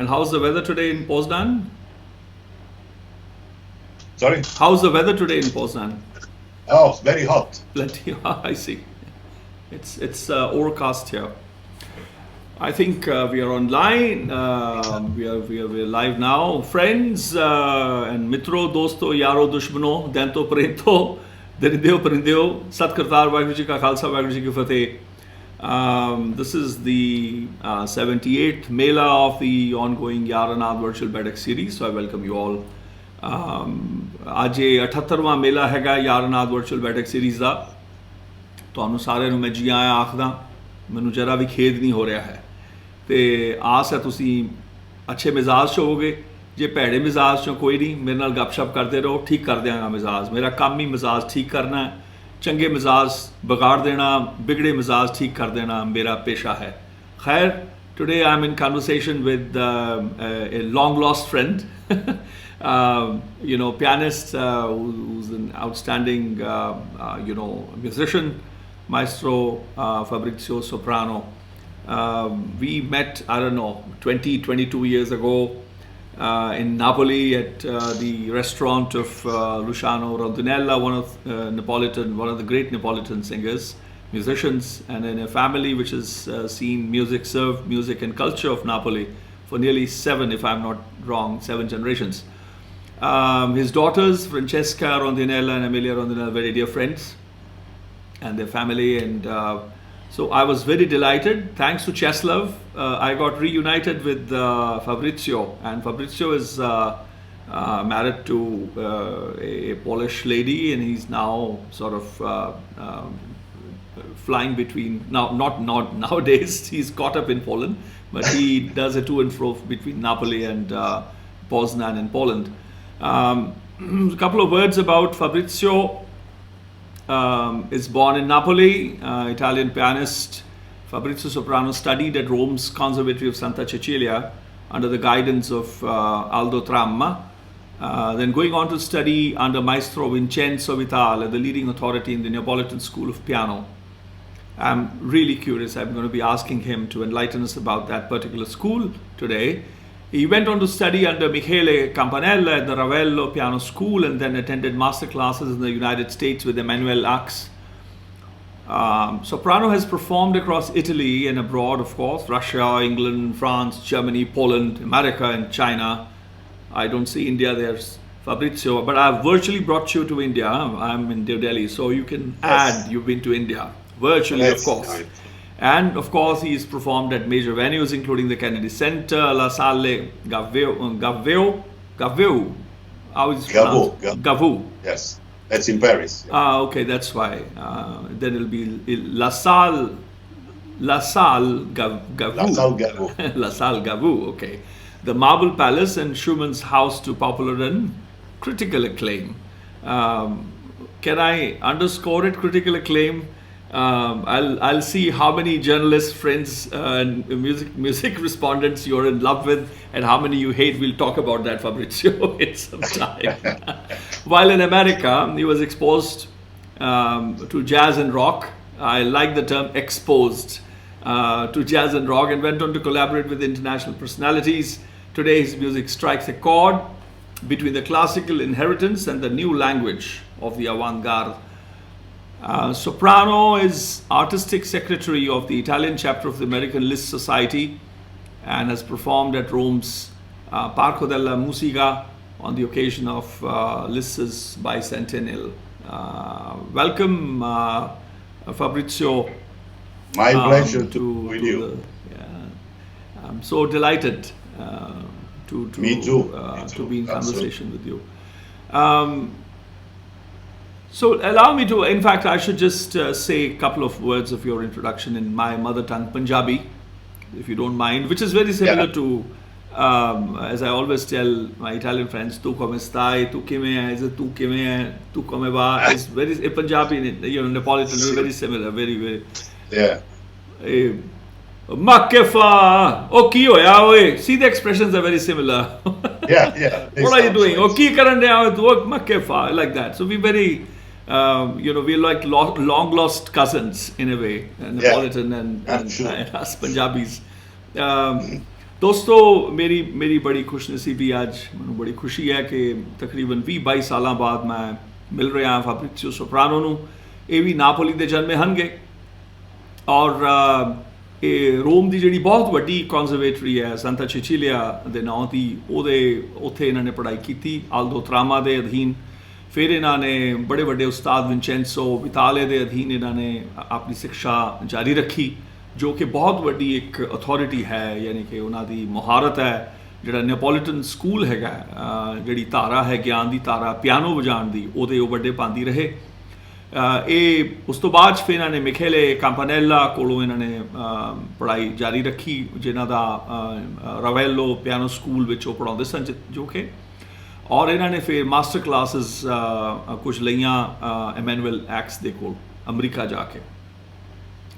And how's the weather today in Poznań? Sorry? How's the weather today in Poznań? Oh, very hot. Plenty. I see. It's overcast here. I think we are online. We are live now. Friends and mitro, dosto, yaro, dushmano, dento, parento, derindio, parindeo, sat kartar, Vaheguru Ji ka Khalsa, Vaheguru Ji ki Fateh. This is the 78th Mēlā of the ongoing YaarAnād Virtual Baithak Series. So I welcome you all. आज 78वां मेला हैगा YaarAnād Virtual Baithak Series ਦਾ ਤੁਹਾਨੂੰ ਸਾਰਿਆਂ ਨੂੰ ਮੈਂ ਜੀ ਆਇਆਂ ਆਖਦਾ ਮੈਨੂੰ ਜਰਾ ਵੀ ਖੇਦ ਨਹੀਂ ਹੋ ਰਿਹਾ ਹੈ ਤੇ ਆਸ ਹੈ ਤੁਸੀਂ ਅੱਛੇ ਮਿਜ਼ਾਜ 'ਚ ਹੋਵੋਗੇ ਜੇ ਭੈੜੇ ਮਿਜ਼ਾਜ 'ਚੋਂ ਕੋਈ ਨਹੀਂ ਮੇਰੇ ਨਾਲ ਗੱਪਸ਼ਪ ਕਰਦੇ ਰਹੋ ਠੀਕ ਕਰ ਦਿਆਂਗਾ ਮਿਜ਼ਾਜ ਮੇਰਾ ਕੰਮ ਹੀ ਮਿਜ਼ਾਜ ਠੀਕ ਕਰਨਾ ਹੈ ਚੰਗੇ ਮਿਜ਼ਾਜ ਵਿਗਾੜ ਦੇਣਾ ਬਿਗੜੇ ਮਿਜ਼ਾਜ ਠੀਕ ਕਰ ਦੇਣਾ ਮੇਰਾ ਪੇਸ਼ਾ ਹੈ ਖੈਰ today I'm in conversation with a long lost friend pianist who's an outstanding musician, Maestro Fabrizio Soprano. We met, 22 years ago in Napoli at the restaurant of Luciano Rondinella, one of the great Neopolitan singers, musicians, and in a family which has seen served music and culture of Napoli for nearly 7 generations. His daughters, Francesca Rondinella and Emilia Rondinella, are very dear friends and their family. And so I was very delighted. Thanks to Czeslaw, I got reunited with Fabrizio. And Fabrizio is married to a Polish lady, and he's now sort of flying between, not nowadays, he's caught up in Poland, but he does a to and fro between Napoli and Poznań in Poland. A couple of words about Fabrizio. Is born in Napoli, Italian pianist. Fabrizio Soprano studied at Rome's Conservatory of Santa Cecilia under the guidance of Aldo Tramma. Then going on to study under Maestro Vincenzo Vitale, the leading authority in the Neopolitan School of Piano. I'm really curious. I'm going to be asking him to enlighten us about that particular school today. He went on to study under Michele Campanella at the Ravello Piano School and then attended masterclasses in the United States with Emmanuel Ax. Soprano has performed across Italy and abroad, of course, Russia, England, France, Germany, Poland, America, and China. I don't see India there, Fabrizio, but I've virtually brought you to India. I'm in New Delhi, so you can add you've been to India. Virtually, of course. Right. And of course, he's performed at major venues, including the Kennedy Center, La Salle Gaveau. How is it pronounced? Gaveau. Yes, that's in Paris. Yeah. Okay, that's why. Then it'll be La Salle Gaveau. La Salle Gaveau, okay. The Marble Palace and Schumann's house to popular and critical acclaim. Can I underscore it, critical acclaim? I'll see how many journalists, friends, and music respondents you're in love with, and how many you hate. We'll talk about that, Fabrizio, in some time. While in America, he was exposed to jazz and rock. I like the term exposed to jazz and rock, and went on to collaborate with international personalities. Today, his music strikes a chord between the classical inheritance and the new language of the avant-garde. Soprano is artistic secretary of the Italian chapter of the American Lizst Society and has performed at Rome's Parco della Musica on the occasion of Liszt's bicentennial. Welcome, Fabrizio. My pleasure to with you. I'm so delighted to Me too. To be in conversation with you. So allow me to, in fact, I should just say a couple of words of your introduction in my mother tongue, Punjabi, if you don't mind, which is very similar to, as I always tell my Italian friends, tu come stai, tu kime hai, is it tu kime hai, tu come va, it's very, Punjabi, Neopolitan, very similar, very, very. Yeah. Makefa, oh ki hoya oye. See, the expressions are very similar. Yeah. What are you doing? Oh ki karan rahe ho, tu makefa, like that. So we very, we're like long lost cousins in a way, Neopolitan and us Punjabis. दोस्तों मेरी बड़ी खुशनसीबी आज मैं बड़ी खुशी है कि तकरीबन 20-22 साल बाद मैं मिल रहा हाँ फैब्रिज़ियो सोप्रानो नूं। ये भी नापोली के जन्मे हनगे और ये रोम की जी बहुत वड्डी कॉन्जरवेटरी है संता चिचिलिया के नाम की उत्थे इन्होंने पढ़ाई की आल्दो ट्रामा के अधीन। फिर इन्होंने बड़े बड़े उस्ताद विंचेंसो विताले के अधीन इन्होंने अपनी शिक्षा जारी रखी जो कि बहुत वड्डी एक अथॉरिटी है, यानी कि उन्होंने मुहारत है। जिहड़ा नेपोलिटन स्कूल हैगा जिहड़ी धारा है ज्ञान की धारा पियानो बजाण दी ओहदे वड्डे पांदी रहे। उस तो बाद फिर इन्होंने मिखेले कैंपानेला कोलों इन्होंने पढ़ाई जारी रखी जिन्हां दा रावेलो पियानो स्कूल विच वो पढ़ाउंदे सन जो कि, और इन्होंने फिर मास्टर क्लासेस कुछ लईयां एमैनुअल एक्स दे कोल अमरीका जाके।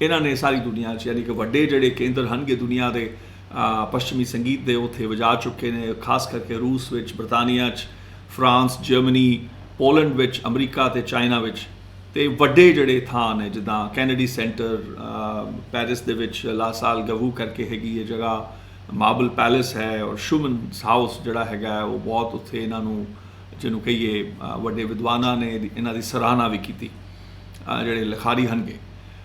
इन्होंने सारी दुनिया यानी कि वड्डे जिहड़े केंद्र हनगे दुनिया के पश्चिमी संगीत के उत्थे वजा चुके ने, खास करके रूस विच, बरतानिया फ्रांस, जर्मनी, पोलैंड विच, अमरीका ते चाइना विच। ते वड्डे जिहड़े थां ने जिद्दां कैनेडी सेंटर पेरिस दे विच ला साल गवू करके हैगी ये जगह, मार्बल पैलेस है, और शुमन हाउस जिहड़ा हैगा वो बहुत उत्थे इन्हां नूं जिन्हों कहिए वड्डे विद्वानां ने इन्हां दी सराहना भी कीती जिहड़े लिखारी हनगे।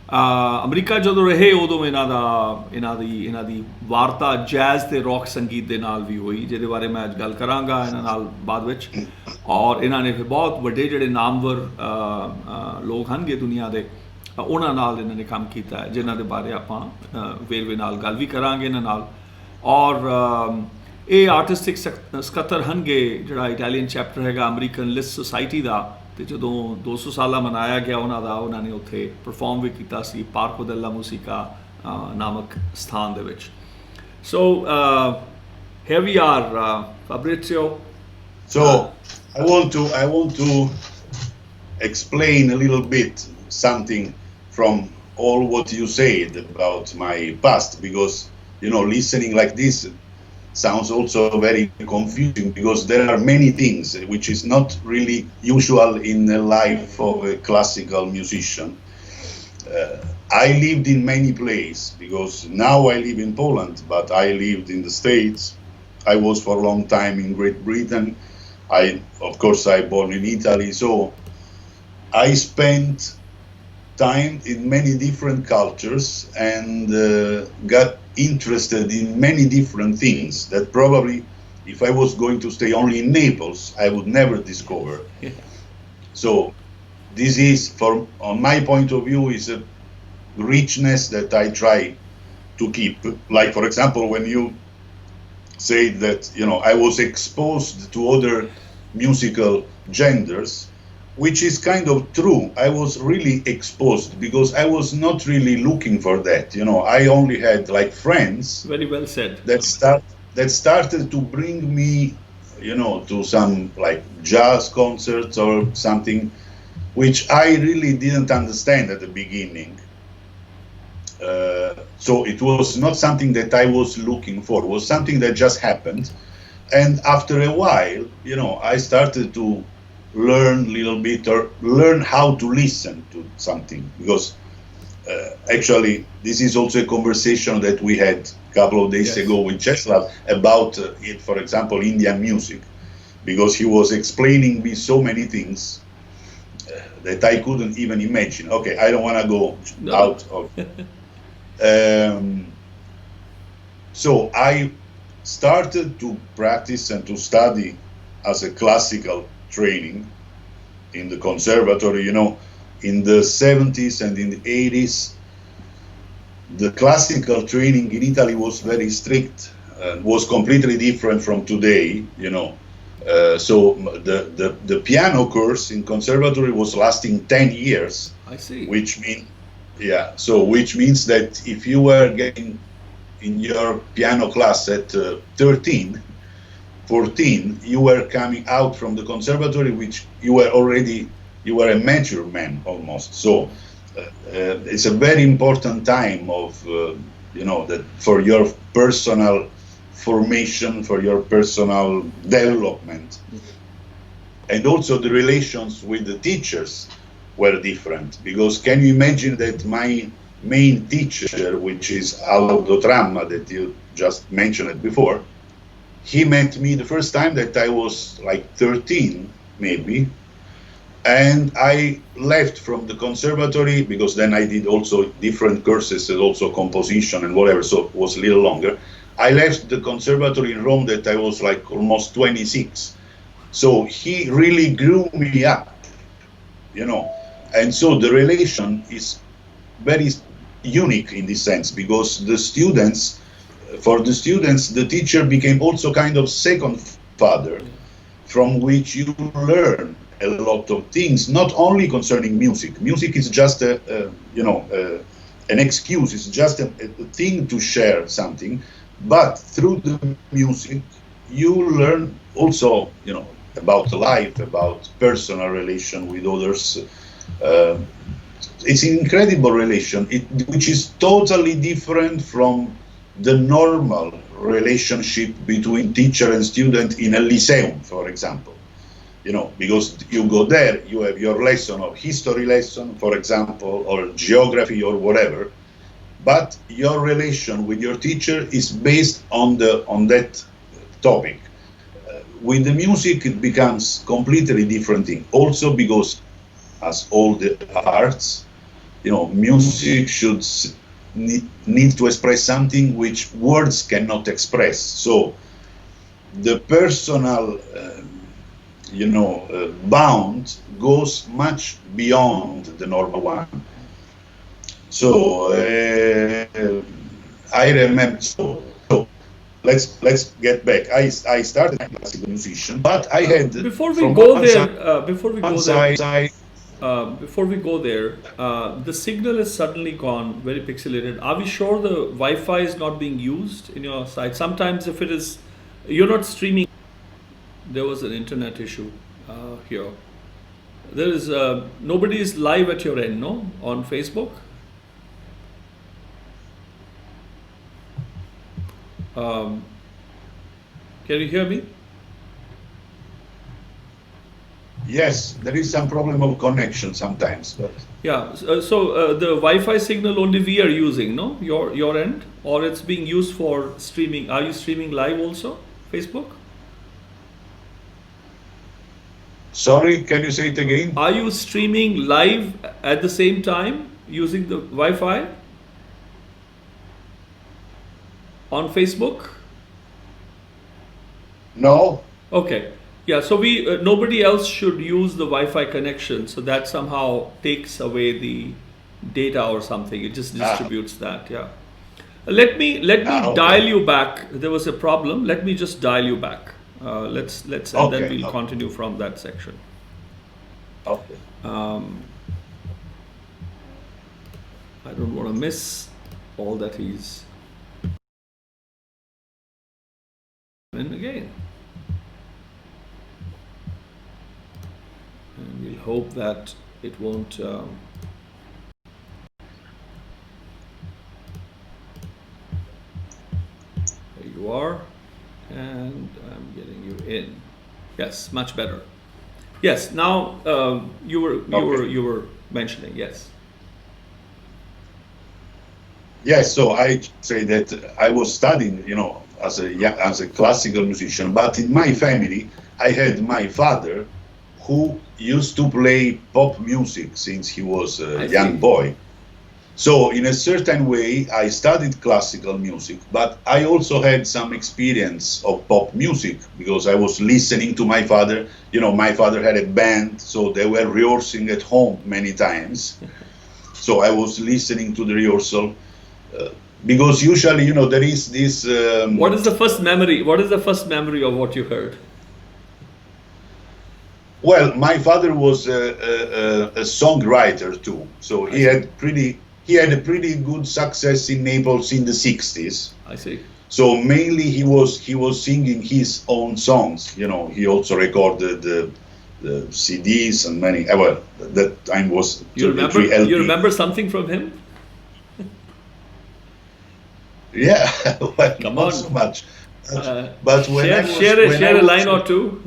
अमरीका जो रहे उदों इन्हां दी वार्ता जैज़ ते रॉक संगीत दे नाल भी हुई जिहदे बारे मैं अज गल करांगा इन्हां नाल बाद विच। और इन्होंने फिर बहुत वड्डे जिहड़े नामवर लोग हनगे दुनिया के उन्हां नाल इन्होंने काम किया है जिन्हां दे बारे आपां वेरवे नाल गल भी करांगे इन्हां नाल। और ये आर्टिस्टिक सकत्तर हनगे जिहड़ा इटैलियन चैप्टर हैगा अमेरिकन लिस्ट सोसाइटी का। तो जो 200 साल मनाया गया उन्होंने उत्थे परफॉर्म भी किया सी पार्को della musica नामक स्थान दे विच। So here we are, Fabrizio. So I want to explain a little bit something from all what you said about my past, because listening like this sounds also very confusing, because there are many things which is not really usual in the life of a classical musician. I lived in many places, because now I live in Poland, but I lived in the States. I was for a long time in Great Britain. Of course, I born in Italy, so I spent time in many different cultures and got interested in many different things that probably if I was going to stay only in Naples, I would never discover. Yeah. So this is, on my point of view, is a richness that I try to keep. Like, for example, when you say that, I was exposed to other musical genders, which is kind of true. I was really exposed because I was not really looking for that. I only had like friends. Very well said. That started to bring me, to some like jazz concerts or something, which I really didn't understand at the beginning. So it was not something that I was looking for. It was something that just happened. And after a while, I started to learn a little bit, or learn how to listen to something, because actually this is also a conversation that we had a couple of days ago with Cecilia about for example, Indian music, because he was explaining me so many things that I couldn't even imagine. Okay, I don't want to go out of so I started to practice and to study as a classical training in the Conservatory. In the 70s and in the 80s, the classical training in Italy was very strict and was completely different from today. So the piano course in Conservatory was lasting 10 years. I see. Which means that if you were getting in your piano class at 13, 14, you were coming out from the conservatory, which you were a mature man almost. So it's a very important time of, that for your personal formation, for your personal development. And also the relations with the teachers were different, because can you imagine that my main teacher, which is Aldo Tramma, that you just mentioned before, he met me the first time that I was like 13, maybe. And I left from the conservatory, because then I did also different courses and also composition and whatever, so it was a little longer. I left the conservatory in Rome that I was like almost 26. So he really grew me up, you know. And so the relation is very unique in this sense, because the students, for the students, the teacher became also kind of second father, from which you learn a lot of things, not only concerning music. Music is just an excuse, it's just a thing to share something, but through the music, you learn also, you know, about life, about personal relation with others. It's an incredible relation, which is totally different from the normal relationship between teacher and student in a lyceum, for example. You know, because you go there, you have your lesson of history lesson, for example, or geography or whatever, but your relation with your teacher is based on that topic. With the music, it becomes completely different thing. Also because, as all the arts, you know, music should need to express something which words cannot express. So the personal bound goes much beyond the normal one. So I remember. So let's get back. I started as a classical musician, but I had before we go there, the signal is suddenly gone, very pixelated. Are we sure the Wi-Fi is not being used in your site? Sometimes if it is, you're not streaming. There was an internet issue here. There is nobody is live at your end, no? On Facebook. Can you hear me? Yes, there is some problem of connection sometimes, but yeah. So the Wi-Fi signal only we are using, no? Your end, or it's being used for streaming. Are you streaming live also, Facebook? Sorry, can you say it again? Are you streaming live at the same time using the Wi-Fi on Facebook? No. Okay. Yeah. So we nobody else should use the Wi-Fi connection. So that somehow takes away the data or something. It just distributes that. Yeah. Let me okay. dial you back. There was a problem. Let me just dial you back. Let's and then we'll continue from that section. Okay. I don't want to miss all that he's in again. And we'll hope that it won't. There you are. And I'm getting you in. Yes, much better. Yes. Now you were mentioning. Yes. Yes. So I say that I was studying, you know, as a classical musician, but in my family I had my father who used to play pop music since he was a young boy. So in a certain way, I studied classical music, but I also had some experience of pop music because I was listening to my father. You know, my father had a band, so they were rehearsing at home many times. So I was listening to the rehearsal because usually, you know, there is this. What is the first memory? What is the first memory of what you heard? Well, my father was a songwriter too, so he had a pretty good success in Naples in the 60s. I see. So mainly he was singing his own songs. You know, he also recorded the CDs and many. Well, that time was you remember something from him? Yeah, well, come not on. so much. But when share a line or two.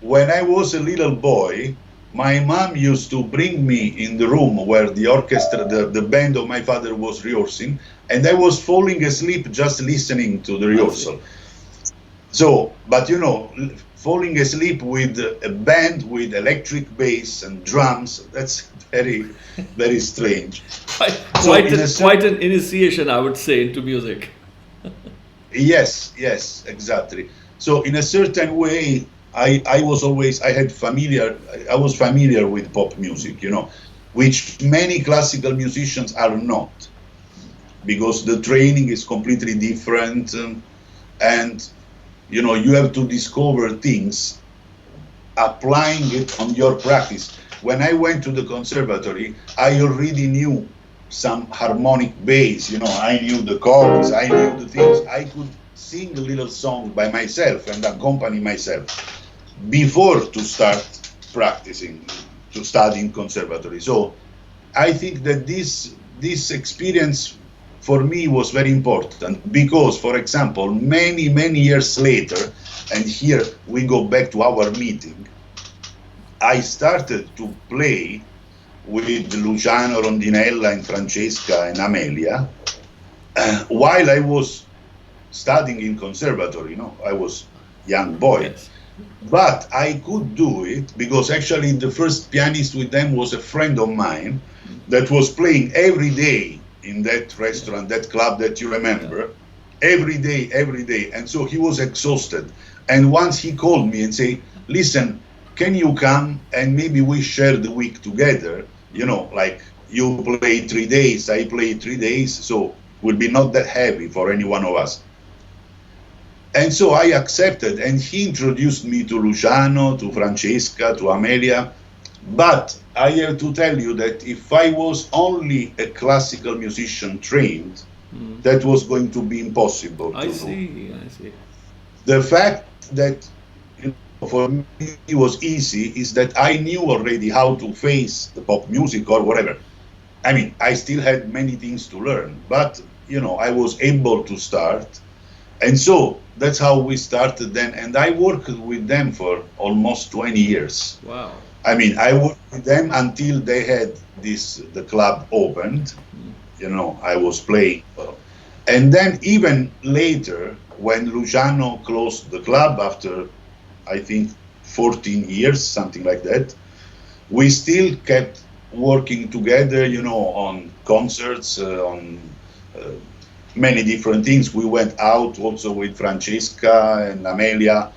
When I was a little boy, my mom used to bring me in the room where the orchestra, the band of my father was rehearsing, and I was falling asleep just listening to the rehearsal. So, but you know, falling asleep with a band with electric bass and drums, that's very, very strange. Quite an initiation, I would say, into music. Yes, exactly. So in a certain way, I was familiar with pop music, you know, which many classical musicians are not, because the training is completely different, and you know, you have to discover things, applying it on your practice. When I went to the conservatory, I already knew some harmonic bass, you know, I knew the chords, I knew the things. I could sing a little song by myself and accompany myself before to start practicing, to study in conservatory. So I think that this experience for me was very important, because, for example, many years later, and here we go back to our meeting, I started to play with Luciano, Rondinella, and Francesca, and Amelia, while I was studying in conservatory. You know, I was young boy. Yes. But I could do it because actually the first pianist with them was a friend of mine that was playing every day in that restaurant, that club that you remember, every day. And so he was exhausted. And once he called me and said, listen, can you come and maybe we share the week together? You know, like you play 3 days, I play 3 days, so it will be not that heavy for any one of us. And so I accepted, and he introduced me to Luciano, to Francesca, to Amelia. But I have to tell you that if I was only a classical musician trained, that was going to be impossible to do. I see. The fact that, you know, for me it was easy is that I knew already how to face the pop music or whatever. I mean, I still had many things to learn, but, you know, I was able to start. And so that's how we started then. And I worked with them for almost 20 years. Wow. I mean, I worked with them until they had the club opened. You know, I was playing. And then even later, when Luciano closed the club after, I think, 14 years, something like that, we still kept working together, you know, on concerts, on many different things. We went out also with Francesca and Amelia,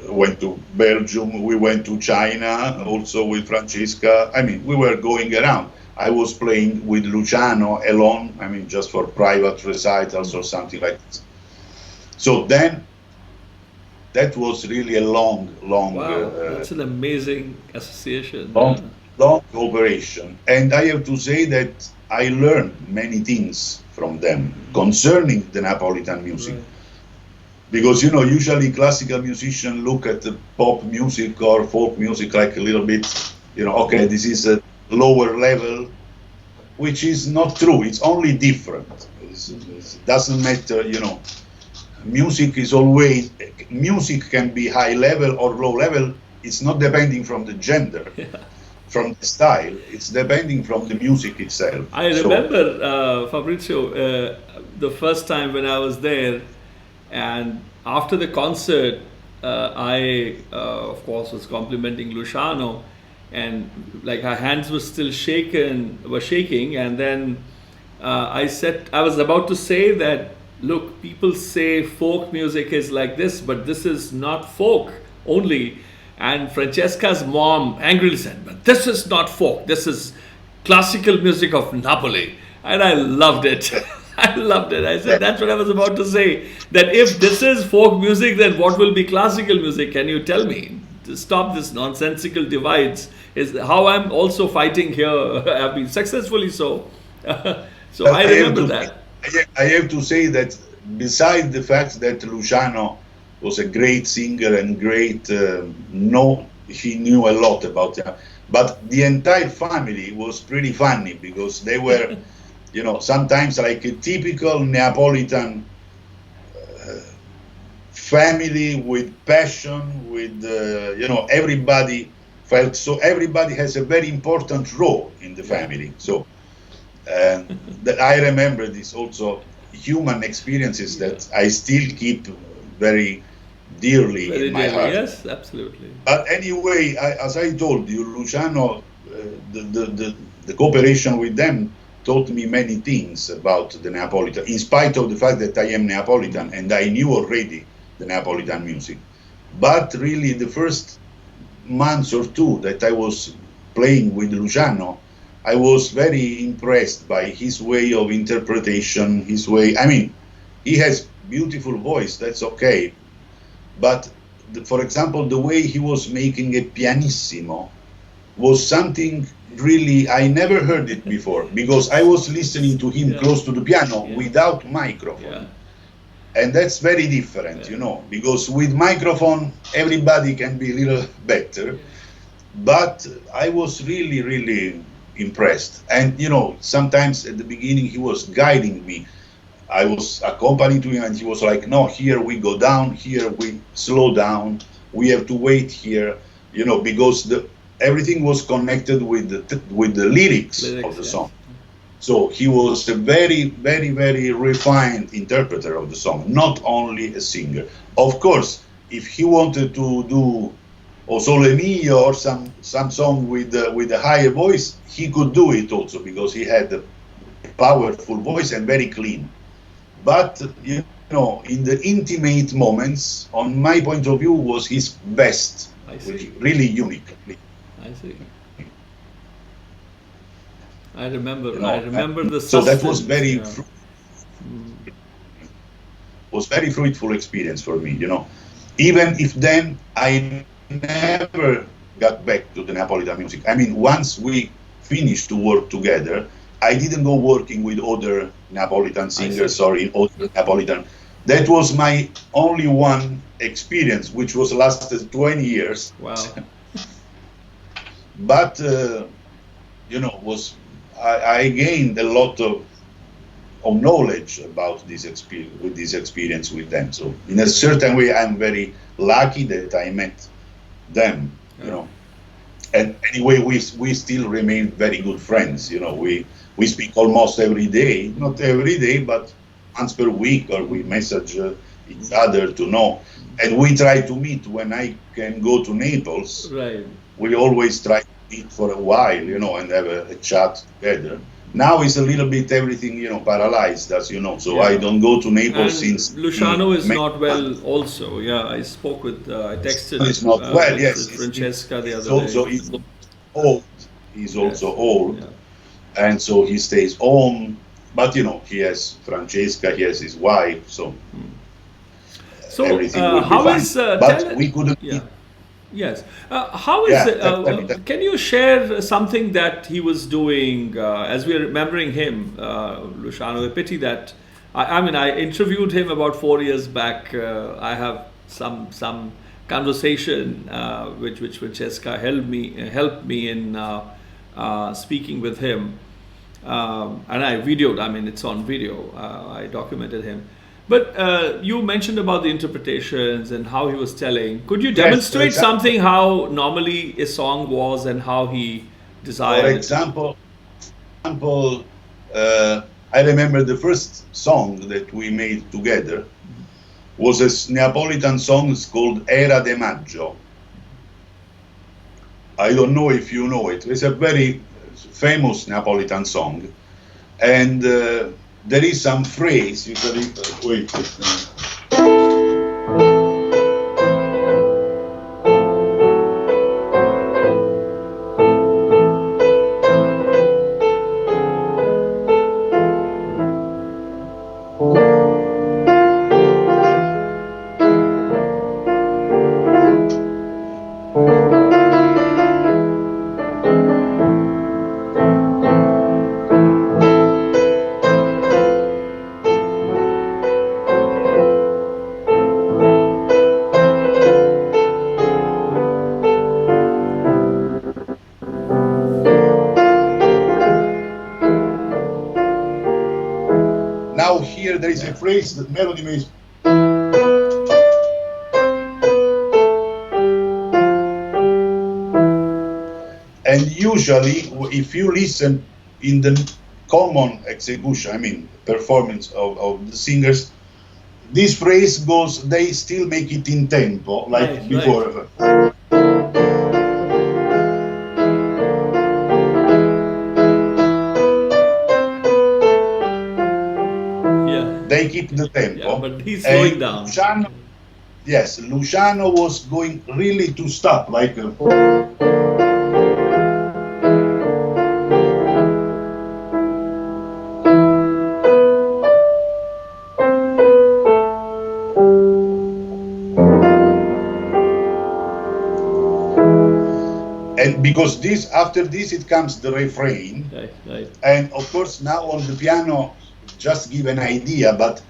went to Belgium, we went to China also with Francesca. I mean, we were going around. I was playing with Luciano alone, I mean, just for private recitals or something like that. So then, that was really a long, Wow, that's an amazing association. long cooperation. And I have to say that I learned many things from them concerning the Neapolitan music. Right. Because, you know, usually classical musicians look at the pop music or folk music like a little bit, you know, okay, this is a lower level, which is not true. It's only different. It doesn't matter, you know. Music can be high level or low level. It's not depending from the gender, from the style. It's depending from the music itself. I remember, Fabrizio, the first time when I was there, and after the concert, I, of course, was complimenting Luciano, and like her hands were still shaking, and then I was about to say that, look, people say folk music is like this, but this is not folk only. And Francesca's mom angrily said, but this is not folk, this is classical music of Napoli. And I loved it. I loved it. I said, that's what I was about to say. That if this is folk music, then what will be classical music? Can you tell me? To stop this nonsensical divides is how I'm also fighting here. I've been successfully so. So I remember that. I have to say that besides the fact that Luciano was a great singer and great, he knew a lot about it, but the entire family was pretty funny because they were, you know, sometimes like a typical Neapolitan family with passion, with, you know, everybody felt so everybody has a very important role in the family. So that I remember this also human experiences that I still keep very dearly in my heart. Yes, absolutely. But anyway, as I told you, Luciano, the cooperation with them taught me many things about the Neapolitan, in spite of the fact that I am Neapolitan and I knew already the Neapolitan music. But really, the first months or two that I was playing with Luciano, I was very impressed by his way of interpretation, his way. I mean, he has beautiful voice, that's okay. But, for example, the way he was making a pianissimo was something really, I never heard it before, because I was listening to him close to the piano without microphone. And that's very different, you know, because with microphone, everybody can be a little better. But I was really, really impressed. And, you know, sometimes at the beginning he was guiding me. I was accompanying to him and he was like, no, here we go down, here we slow down, we have to wait here, you know, because everything was connected with the lyrics of the song. So he was a very, very, very refined interpreter of the song, not only a singer. Of course, if he wanted to do O Sole Mio or some song with a higher voice, he could do it also, because he had a powerful voice and very clean. But, you know, in the intimate moments, on my point of view, was his best, which really unique. I see. I remember. You know, I remember the. So that was very, was very fruitful experience for me. You know, even if then I never got back to the Neapolitan music. I mean, once we finished to work together, I didn't go working with other Neapolitan singers or in other Neapolitan. That was my only one experience, which was lasted 20 years. Wow. But you know, I gained a lot of knowledge about this experience with them. So in a certain way, I'm very lucky that I met them. You know, and anyway, we still remain very good friends. You know, we speak almost every day, not every day, but once per week, or we message each other to know. And we try to meet when I can go to Naples. Right. We always try to meet for a while, you know, and have a chat together. Now it's a little bit everything, you know, paralyzed, as you know. So I don't go to Naples since. Luciano is not well, also. Yeah, I spoke with, I texted. He's not well. Yes. Francesca the other day. He's old. He's also old, and so he stays home. But you know, he has Francesca, he has his wife, so. So everything will be how fine. is but we couldn't. Yes. How is can you share something that he was doing as we are remembering him, Luciano? A pity that I mean I interviewed him about 4 years back. I have some conversation which Francesca helped me in speaking with him, and I videoed. I mean, it's on video. I documented him. But you mentioned about the interpretations and how he was telling. Could you demonstrate something how normally a song was and how he desired? For example, I remember the first song that we made together was a Neapolitan song called Era de Maggio. I don't know if you know it. It's a very famous Neapolitan song, and there is some phrase, usually, wait. Now here there is a phrase that melody means. usually, if you listen in the common execution, I mean, performance of the singers, this phrase goes, they still make it in tempo, like Right, before. right. Yeah. They keep the tempo. Yeah, but he's slowing down. Luciano, yes, Luciano was going really to stop, like. And because this, after this, it comes the refrain. Right, right. And of course, now on the piano, just give an idea, but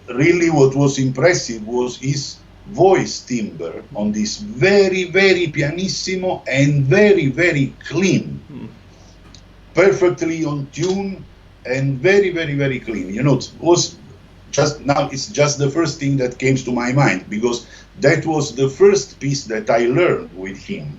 really what was impressive was his voice timbre on this very, very pianissimo and very, very clean. Perfectly on tune and very, very, very clean. You know, it was just now, it's just the first thing that came to my mind, because that was the first piece that I learned with him.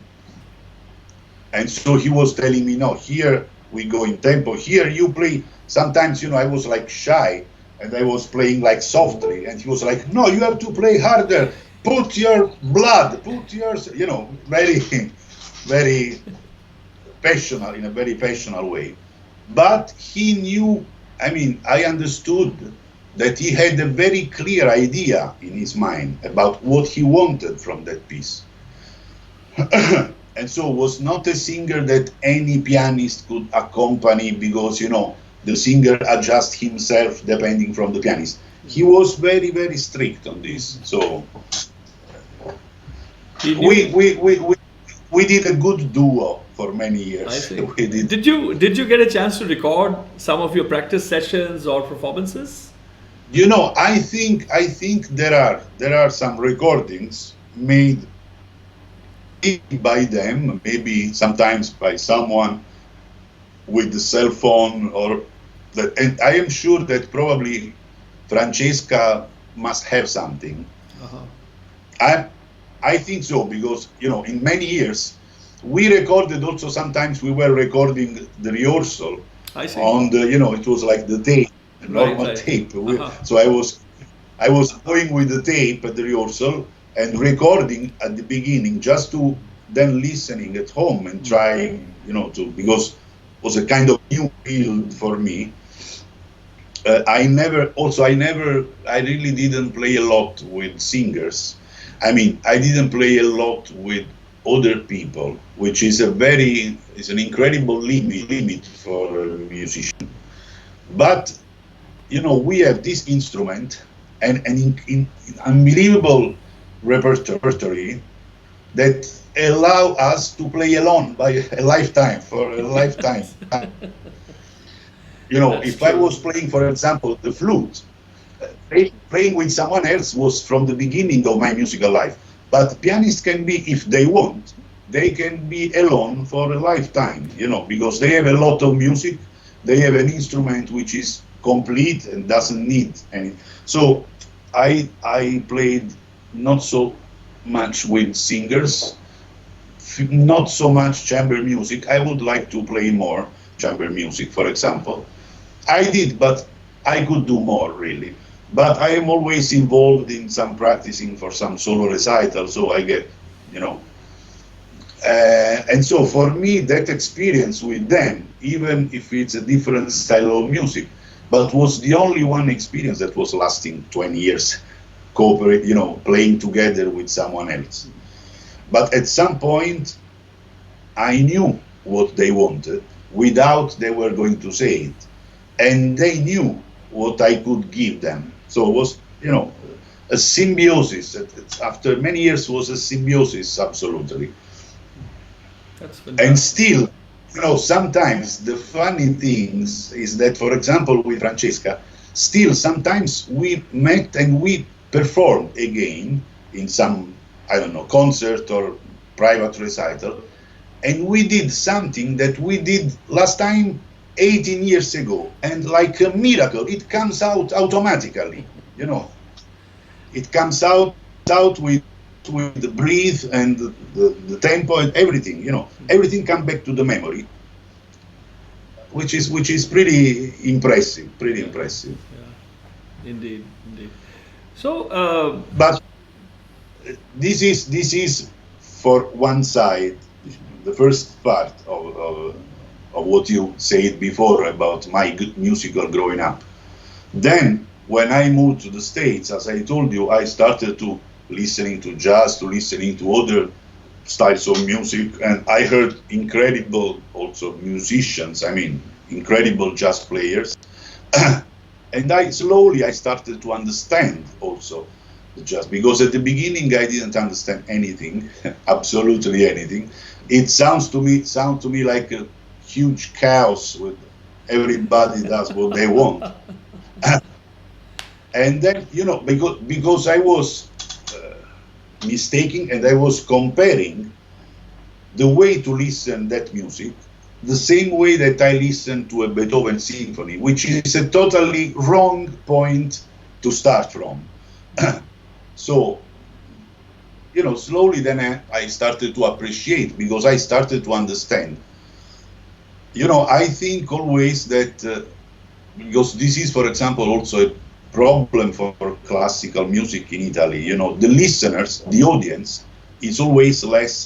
And so he was telling me, no, here we go in tempo, here you play. Sometimes, you know, I was like shy and I was playing like softly, and he was like, no, you have to play harder, put your blood, put your, you know, very, very passionate, in a very passionate way. But he knew, I mean, I understood that he had a very clear idea in his mind about what he wanted from that piece. And so was not a singer that any pianist could accompany, because, you know, the singer adjusts himself depending from the pianist. He was very, very strict on this. So we did a good duo for many years. I see. We did. Did you get a chance to record some of your practice sessions or performances? You know, I think there are some recordings made by them, maybe sometimes by someone with the cell phone, or that, and I am sure that probably Francesca must have something. I think so, because, you know, in many years we recorded also, sometimes we were recording the rehearsal on the, you know, it was like the tape, normal tape. So I was going with the tape at the rehearsal and recording at the beginning, just to then listening at home and trying, you know, to, because it was a kind of new field for me. I really didn't play a lot with singers. I mean, I didn't play a lot with other people, which is an incredible limit for a musician. But, you know, we have this instrument and an unbelievable repertory that allow us to play alone for a lifetime. You know, if I was playing, for example, the flute, playing with someone else was from the beginning of my musical life. But pianists can be, if they want, they can be alone for a lifetime, you know, because they have a lot of music, they have an instrument which is complete and doesn't need any. So I played not so much with singers, not so much chamber music. I would like to play more chamber music, for example. I did, but I could do more, really. But I am always involved in some practicing for some solo recital, so I get, you know. And so for me, that experience with them, even if it's a different style of music, but was the only one experience that was lasting 20 years, cooperate, you know, playing together with someone else. But at some point, I knew what they wanted without they were going to say it. And they knew what I could give them. So it was, you know, a symbiosis. After many years, was a symbiosis, absolutely. That's fantastic. And still, you know, sometimes the funny things is that, for example, with Francesca, still sometimes we met and we performed again in some, I don't know, concert or private recital, and we did something that we did last time 18 years ago, and like a miracle, it comes out automatically, you know. It comes out with with the breathe and the tempo and everything, everything come back to the memory, which is pretty impressive, Yeah, indeed. So, but this is for one side, the first part of what you said before about my good musical growing up. Then, when I moved to the States, as I told you, I started to listening to jazz, to listening to other styles of music, and I heard incredible also musicians, incredible jazz players. And I started to understand also the jazz, because at the beginning I didn't understand anything, absolutely anything. It sounds to me like a huge chaos with everybody does what they want. And then, because I was mistaking and I was comparing the way to listen that music the same way that I listen to a Beethoven symphony, which is a totally wrong point to start from. So, slowly then I started to appreciate, because I started to understand. I think always that, because this is, for example, also a problem for classical music in Italy, the listeners, the audience, is always less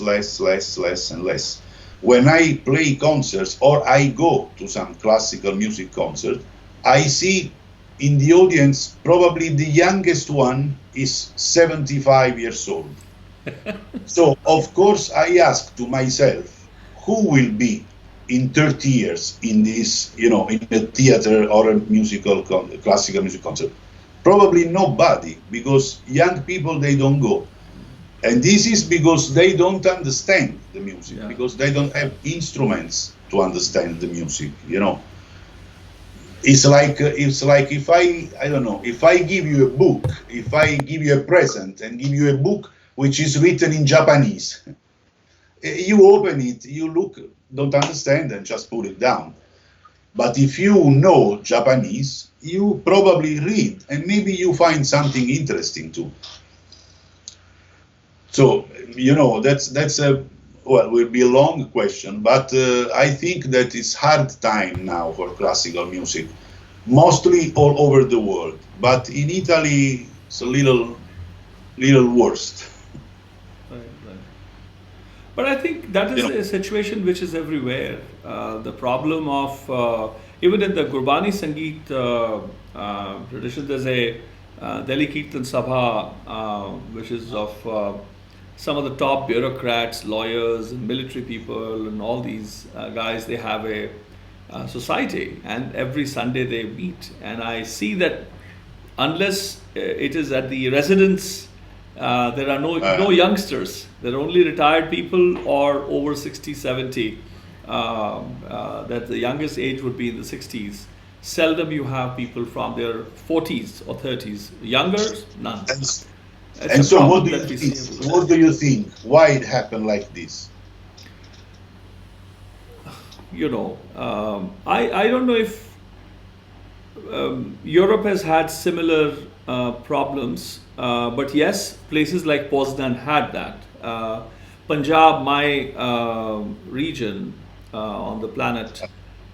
and less. When I play concerts or I go to some classical music concert, I see in the audience probably the youngest one is 75 years old. So, of course, I ask to myself, who will be in 30 years in this, in a theater or a classical music concert? Probably nobody, because young people, they don't go. And this is because they don't understand the music, because they don't have instruments to understand the music, It's like if if I give you a book, if I give you a present and give you a book which is written in Japanese, you open it, you look, don't understand, and just put it down. But if you know Japanese, you probably read, and maybe you find something interesting too. So, that's will be a long question, but I think that it's hard time now for classical music, mostly all over the world. But in Italy, it's a little worse. Right. But I think that is a situation which is everywhere. The problem of, even in the Gurbani Sangeet tradition, there's a Delhi Kirtan Sabha, which is of some of the top bureaucrats, lawyers, and military people, and all these guys. They have a society, and every Sunday they meet. And I see that unless it is at the residence, there are no youngsters. There are only retired people or over 60, 70. That the youngest age would be in the 60s. Seldom you have people from their 40s or 30s. Younger, none. And so what do you think? Why it happened like this? I don't know if Europe has had similar problems, but yes, places like Poznań had that. Punjab, my region on the planet,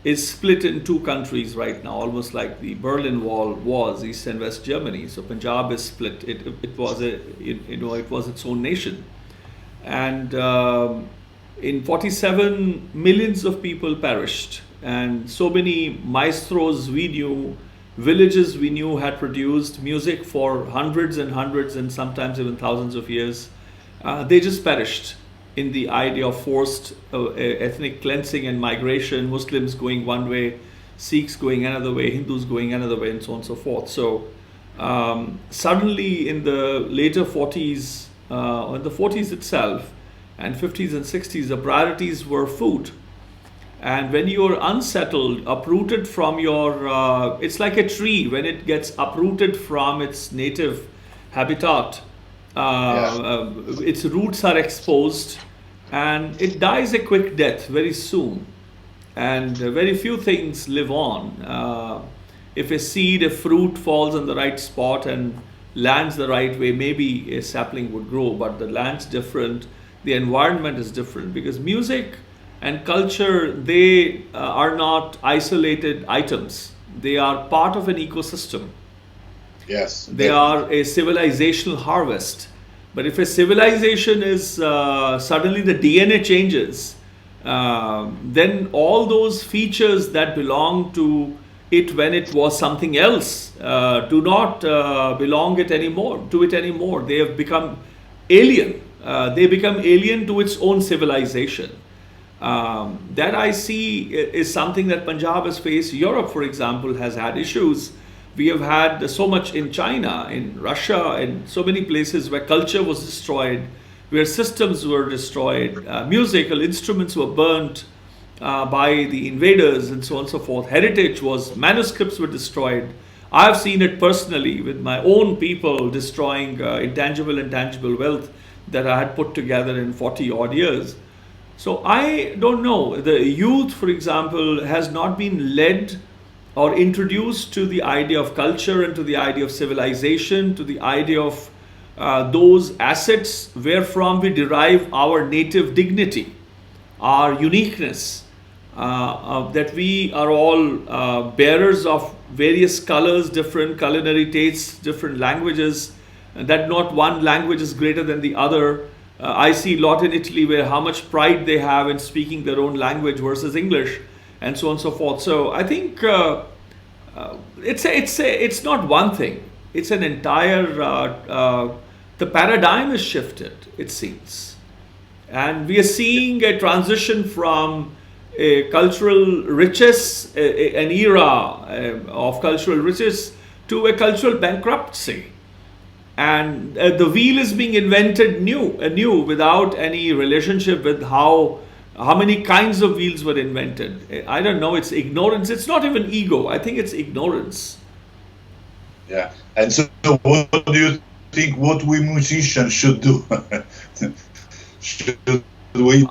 is split in two countries right now, almost like the Berlin Wall was East and West Germany. So Punjab is split. It was it was its own nation, and in 47 millions of people perished, and so many maestros we knew, villages we knew had produced music for hundreds and hundreds and sometimes even thousands of years. They just perished in the idea of forced ethnic cleansing and migration, Muslims going one way, Sikhs going another way, Hindus going another way, and so on and so forth. So suddenly in the later 40s, or in the 40s itself, and 50s and 60s, the priorities were food. And when you're unsettled, uprooted from your, it's like a tree, when it gets uprooted from its native habitat, its roots are exposed and it dies a quick death very soon. And very few things live on. If a seed, a fruit falls in the right spot and land's the right way, maybe a sapling would grow, but the land's different, the environment is different, because music and culture, they are not isolated items. They are part of an ecosystem. Yes. They are a civilizational harvest. But if a civilization is suddenly the DNA changes, then all those features that belong to it when it was something else do not belong to it anymore. They have become alien. They become alien to its own civilization. That I see is something that Punjab has faced. Europe, for example, has had issues. We have had so much in China, in Russia, in so many places where culture was destroyed, where systems were destroyed, musical instruments were burnt by the invaders, and so on and so forth. Heritage manuscripts were destroyed. I've seen it personally with my own people destroying intangible and tangible wealth that I had put together in 40 odd years. So I don't know. The youth, for example, has not been led or introduced to the idea of culture and to the idea of civilization, to the idea of those assets wherefrom we derive our native dignity, our uniqueness, that we are all bearers of various colors, different culinary tastes, different languages, and that not one language is greater than the other. I see a lot in Italy where how much pride they have in speaking their own language versus English, and so on and so forth. So I think it's not one thing. It's an entire, the paradigm is shifted, it seems. And we are seeing a transition from a cultural riches, an era of cultural riches, to a cultural bankruptcy. And the wheel is being invented anew without any relationship with how many kinds of wheels were invented. I don't know, it's ignorance. It's not even ego. I think it's ignorance. Yeah. And so what do you think what we musicians should do? Should we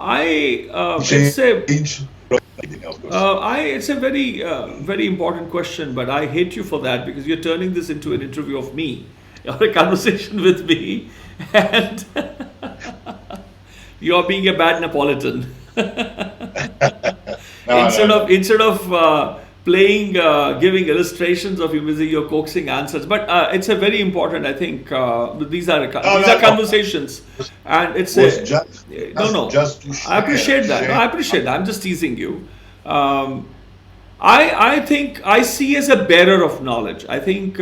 it's a very, very important question, but I hate you for that because you're turning this into an interview of me or a conversation with me, and you're being a bad Neapolitan. Instead of playing, giving illustrations of your music, you're coaxing answers. But it's a very important. I think these are conversations, and it's Just to share, I appreciate that. No, I appreciate that. I'm just teasing you. I think I see as a bearer of knowledge. I think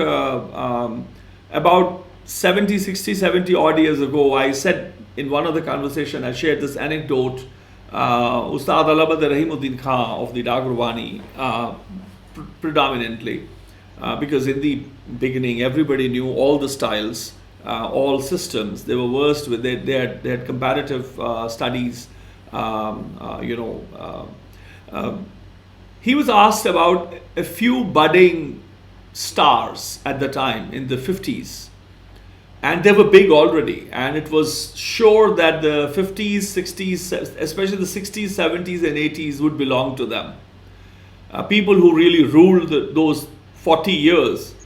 about 70 odd years ago, I said in one of the conversation, I shared this anecdote. Ustad Alabad Rahimuddin Khan of the Dagurwani, predominantly, because in the beginning everybody knew all the styles, all systems. They were versed with it. They had comparative studies. He was asked about a few budding stars at the time in the 50s. And they were big already, and it was sure that the 50s, 60s, especially the 60s, 70s, and 80s would belong to them. People who really ruled those 40 years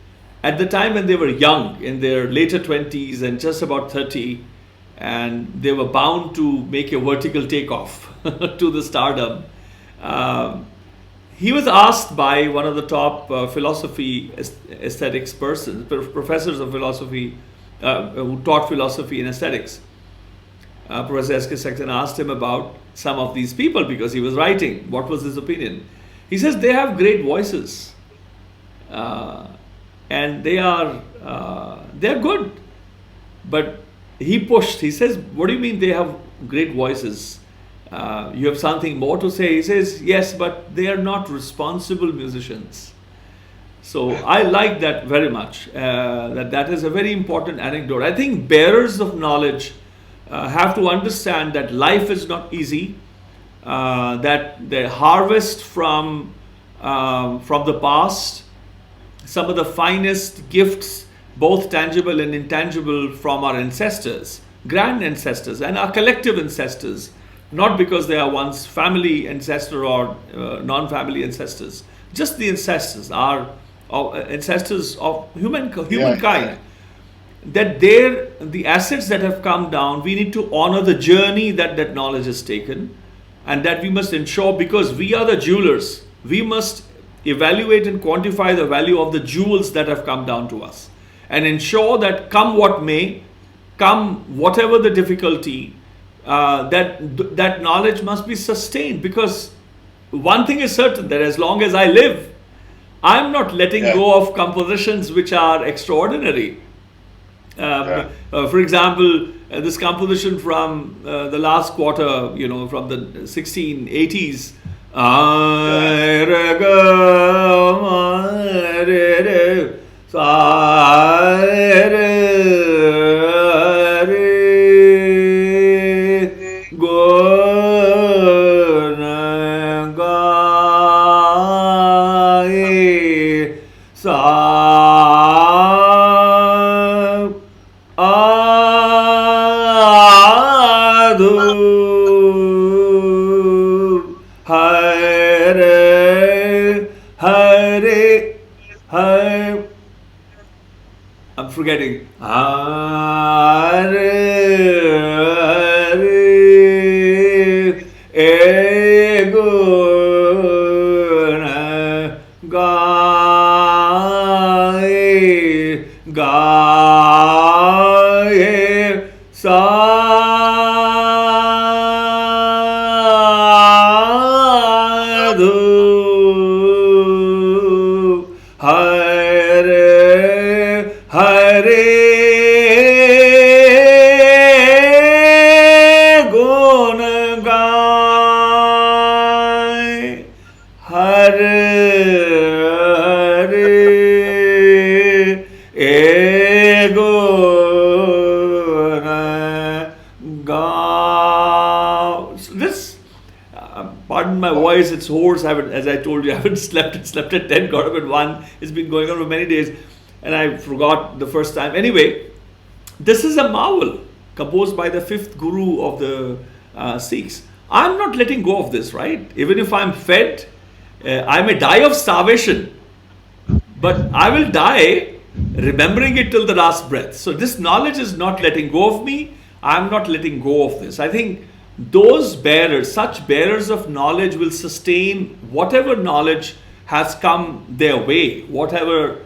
at the time when they were young, in their later 20s and just about 30, and they were bound to make a vertical takeoff to the stardom. He was asked by one of the top philosophy aesthetics persons, professors of philosophy, who taught philosophy and aesthetics. Professor S.K. Saxon asked him about some of these people because he was writing. What was his opinion? He says they have great voices, and they're good. But he pushed. He says, "What do you mean they have great voices? You have something more to say?" He says, "Yes, but they are not responsible musicians." So I like that very much. That is a very important anecdote. I think bearers of knowledge have to understand that life is not easy. That the harvest from the past, some of the finest gifts, both tangible and intangible, from our ancestors, grand ancestors, and our collective ancestors, not because they are one's family ancestor or non-family ancestors, just the ancestors, our ancestors of humankind. that the assets that have come down, we need to honor the journey that that knowledge has taken, and that we must ensure, because we are the jewelers, we must evaluate and quantify the value of the jewels that have come down to us, and ensure that come what may, come whatever the difficulty, that knowledge must be sustained. Because one thing is certain, that as long as I live, I'm not letting go of compositions which are extraordinary. For example, this composition from the last quarter, from the 1680s. I'm forgetting. Pardon my voice, it's hoarse. As I told you, I haven't slept. I slept at 10, got up at 1. It's been going on for many days, and I forgot the first time. Anyway, this is a marvel composed by the 5th Guru of the Sikhs. I'm not letting go of this, right? Even if I'm fed, I may die of starvation, but I will die remembering it till the last breath. So this knowledge is not letting go of me. I'm not letting go of this. I think those bearers, such bearers of knowledge, will sustain whatever knowledge has come their way, whatever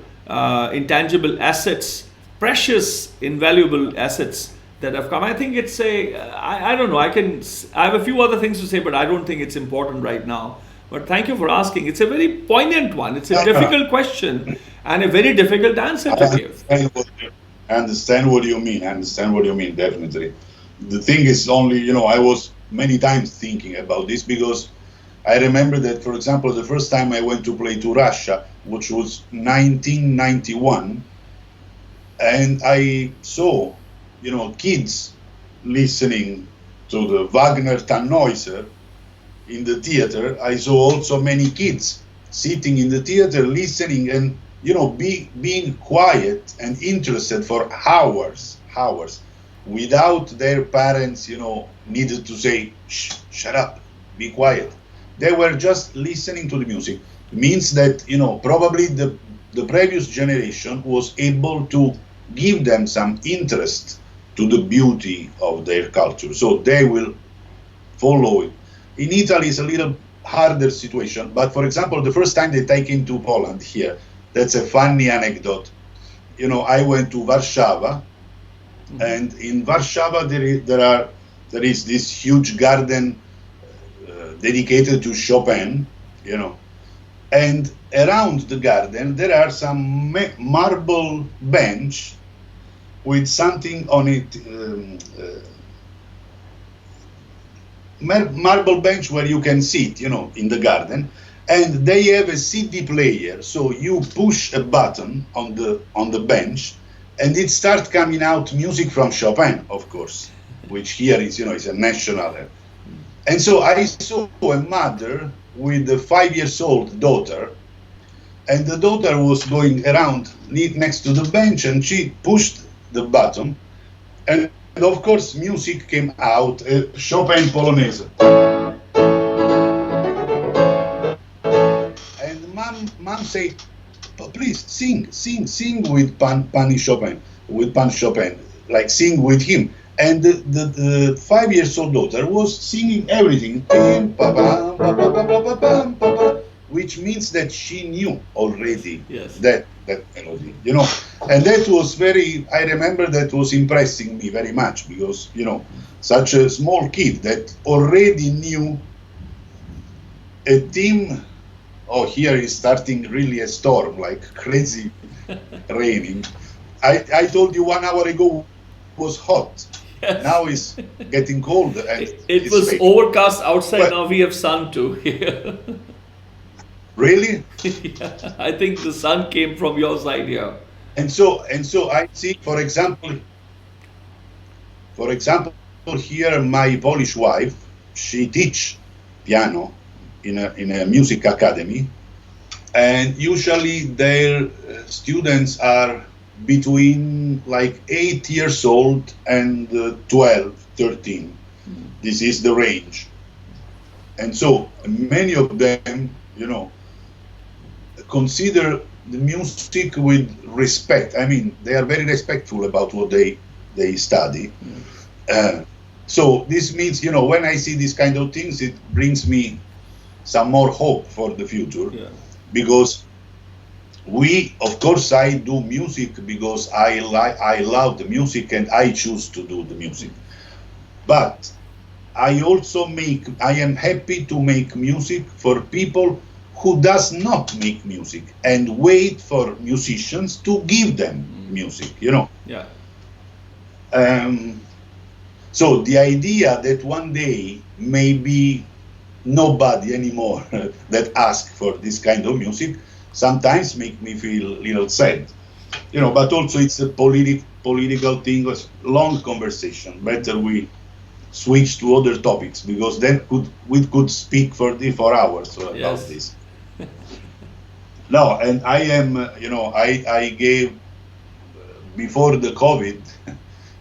intangible assets, precious, invaluable assets that have come. I think it's I don't know, I have a few other things to say, but I don't think it's important right now. But thank you for asking. It's a very poignant one. It's a difficult question and a very difficult answer to give. I understand what you mean. Definitely. The thing is only, I was many times thinking about this, because I remember that, for example, the first time I went to play to Russia, which was 1991, and I saw, kids listening to the Wagner Tannhäuser in the theater. I saw also many kids sitting in the theater listening and, being quiet and interested for hours, without their parents, needed to say, shh, shut up, be quiet. They were just listening to the music. It means that, probably the previous generation was able to give them some interest to the beauty of their culture. So they will follow it. In Italy, it's a little harder situation. But for example, the first time that I came to Poland here, that's a funny anecdote. I went to Warsaw, and in Warsaw there is this huge garden dedicated to Chopin, and around the garden there are some marble bench with something on it, marble bench where you can sit, in the garden, and they have a CD player, so you push a button on the bench, and it starts coming out music from Chopin, of course, which here is, is a national. And so I saw a mother with a 5-year-old daughter, and the daughter was going around next to the bench, and she pushed the button, and of course music came out, Chopin Polonaise. And mom said, please sing with Pani Chopin. with Pan Chopin, like sing with him. And the 5-year-old daughter was singing everything, which means that she knew already that melody, And that was I remember that was impressing me very much because, such a small kid that already knew a theme. Oh, here is starting really a storm, like crazy raining. I told you 1 hour ago was hot. Yes. Now it's getting cold. And it was overcast outside. But now we have sun too. Really? Yeah, I think the sun came from your side here. And so I see, for example, here my Polish wife, she teach piano in a music academy, and usually their students are between like 8 years old and 12, 13. This is the range. And so many of them, consider the music with respect. I mean, they are very respectful about what they study. So this means, when I see these kind of things, it brings me some more hope for the future. Yeah. Because of course, I do music because I love the music and I choose to do the music. But I am happy to make music for people who does not make music and wait for musicians to give them music, Yeah. So the idea that one day maybe nobody anymore that asks for this kind of music sometimes make me feel a little sad, but also it's a political thing, a long conversation. Better we switch to other topics because then we could speak for 4 hours about this. No, and I am, I gave, before the COVID,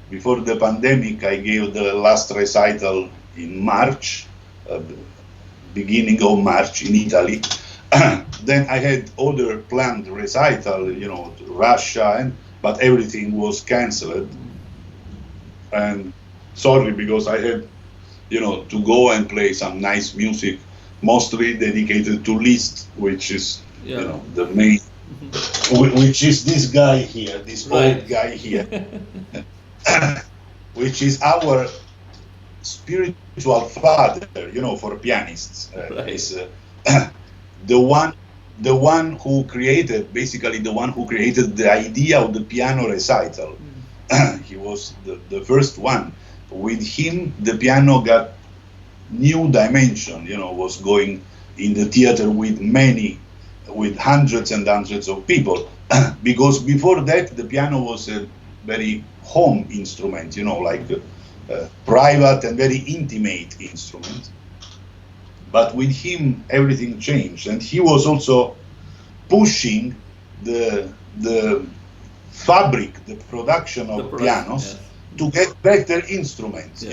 before the pandemic, I gave the last recital in March, beginning of March in Italy. Then I had other planned recital, to Russia, but everything was cancelled. And sorry, because I had, to go and play some nice music, mostly dedicated to Liszt, which is, the main, which is this guy here, this old guy here, which is our spiritual father, for pianists. Is the one who created, basically the one who created the idea of the piano recital. He was the first one. With him, the piano got new dimension, was going in the theater with hundreds and hundreds of people. Because before that, the piano was a very home instrument, like a private and very intimate instrument. But with him, everything changed. And he was also pushing the fabric, the production of pianos, to get better instruments,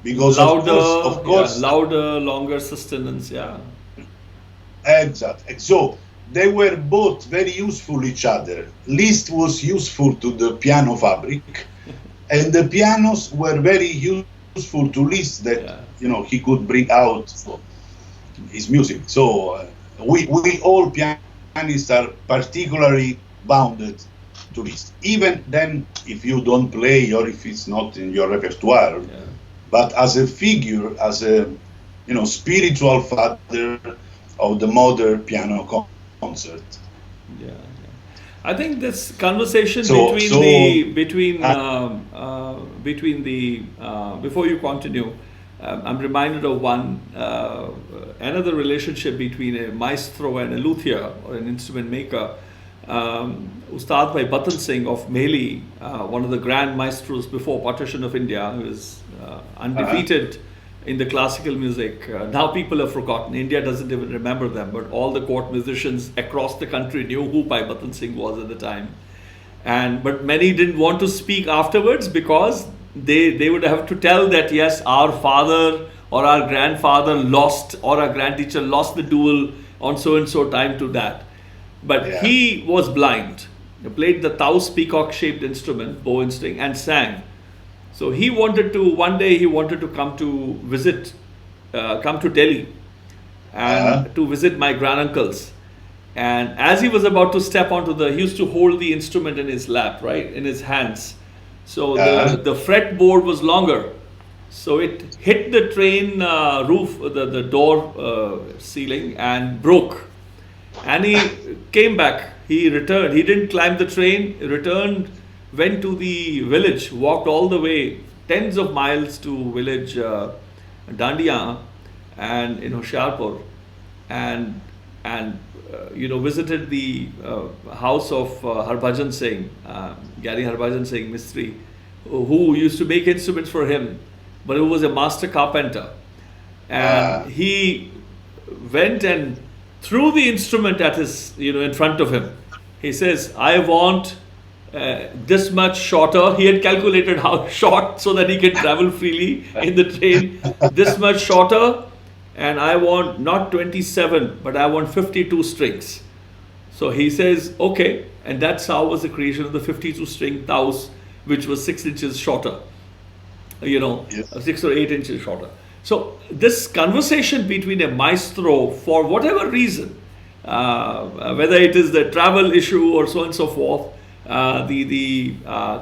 because louder, of course, louder, longer sustenance, Exactly. So they were both very useful each other. Liszt was useful to the piano fabric, and the pianos were very useful to Liszt that he could bring out his music. So we all pianists are particularly bounded to Liszt. Even then, if you don't play or if it's not in your repertoire, but as a figure, as a spiritual father of the modern piano concert. Yeah. I think this conversation before you continue, I'm reminded of another relationship between a maestro and a luthier or an instrument maker. Ustad Bhai Baldeep Singh of Mēlā, one of the grand maestros before partition of India, who is undefeated in the classical music. Now people have forgotten. India doesn't even remember them, but all the court musicians across the country knew who Bhai Baldeep Singh was at the time. But many didn't want to speak afterwards because they would have to tell that, yes, our father or our grandfather lost, or our grandteacher lost the duel on so-and-so time to that. But he was blind. played the Taus peacock-shaped instrument, bow string, and sang. So he wanted to, one day he wanted to come to visit, come to Delhi and to visit my granduncles. And as he was about to step onto he used to hold the instrument in his lap, right, in his hands. So the fretboard was longer. So it hit the train roof, the door ceiling, and broke. And he came back. He returned. He didn't climb the train, returned, went to the village, walked all the way, tens of miles to village Dandiya and in Hoshiarpur, and visited the house of Harbhajan Singh, Gary Harbhajan Singh Mistri, who used to make instruments for him, but who was a master carpenter. And he went and threw the instrument at his, in front of him. He says, I want this much shorter. He had calculated how short so that he can travel freely in the train. This much shorter, and I want not 27, but I want 52 strings. So he says, okay. And that's how was the creation of the 52 string Taus, which was 6 inches shorter, 6 or 8 inches shorter. So this conversation between a maestro, for whatever reason, whether it is the travel issue or so on and so forth, the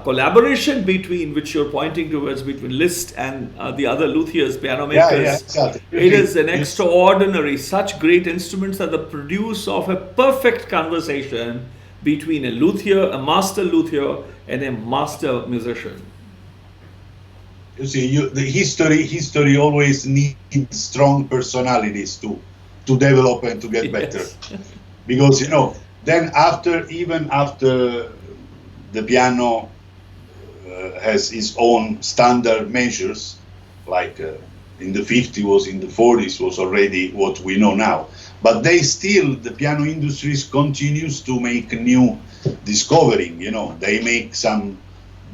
collaboration between, which you're pointing towards, between Liszt and the other luthiers, piano makers, exactly. It is an extraordinary, such great instruments are the produce of a perfect conversation between a luthier, a master luthier, and a master musician. You see, the history always needs strong personalities to develop and to get better, because then even after the piano has its own standard measures, like in the 50s was, in the 40s was already what we know now. But the piano industries continues to make new discovering. They make some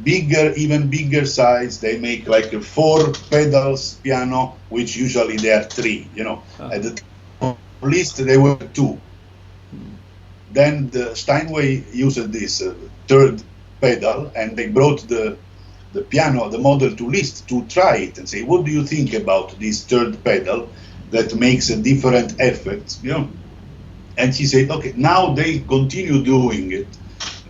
even bigger size. They make like a 4 pedals piano, which usually they are 3. At the least they were 2. Then the Steinway used this third pedal, and they brought the piano, the model to Liszt to try it and say, what do you think about this third pedal that makes a different effect? And he said, okay, now they continue doing it,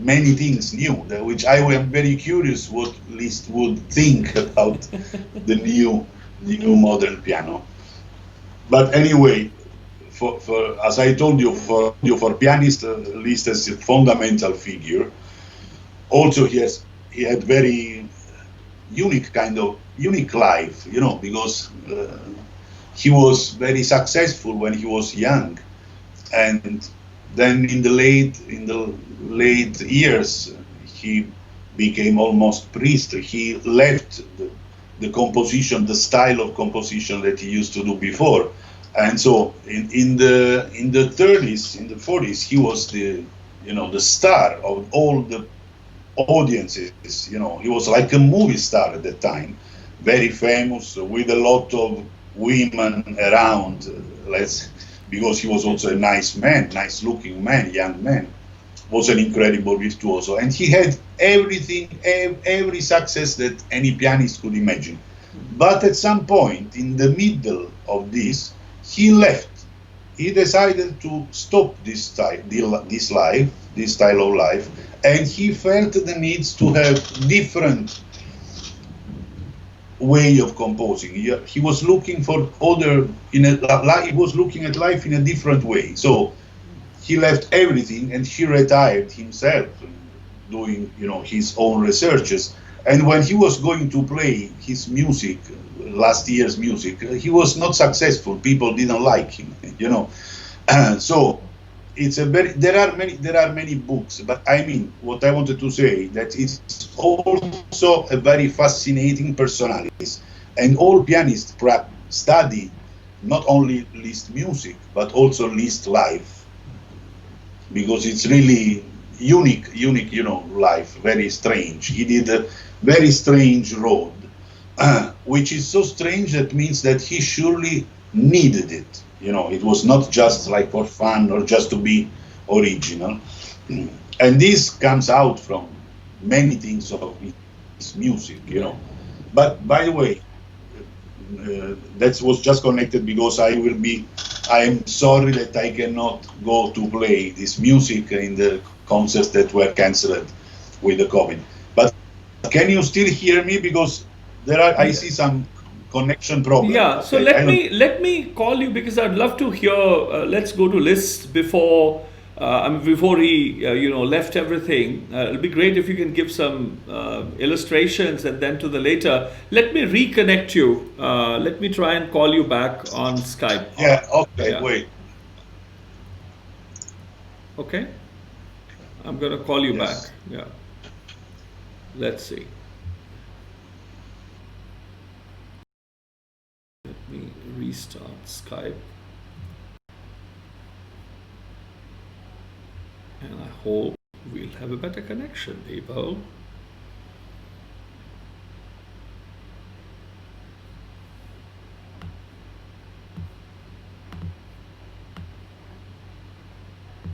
many things new, which I am very curious what Liszt would think about the new modern piano. But anyway, for as I told you, for pianist, Liszt is a fundamental figure. Also, he had very unique life, because he was very successful when he was young, and then in the late years he became almost priest. He left the composition, the style of composition that he used to do before. And so in the 30s, in the 40s, he was the star of all the audiences. He was like a movie star at that time, very famous, with a lot of women around, because he was also a nice man, nice looking man, young man, was an incredible virtuoso, and he had everything, every success that any pianist could imagine. But at some point in the middle of this, he left. He decided to stop this style of life, and he felt the need to have different way of composing. He was looking for he was looking at life in a different way. So he left everything and he retired himself, doing his own researches. And when he was going to play his music, last year's music, he was not successful. People didn't like him, So it's there are many books, but I mean, what I wanted to say, that it's also a very fascinating personality, and all pianists study not only Liszt music but also Liszt life, because it's really unique, life, very strange. He did a very strange road, which is so strange that means that he surely needed it. It was not just like for fun or just to be original. And this comes out from many things of his music, you know. But by the way, that was just connected because I am sorry that I cannot go to play this music in the concerts that were cancelled with the COVID. But can you still hear me? Because I see some connection problem. Yeah, so let me call you because I'd love to hear. Let's go to Liszt before he left everything. It'll be great if you can give some illustrations, and then to the later. Let me reconnect you. Let me try and call you back on Skype. Yeah. Okay. Yeah. Wait. Okay. I'm gonna call you back. Yeah. Let's see. Let me restart Skype. And I hope we'll have a better connection, people.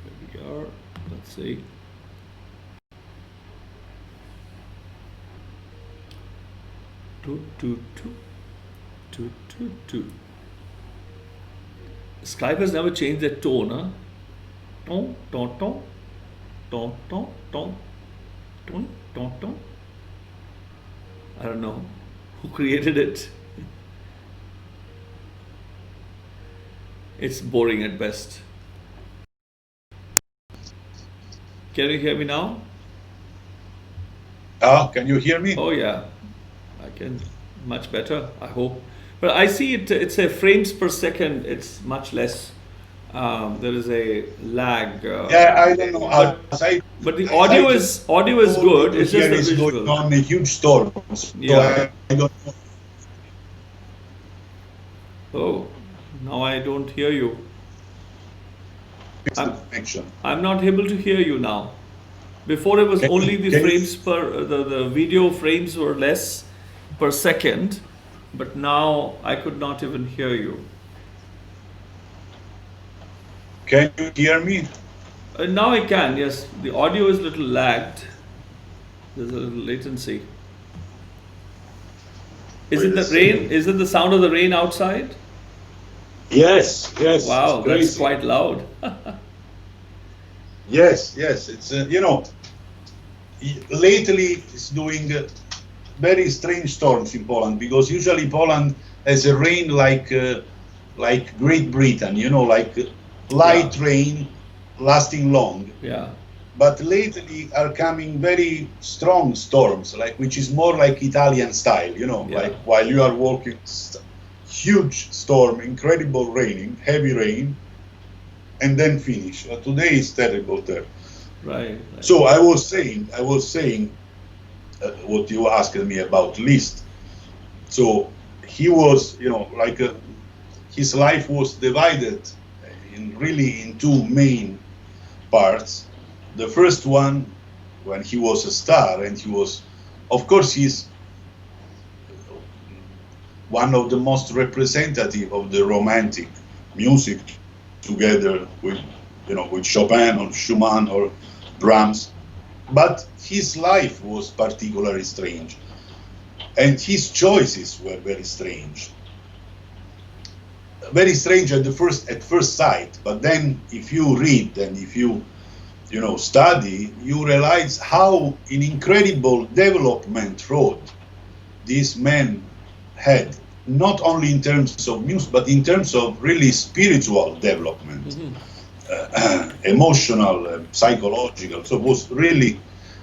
Here we are. Let's see. Skype has never changed their tone, huh? Ton, ton, ton. Ton, ton, ton, ton, ton, ton. I don't know who created it. It's boring at best. Can you hear me now? Can you hear me? Oh yeah, I can. Much better, I hope. But I see it's a frames per second. It's much less. There is a lag. I don't know. But the audio is good. It's just the visual. Going on a huge storm. So yeah. I don't know. Oh, now I don't hear you. I'm not able to hear you now. Before it was only the frames per the video frames were less per second, but now I could not even hear you. Can you hear me? Now I can, yes. The audio is a little lagged. There's a little latency. Is it the rain? Is it the sound of the rain outside? Yes. Wow, that's quite loud. Yes. It's lately it's doing very strange storms in Poland, because usually Poland has a rain like Great Britain, like light rain lasting long. Yeah. But lately are coming very strong storms, which is more like Italian style, like while you are walking, huge storm, incredible raining, heavy rain, and then finish. Today is terrible there. Right. So I was saying what you asked me about Liszt. So he was, his life was divided in two main parts. The first one, when he was a star, and he was, of course, he's one of the most representative of the Romantic music, together with Chopin or Schumann or Brahms. But his life was particularly strange, and his choices were very strange. Very strange at first sight, but then if you read and if you study, you realize how an incredible development road this man had, not only in terms of music, but in terms of really spiritual development, emotional, psychological. So it was really,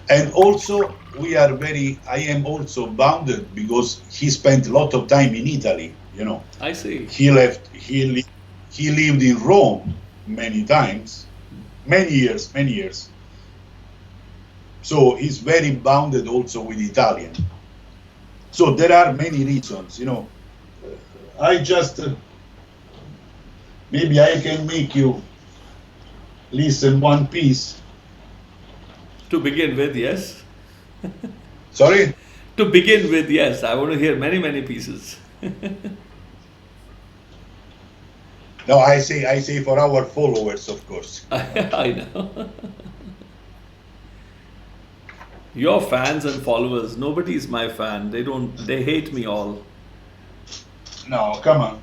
and also I am also bounded because he spent a lot of time in Italy. I see. He lived in Rome many times, many years. So he's very bounded also with Italian. So there are many reasons, I just, maybe I can make you listen one piece. To begin with, yes. Sorry? To begin with, yes. I want to hear many, many pieces. No, I say for our followers, of course. I know. Your fans and followers, nobody's my fan. They hate me all. No, come on.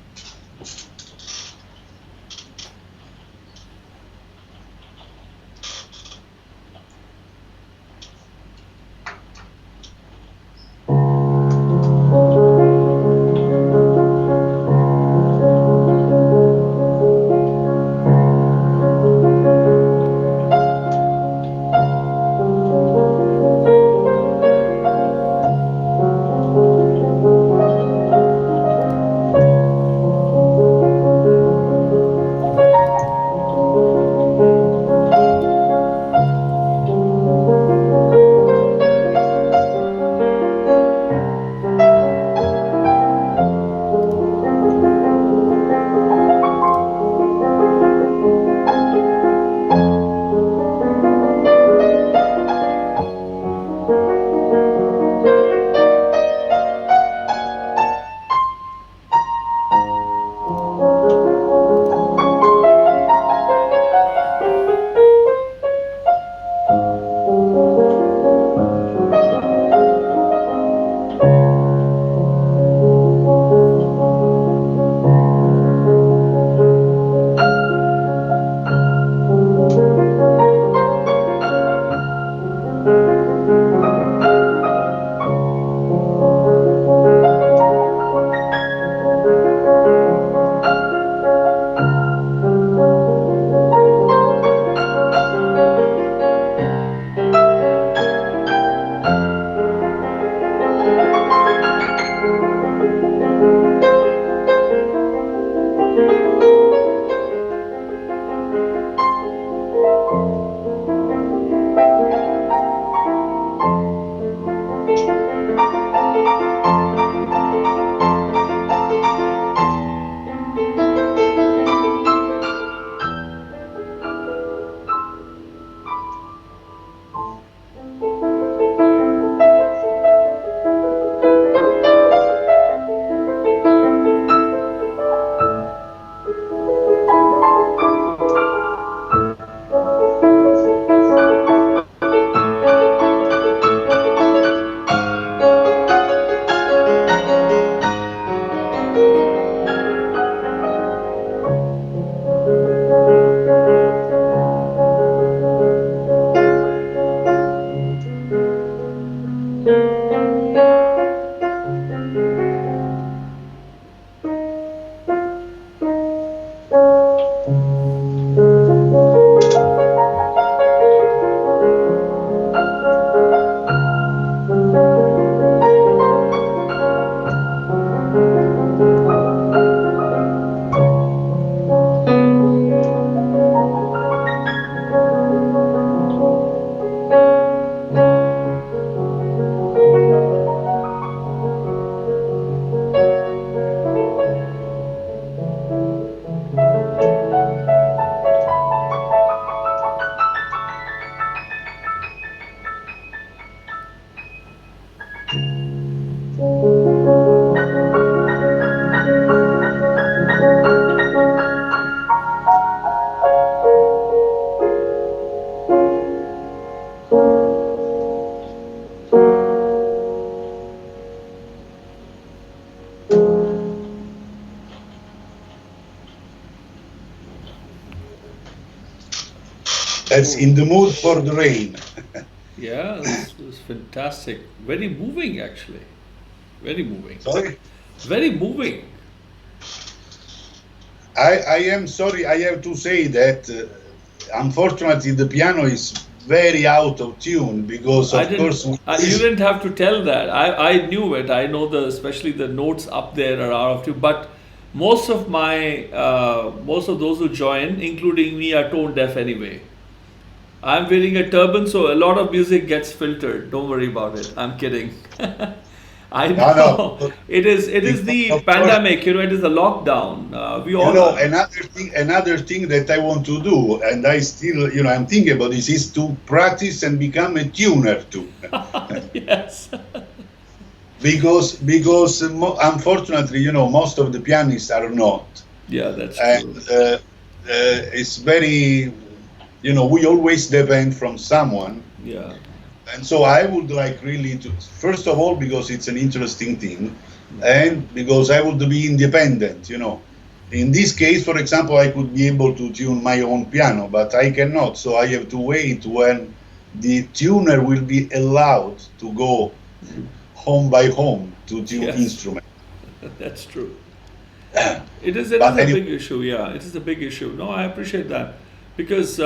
That's In the Mood for the Rain. Yeah, this was fantastic. Very moving, actually. Very moving. Sorry? Very moving. I am sorry, I have to say that unfortunately the piano is very out of tune because of course you didn't have to tell that. I knew it. I know especially the notes up there are out of tune. But most of those who join, including me, are tone deaf anyway. I'm wearing a turban, so a lot of music gets filtered. Don't worry about it. I'm kidding. I know. No. It is the pandemic, it is the lockdown. We all know. Another thing that I want to do, and I still, I'm thinking about this, is to practice and become a tuner too. Yes. because unfortunately, most of the pianists are not. Yeah, that's true. And it's very, we always depend from someone. Yeah. And so I would like really to, first of all, because it's an interesting thing, and because I would be independent, you know. In this case, for example, I could be able to tune my own piano, but I cannot, so I have to wait when the tuner will be allowed to go home by home to tune instrument. That's true. It is a big issue, yeah. It is a big issue. No, I appreciate that. Because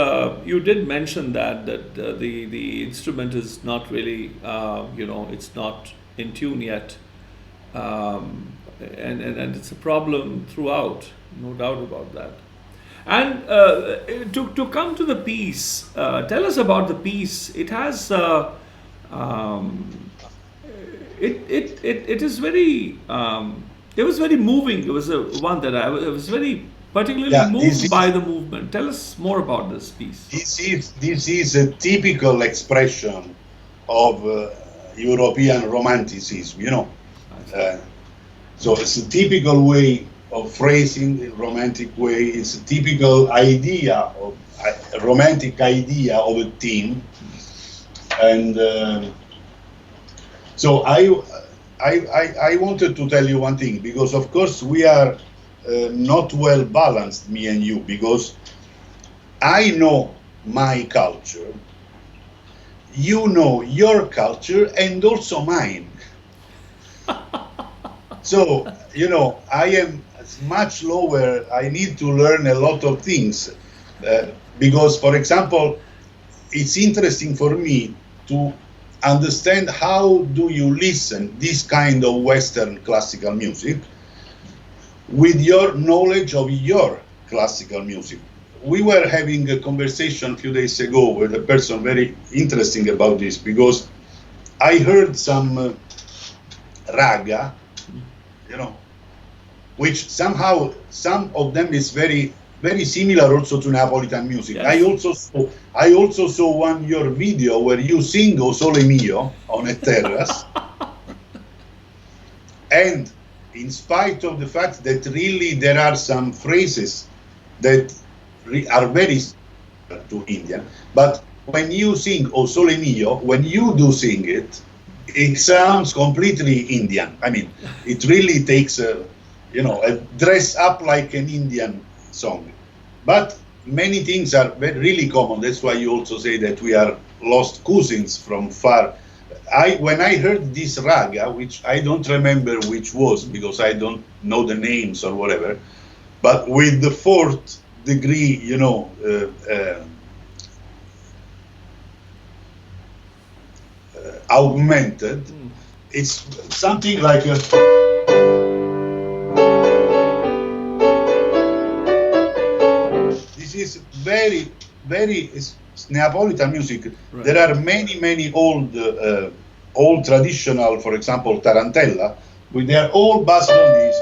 you did mention that the instrument is not really, it's not in tune yet. And it's a problem throughout, no doubt about that. And to come to the piece, tell us about the piece. It has, it is very, it was very moving. It was one that I was very particularly moved by the movement. Tell us more about this piece. This is a typical expression of European romanticism, you know. So it's a typical way of phrasing, a romantic way. It's a typical idea of a romantic idea of a theme. And so I wanted to tell you one thing, because of course we are not well balanced, me and you, because I know my culture, you know your culture, and also mine. So, you know, I am much lower. I need to learn a lot of things because, for example, it's interesting for me to understand how do you listen this kind of Western classical music with your knowledge of your classical music. We were having a conversation a few days ago with a person very interesting about this, because I heard some raga, you know, which somehow, some of them is very, very similar also to Neopolitan music. Yes. I also saw one your video where you sing O Sole Mio on a terrace. And in spite of the fact that really there are some phrases that are very similar to Indian, but when you sing O Sole Mio, when you do sing it, it sounds completely Indian. I mean, it really takes a dress up like an Indian song. But many things are really common. That's why you also say that we are lost cousins from far. When I heard this raga, which I don't remember which was, because I don't know the names or whatever, but with the fourth degree, augmented, it's something like a... This is very, very Neopolitan music. Right. There are many old traditional, for example, tarantella, with their all based on this.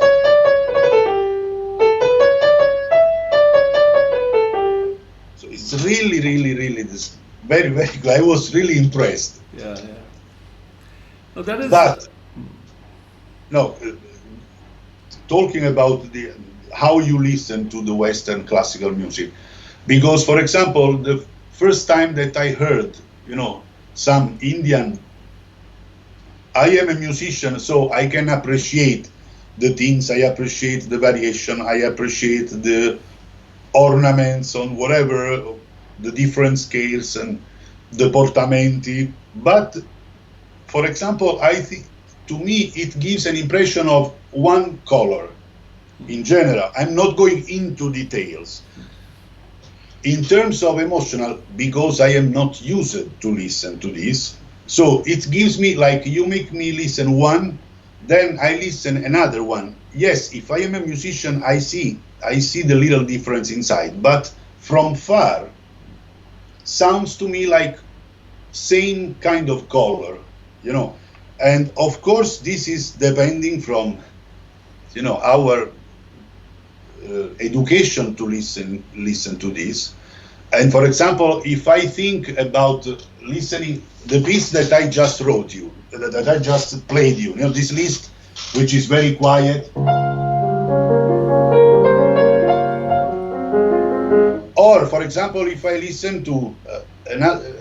So it's really this very good. I was really impressed. Yeah. No, that is. But talking about how you listen to the Western classical music, because, for example, the first time that I heard, some Indian, I am a musician, so I can appreciate the things, I appreciate the variation, I appreciate the ornaments on whatever, the different scales and the portamenti. But, for example, I think, to me, it gives an impression of one color in general. I'm not going into details. In terms of emotional, because I am not used to listen to this, so it gives me, like, you make me listen one, then I listen another one. Yes, if I am a musician, I see the little difference inside, but from far, sounds to me like same kind of color, And of course, this is depending from, our education to listen to this. And for example, if I think about listening, the piece that I just wrote you, that I just played you, this list, which is very quiet. Or, for example, if I listen to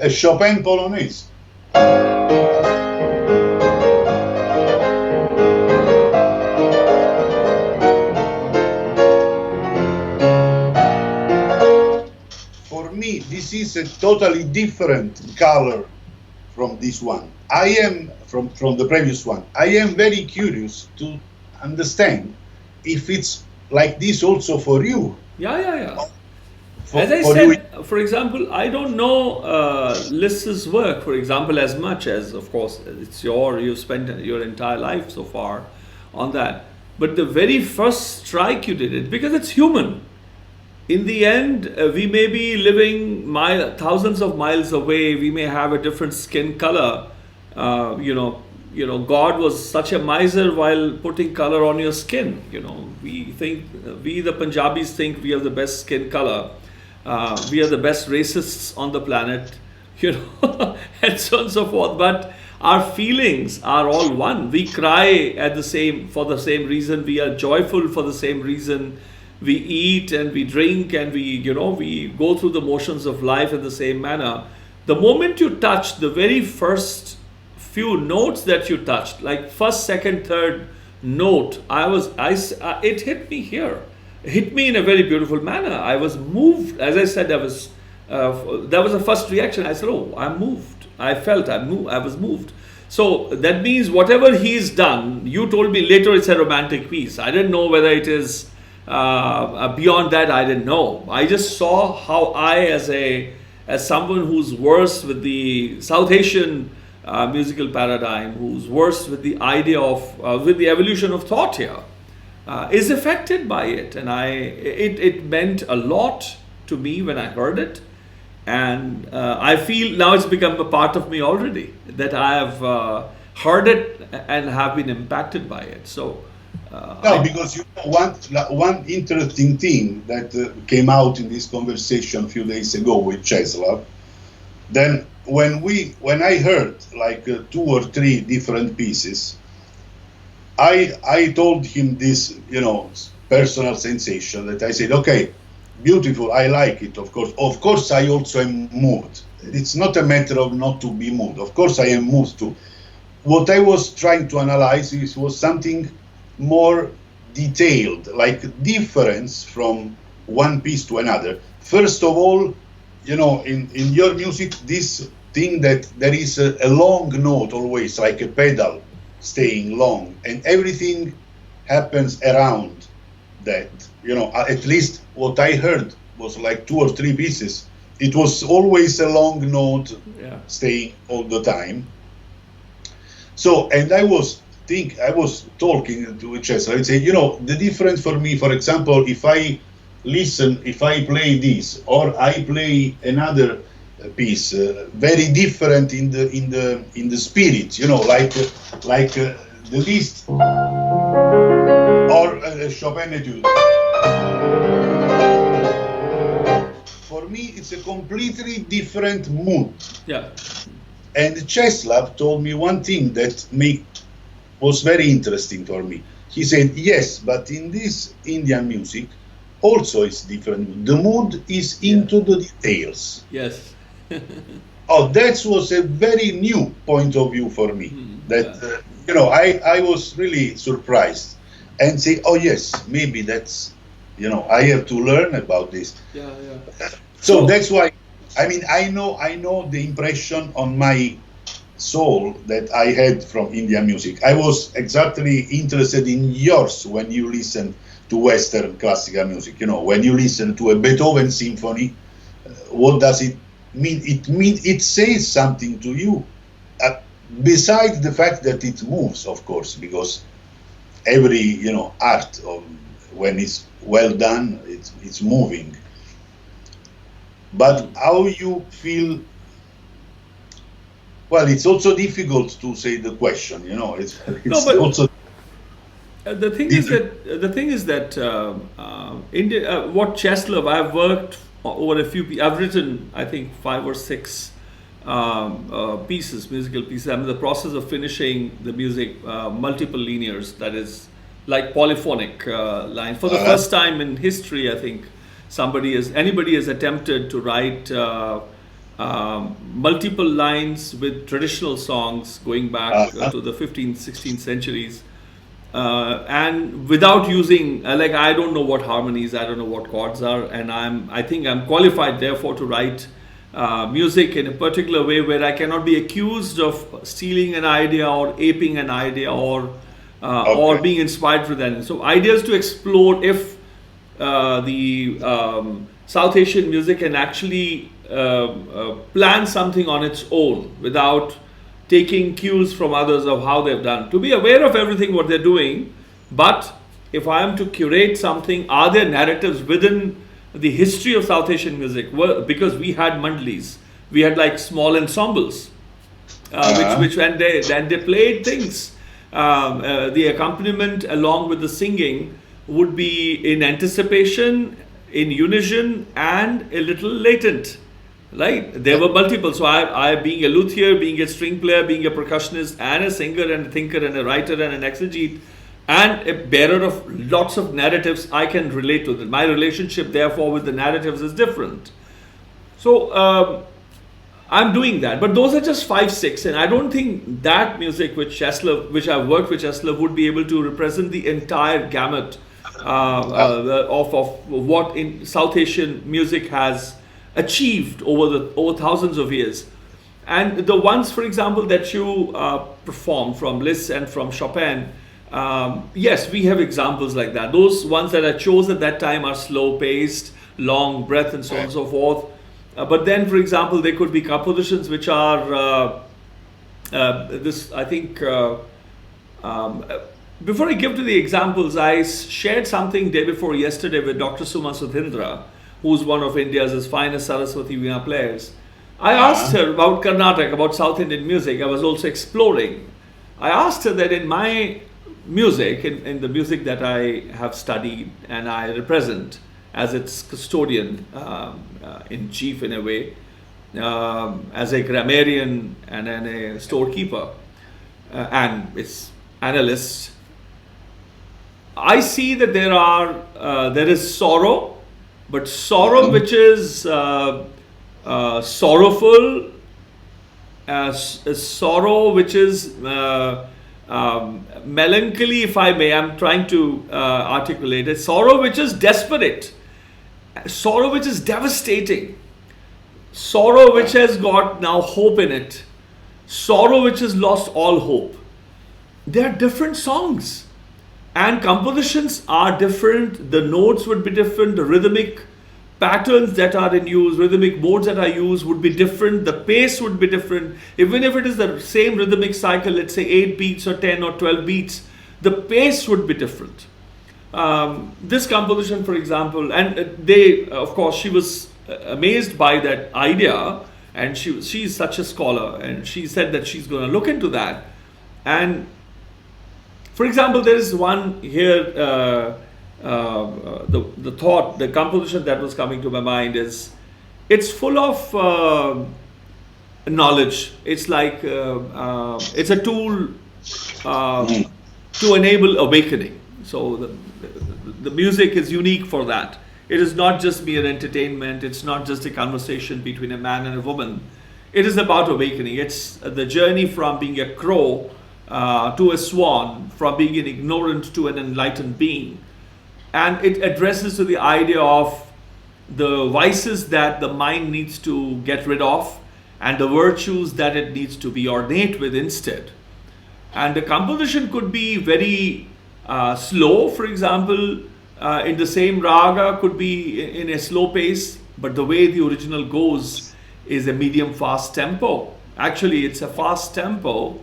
a Chopin Polonaise, For me, this is a totally different color from this one. I am from the previous one. I am very curious to understand if it's like this also for you. Yeah. For, As I for said, you. for example, I don't know Liszt's work, for example, as much as, of course, you've spent your entire life so far on that. But the very first strike you did it, because it's human. In the end, we may be living thousands of miles away. We may have a different skin color. God was such a miser while putting color on your skin. We the Punjabis think we have the best skin color. We are the best racists on the planet, and so on and so forth. But our feelings are all one. We cry for the same reason. We are joyful for the same reason. We eat and we drink and we go through the motions of life in the same manner. The moment you touch the very first few notes that you touched, like first, second, third note, it hit me here. It hit me in a very beautiful manner. I was moved. As I said, that was the first reaction. I said, "Oh, I'm moved." I was moved. So that means whatever he's done, you told me later it's a romantic piece. I didn't know whether it is beyond that. I didn't know. I just saw how as someone who's versed with the South Asian musical paradigm, who's versed with the idea of with the evolution of thought here, is affected by it, and it meant a lot to me when I heard it, and I feel now it's become a part of me already, that I have heard it and have been impacted by it. So. Because one interesting thing that came out in this conversation a few days ago with Czesław, then when I heard like 2 or 3 different pieces, I told him this, personal sensation that I said, okay, beautiful, I like it, of course. Of course, I also am moved. It's not a matter of not to be moved. Of course, I am moved too. What I was trying to analyze was something more detailed, like difference from one piece to another. First of all, in your music, this thing that there is a long note always, like a pedal staying long, and everything happens around that. At least what I heard was like 2 or 3 pieces. It was always a long note, staying all the time. So, and I was talking to Cesar. I say, the difference for me, for example, if I play this or I play another piece, very different in the spirit, like the Liszt or Chopin Etude. For me, it's a completely different mood. Yeah. And Czesław told me one thing that was very interesting for me. He said, yes, but in this Indian music, also it's different. The mood is into the details. Yes. That was a very new point of view for me. I was really surprised and say, oh yes, maybe that's, I have to learn about this. Yeah. So that's why, I know the impression on my soul that I had from Indian music. I was exactly interested in yours when you listen to Western classical music. When you listen to a Beethoven symphony, what does it mean? It says something to you. Besides the fact that it moves, of course, because every art when it's well done, it's moving. But how you feel? Well, it's also difficult to say the question. It's also. The thing is that India. What Czesław, I've worked over a few. I've written, I think, 5 or 6 musical pieces. I'm in the process of finishing the music, multiple linears. That is like polyphonic line. For the first time in history, I think anybody has attempted to write multiple lines with traditional songs going back to the 15th, 16th centuries. And without using, like, I don't know what harmonies, I don't know what chords are, and I think I'm qualified therefore to write music in a particular way where I cannot be accused of stealing an idea or aping an idea or being inspired for that. So ideas to explore if the South Asian music can actually plan something on its own without taking cues from others of how they've done. To be aware of everything what they're doing, but if I am to curate something, are there narratives within the history of South Asian music? Well, because we had mandalis, we had like small ensembles, which and they played things. The accompaniment along with the singing would be in anticipation, in unison, and a little latent. Right? There were multiple. So I being a luthier, being a string player, being a percussionist, and a singer and a thinker and a writer and an exegete, and a bearer of lots of narratives, I can relate to them. My relationship, therefore, with the narratives is different. So I'm doing that. But those are just 5, 6, and I don't think that music which I've worked with Czesław would be able to represent the entire gamut of what in South Asian music has achieved over thousands of years. And the ones, for example, that you performed from Liszt and from Chopin, yes, we have examples like that. Those ones that I chose at that time are slow paced, long breath, and so on and so forth. But then, for example, there could be compositions which are I think before I give to the examples, I shared something day before yesterday with Dr. Suma Sudhindra, who's one of India's finest Saraswati Veena players. I asked her about Carnatic, about South Indian music. I was also exploring. I asked her that in my music, in the music that I have studied and I represent as its custodian in chief in a way, as a grammarian and a storekeeper and its analyst, I see that there is sorrow, but sorrow which is sorrowful, sorrow which is melancholy, if I may. I'm trying to articulate it. Sorrow which is desperate, sorrow which is devastating, sorrow which has got now hope in it, sorrow which has lost all hope. They are different songs. And compositions are different, the notes would be different, the rhythmic patterns that are in use, rhythmic modes that are used would be different, the pace would be different. Even if it is the same rhythmic cycle, let's say 8 beats or 10 or 12 beats, the pace would be different. This composition, for example, and of course, she was amazed by that idea, and she's such a scholar, and she said that she's going to look into that. And for example, there is one here, the composition that was coming to my mind is, it's full of knowledge. It's like, it's a tool to enable awakening. So the music is unique for that. It is not just mere entertainment. It's not just a conversation between a man and a woman. It is about awakening. It's the journey from being a crow to a swan, from being an ignorant to an enlightened being. And it addresses to the idea of the vices that the mind needs to get rid of and the virtues that it needs to be ornate with instead. And the composition could be very slow, for example, in the same raga could be in a slow pace, but the way the original goes is a medium fast tempo. Actually, it's a fast tempo,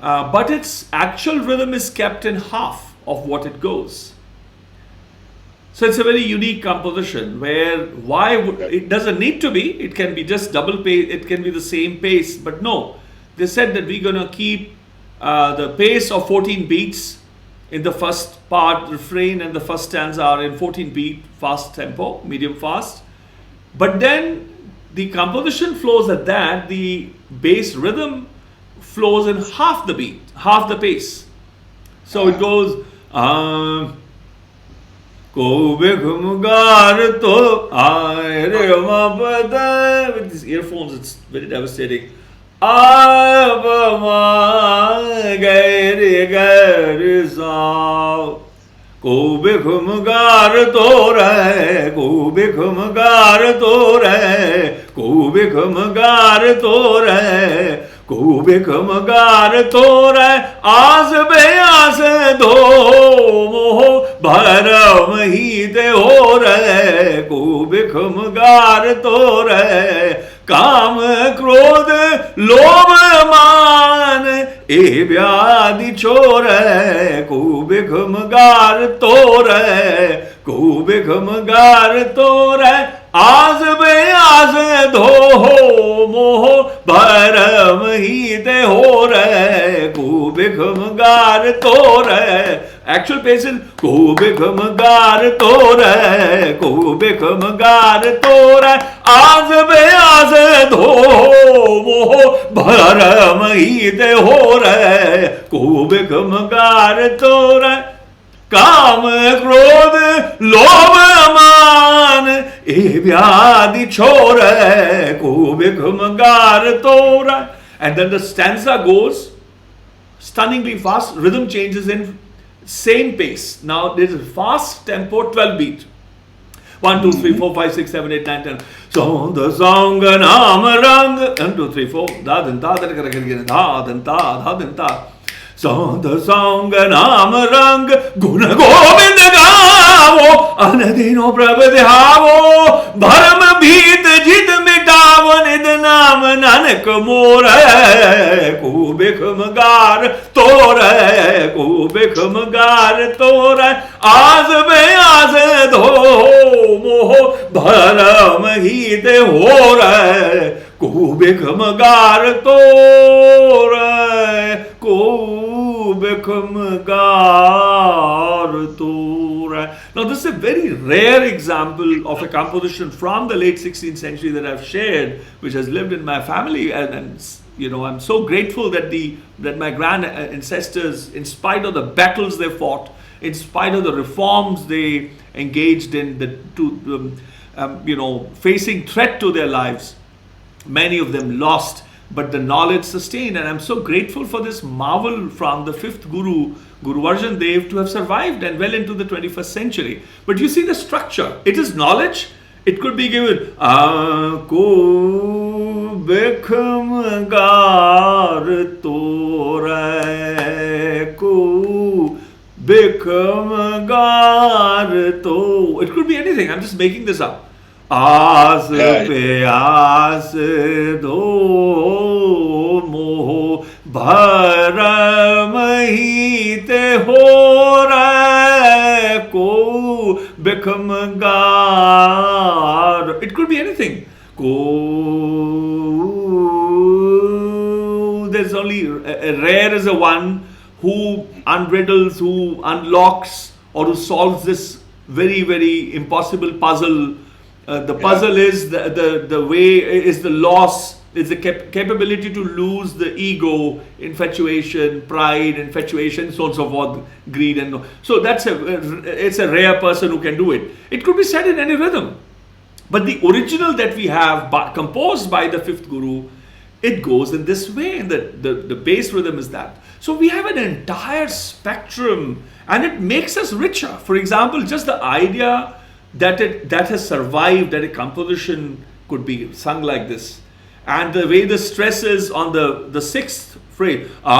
but its actual rhythm is kept in half of what it goes. So it's a very unique composition where it doesn't need to be, it can be just double pace, it can be the same pace, but no, they said that we're going to keep the pace of 14 beats in the first part, refrain and the first stanza are in 14 beat fast tempo, medium fast. But then the composition flows at that, the bass rhythm flows in half the beat, half the pace. So it goes Ko bikhumgar to aare mapada. With these earphones, it's very devastating. Abama gairi gairi sao. Ko bikhumgar to re, ko bikhumgar to re, ko bikhumgar to re. Ko bikhumgar to re, aas beas do moh bharam hi te ho re. Ko bikhumgar to re, काम क्रोध लोभ मान ए व्याधि छोर को बिखमगार तोर को बिखमगार तोर आज बेआस धो मोह भरम ही ते हो रे को बिखमगार तोर actual patient को बिखमगार तोर को बिखमगार तोर आज बेआस धो मोह भरम ही ते हो रे को बिखमगार तोर काम क्रोध लोभ मान ए व्याधि छोर को बिखमगार तोर. And then the stanza goes stunningly fast. Rhythm changes in same pace. Now there's a fast tempo, 12 beat. 1, 2, 3, 4, 5, 6, 7, 8, 9, 10. So the song naam rang. 1, 2, 3, 4. Da dan da da dan da. So the song naam rang. Guna govind gaavo. Anadino prabhadhavo. Bharam bheet jit mitavo. Nid naam nanak more. Ko bikhmgar tore. Ko bikhmgar tore. Aas beas dho moh bharam hi te ho re. Ko bikhmgar tore. Ko bikhmgar tore. Now this is a very rare example of a composition from the late 16th century that I've shared, which has lived in my family, and you know, I'm so grateful that my grand ancestors, in spite of the battles they fought, in spite of the reforms they engaged in, facing threat to their lives, many of them lost, but the knowledge sustained. And I'm so grateful for this marvel from the fifth Guru, Guru Arjan Dev, to have survived and well into the 21st century. But you see the structure. It is knowledge. It could be given Ko bikhmgar tore, ko bikhmgar to. It could be anything. I'm just making this up. Aas pe aas do moh bharam hi te ho re ko bikhmgar. It could be anything. There's only rare is a one who unriddles, who unlocks, or who solves this very, very impossible puzzle. The puzzle is the way, is the loss, is the capability to lose the ego, infatuation, pride, infatuation, so on and so forth, greed, and so it's a rare person who can do it. It could be said in any rhythm, but the original that we have composed by the fifth Guru, it goes in this way, and the bass rhythm is that. So we have an entire spectrum, and it makes us richer. For example, just the idea that has survived, that a composition could be sung like this, and the way the stress is on the sixth phrase, the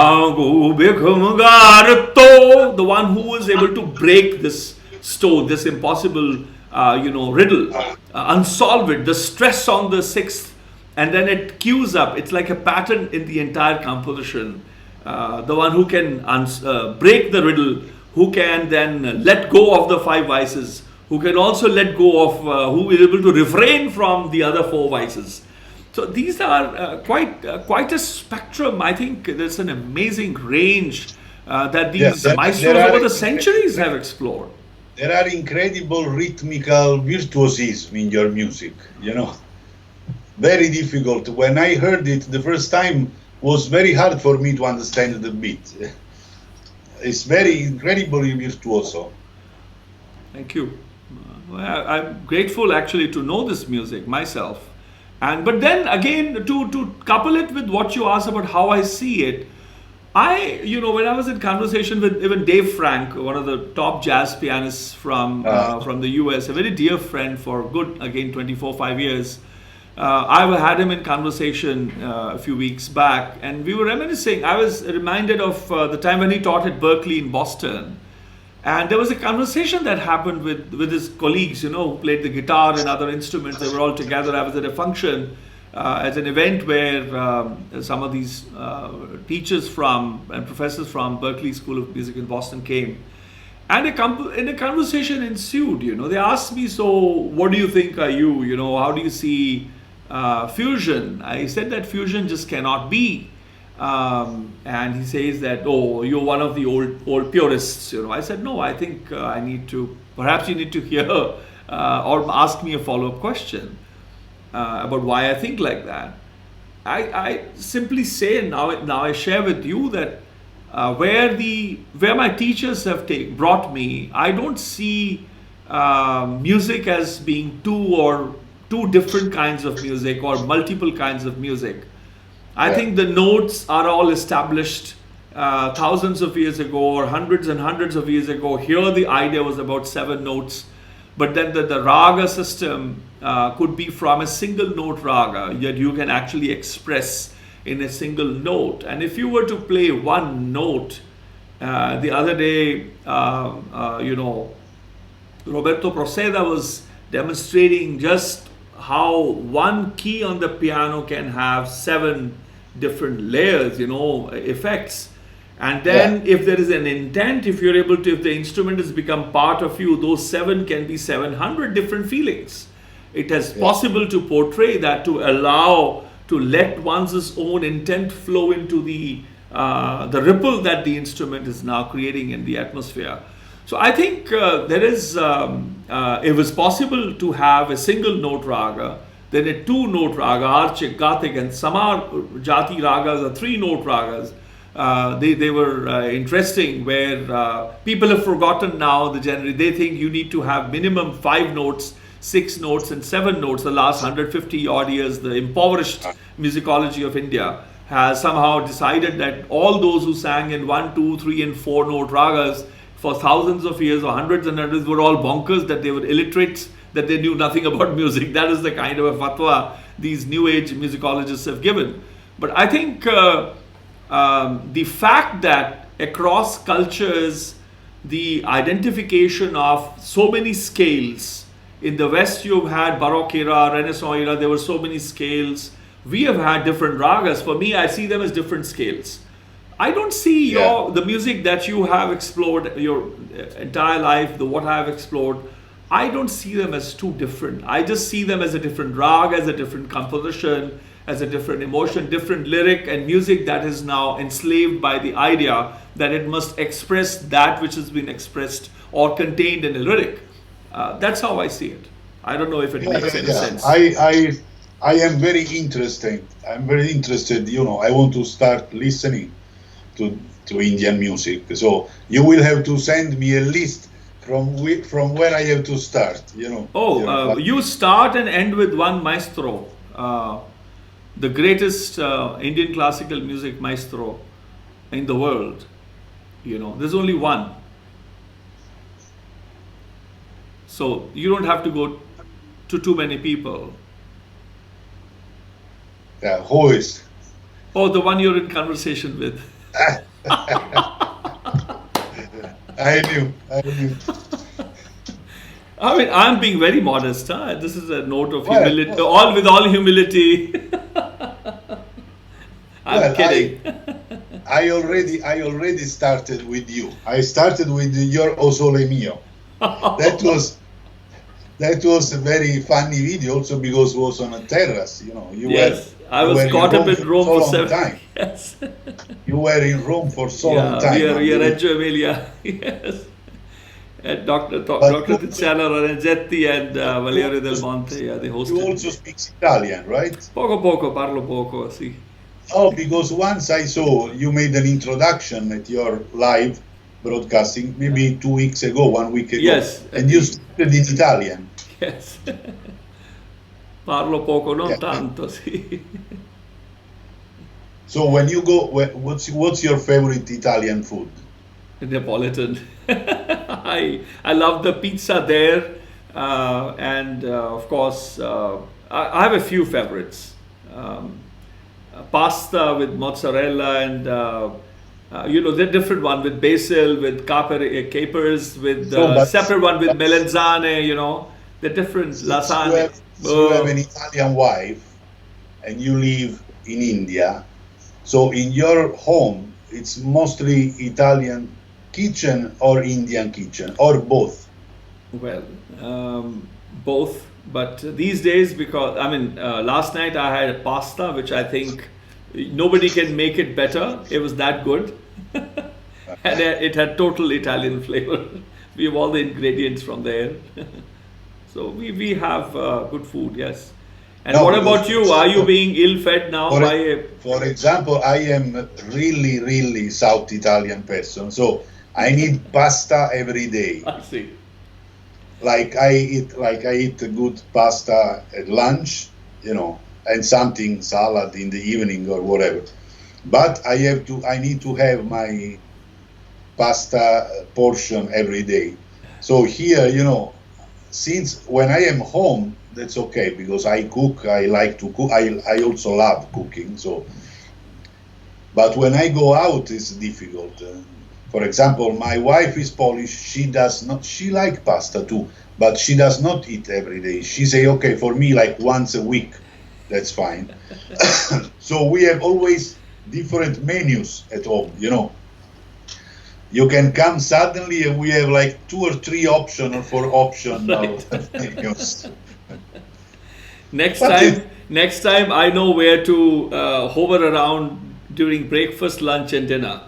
one who is able to break this stone, this impossible riddle, unsolve it, the stress on the sixth, and then it cues up. It's like a pattern in the entire composition. The one who can break the riddle, who can then let go of the five vices, who can also let go of, who is able to refrain from the other four vices. So these are quite a spectrum. I think there's an amazing range that these maestros over the centuries have explored. There are incredible rhythmical virtuosism in your music, Very difficult. When I heard it the first time, was very hard for me to understand the beat. It's very incredibly virtuoso. Thank you. I'm grateful actually to know this music myself. But then again, to couple it with what you asked about how I see it, when I was in conversation with even Dave Frank, one of the top jazz pianists from the US, a very dear friend for good, again, 5 years. I had him in conversation a few weeks back, and we were reminiscing. I was reminded of the time when he taught at Berklee in Boston. And there was a conversation that happened with his colleagues, who played the guitar and other instruments. They were all together. I was at a function at an event where some of these teachers and professors from Berklee School of Music in Boston came. And a conversation ensued, They asked me, so what do you think are you? How do you see fusion? I said that fusion just cannot be. And he says that, oh, you're one of the old purists. I said, no, I think perhaps you need to hear or ask me a follow-up question about why I think like that. I simply say, and now I share with you that where my teachers have brought me, I don't see music as being two different kinds of music or multiple kinds of music. I think the notes are all established thousands of years ago or hundreds and hundreds of years ago. Here the idea was about 7 notes, but then the raga system could be from a single note raga that you can actually express in a single note. And if you were to play one note, the other day, Roberto Proceda was demonstrating just how one key on the piano can have 7 different layers, effects. And then if there is an intent, if the instrument has become part of you, those 7 can be 700 different feelings. It is possible to portray that, to let one's own intent flow into the ripple that the instrument is now creating in the atmosphere. So I think it was possible to have a single note raga, then a 2-note raga, Archik, Gathic, and Samar Jati ragas are 3-note ragas. They were interesting, where people have forgotten now the genre. They think you need to have minimum 5 notes, 6 notes, and 7 notes. The last 150 odd years, the impoverished musicology of India has somehow decided that all those who sang in 1, 2, 3, and 4-note ragas for thousands of years or hundreds and hundreds were all bonkers, that they were illiterates, that they knew nothing about music. That is the kind of a fatwa these new age musicologists have given. But I think the fact that across cultures, the identification of so many scales, in the West you've had Baroque era, Renaissance era, there were so many scales. We have had different ragas. For me, I see them as different scales. I don't see the music that you have explored your entire life, what I have explored, I don't see them as too different. I just see them as a different rag, as a different composition, as a different emotion, different lyric and music that is now enslaved by the idea that it must express that which has been expressed or contained in a lyric. That's how I see it. I don't know if it makes any sense. I am very interested. I'm very interested. I want to start listening to Indian music. So you will have to send me a list from where I have to start. You start and end with one maestro, the greatest Indian classical music maestro in the world. There's only one. So you don't have to go to too many people. Yeah, who is? Oh, the one you're in conversation with. I knew. I mean, I'm being very modest. This is a note of humility, with all humility. I'm kidding. I already started with you. I started with your O Sole Mio. That was a very funny video, also because it was on a terrace. I was caught up in Rome for 7 time. Yes. You were in Rome for so long time. We are Reggio Emilia. Yes. And Dr. Tiziano Rangetti and Valerio Del Monte, they hosted. You also speak Italian, right? Poco, parlo poco, sì. Oh, because once I saw you made an introduction at your live, broadcasting, maybe 2 weeks ago, 1 week ago. Yes. And you started in Italian. Yes. Parlo poco, non Yeah. tanto, sì. So when you go, what's your favorite Italian food? Neapolitan. I love the pizza there, and of course I have a few favorites. Pasta with mozzarella and the different one with basil, with capers, with separate one with melanzane. The different lasagna. You have an Italian wife, and you live in India. So in your home, it's mostly Italian kitchen or Indian kitchen or both? Well, both. But these days, because last night I had pasta, which I think nobody can make it better. It was that good, and it had total Italian flavor. We have all the ingredients from there, so we have good food. Yes. And what about you? Are you being ill-fed now For example, I am really, really South Italian person, so I need pasta every day. I see. Like I eat good pasta at lunch, and something salad in the evening or whatever. But I need to have my pasta portion every day. So here, since when I am home, that's okay because I cook. I like to cook. I also love cooking. So, but when I go out, it's difficult. For example, my wife is Polish. She likes pasta too, but she does not eat every day. She say, okay, for me, like once a week, that's fine. So we have always different menus at home, You can come suddenly and we have like 2 or 3 options of menus. Next time I know where to hover around during breakfast, lunch and dinner.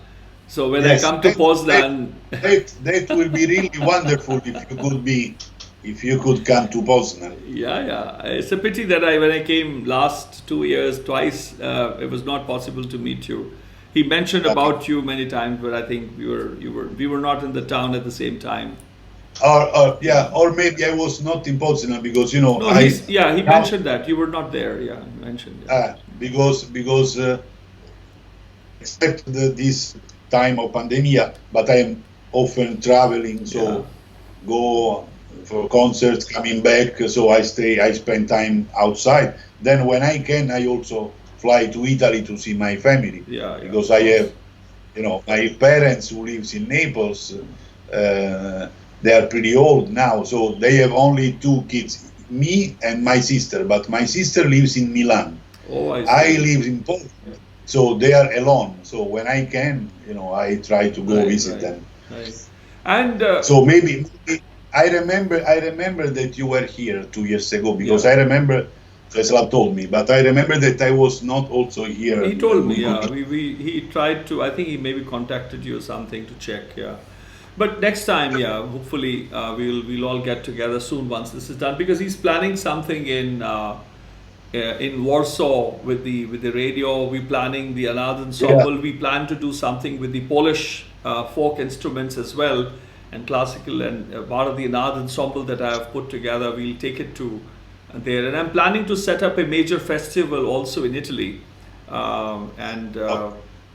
So when I come to Poznań, that will be really wonderful if you could come to Poznań. Yeah. It's a pity that when I came last 2 years, twice, it was not possible to meet you. He mentioned about you many times, but I think we were not in the town at the same time. Or maybe I was not in Poznań because he mentioned that you were not there. Yeah, he mentioned that. Because except this time of pandemia, but I am often traveling, so go for concerts, coming back, so I spend time outside. Then when I can, I also fly to Italy to see my family. Because I have, my parents who lives in Naples, they are pretty old now, so they have only 2 kids, me and my sister, but my sister lives in Milan. Oh, I see. I live in Poland, so they are alone. So when I can, I try to go visit them. Nice. And so maybe I remember that you were here 2 years ago because I remember Cecilia told me, but I remember that I was not also here. He told me, he tried to. I think he maybe contacted you or something to check, But next time, hopefully we'll all get together soon once this is done because he's planning something in Warsaw with the radio. We're planning the Anād ensemble. We plan to do something with the Polish folk instruments as well and classical and part of the Anād ensemble that I have put together. We'll take it to there, and I'm planning to set up a major festival also in Italy,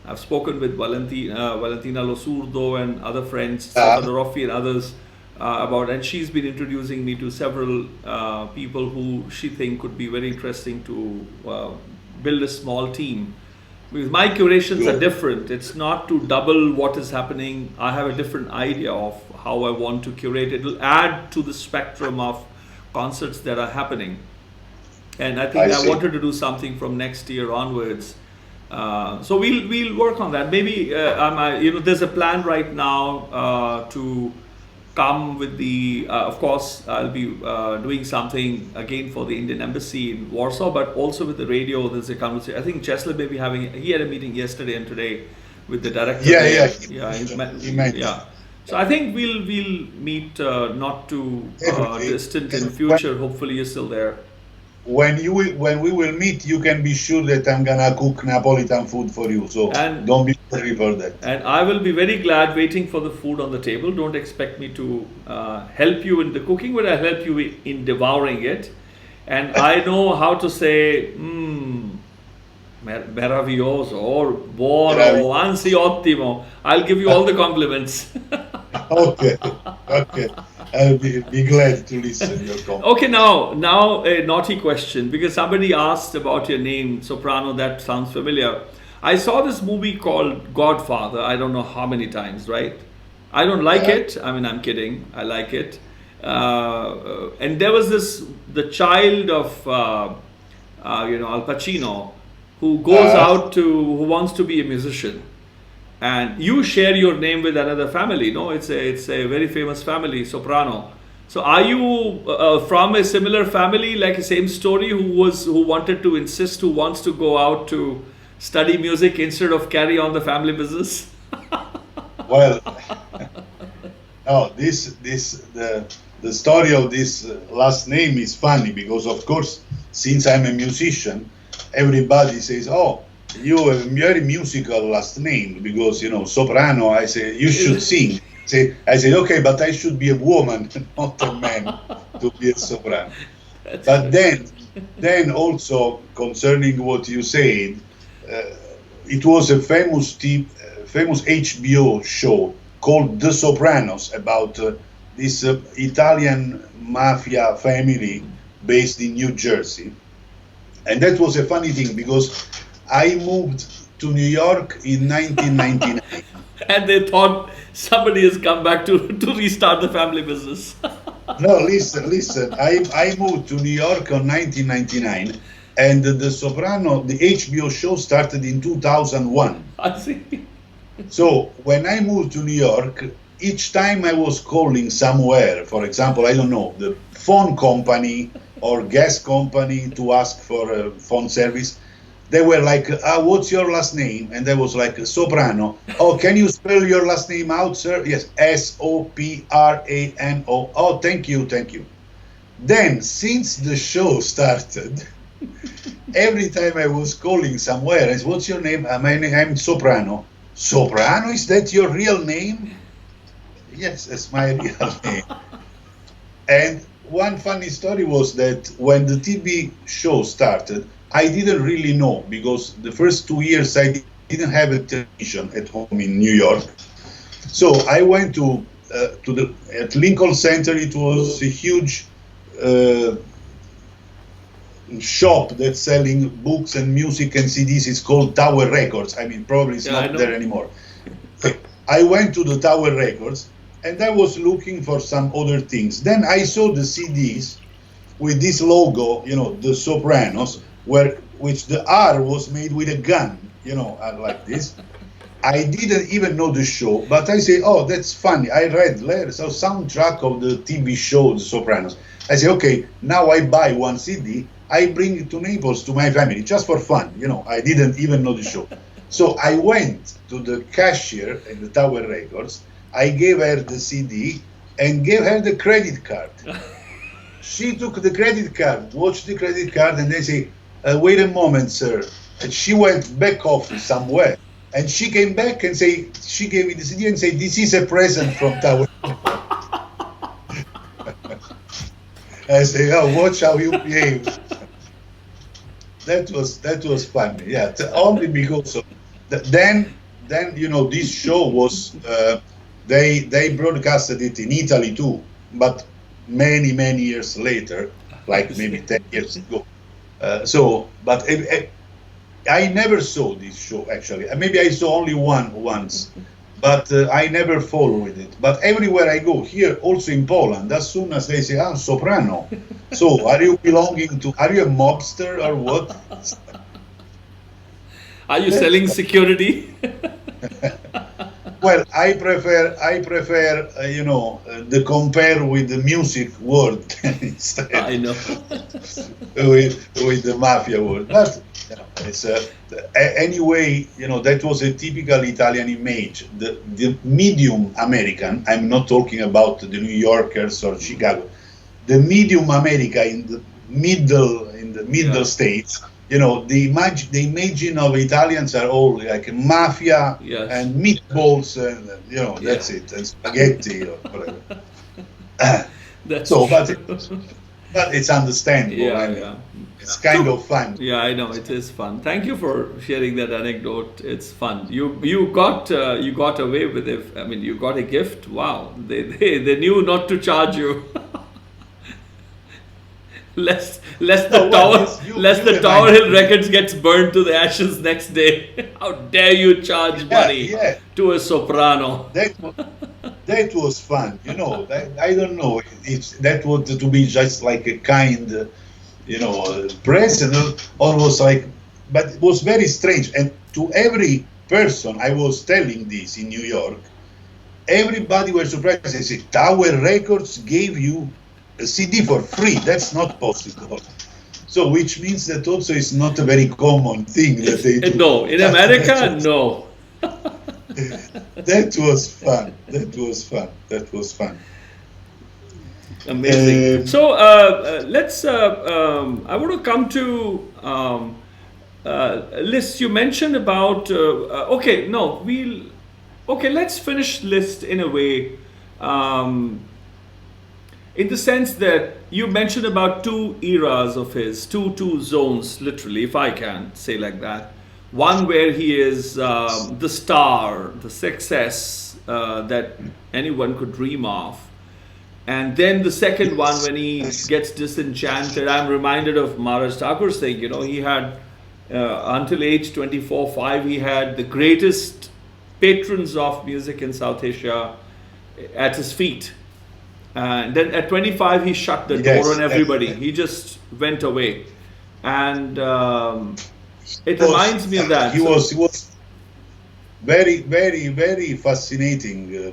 I've spoken with Valentina Losurdo and other friends, Salvador and others about, and she's been introducing me to several people who she think could be very interesting to build a small team. Because my curations are different. It's not to double what is happening. I have a different idea of how I want to curate. It will add to the spectrum of concerts that are happening. And I think I wanted to do something from next year onwards. So we'll work on that. Maybe there's a plan right now to come with the. Of course, I'll be doing something again for the Indian Embassy in Warsaw, but also with the radio. There's a conversation. I think Chesler may be having. He had a meeting yesterday and today with the director. So I think we'll meet not too distant in future. Hopefully, you're still there. when we will meet, you can be sure that I'm gonna cook Neapolitan food for you. So don't be worried for that. And I will be very glad waiting for the food on the table. Don't expect me to help you in the cooking, but I'll help you in devouring it. And I know how to say meraviglioso or buono, anzi ottimo. I'll give you all the compliments. Okay. I'll be glad to listen to your comment. Okay, now a naughty question, because somebody asked about your name, Soprano. That sounds familiar. I saw this movie called Godfather. I don't know how many times, right? I don't like it. I mean, I'm kidding. I like it. And there was the child of Al Pacino, who goes who wants to be a musician. And you share your name with another family, no? It's a very famous family, Soprano. So are you from a similar family, like a same story, who wants to go out to study music instead of carry on the family business? Well, no, the story of this last name is funny because, of course, since I'm a musician, everybody says, "Oh, you have a very musical last name because, soprano." I say, "You should sing." I say, "Okay, but I should be a woman, not a man, to be a soprano." But then also concerning what you said, it was a famous HBO show called The Sopranos about this Italian mafia family based in New Jersey. And that was a funny thing because I moved to New York in 1999. And they thought somebody has come back to restart the family business. No, listen. I moved to New York in 1999, and the HBO show started in 2001. I see. So when I moved to New York, each time I was calling somewhere, for example, I don't know, the phone company or gas company to ask for a phone service, they were like, "What's your last name?" And I was like, "Soprano." "Oh, can you spell your last name out, sir?" "Yes, Soprano." "Oh, thank you. Then, since the show started, every time I was calling somewhere, I said, "What's your name?" "I'm Soprano." "Soprano, is that your real name?" "Yes, that's my real name." And one funny story was that when the TV show started, I didn't really know because the first 2 years I didn't have a television at home in New York. So I went at Lincoln Center. It was a huge shop that's selling books and music and CDs. It's called Tower Records. I mean, probably it's not there anymore. I went to the Tower Records and I was looking for some other things. Then I saw the CDs with this logo, the Sopranos, which the R was made with a gun, like this. I didn't even know the show, but I say, "Oh, that's funny." I read letters, so soundtrack of the TV show, The Sopranos. I say, "Okay, now I buy one CD, I bring it to Naples to my family, just for fun, I didn't even know the show." So I went to the cashier at the Tower Records, I gave her the CD and gave her the credit card. She took the credit card, watched the credit card, and they say, "Wait a moment, sir." And she went back off somewhere. And she came back and she gave me the CD and said, "This is a present from Tower." I say, "Oh, watch how you behave." That was funny. Yeah, only because of then this show was they broadcasted it in Italy too, but many years later, like maybe 10 years ago. But I never saw this show actually. Maybe I saw only once, but I never followed it. But everywhere I go, here also in Poland, as soon as they say, "Soprano," so are you a mobster or what? Are you selling security? Well, I prefer the compare with the music world instead. I know. with the mafia world, but it's anyway. That was a typical Italian image. The medium American. I'm not talking about the New Yorkers or Chicago. The medium American middle states. You know, the imagine of Italians are all like mafia and meatballs, and you know, that's it, and spaghetti or whatever. That's so, true. but it's understandable. It's kind of fun. Yeah, I know, it is fun. Thank you for sharing that anecdote. It's fun. You got away with it. I mean, you got a gift. Wow, they knew not to charge you. lest the Tower Hill Records gets burned to the ashes next day. How dare you charge money to a soprano? That was fun. You know, I don't know. That was to be just like a kind, you know, present, or was like, but it was very strange. And to every person I was telling this in New York, everybody was surprised. They said, Tower Records gave you a CD for free. That's not possible. So, which means that also it's not a very common thing that they do. No, in America, no. That was fun. That was fun. Amazing. So let's. I want to come to Liszt. You mentioned about. Let's finish Liszt in a way. In the sense that you mentioned about two eras of his, two zones, literally, if I can say like that. One where he is the star, the success that anyone could dream of. And then the second one when he gets disenchanted. I'm reminded of Maharaj Thakur saying, you know, he had, until age 24, 5, he had the greatest patrons of music in South Asia at his feet. And then at 25, he shut the door on everybody. He just went away. And it reminds me of that. He was very, very, very fascinating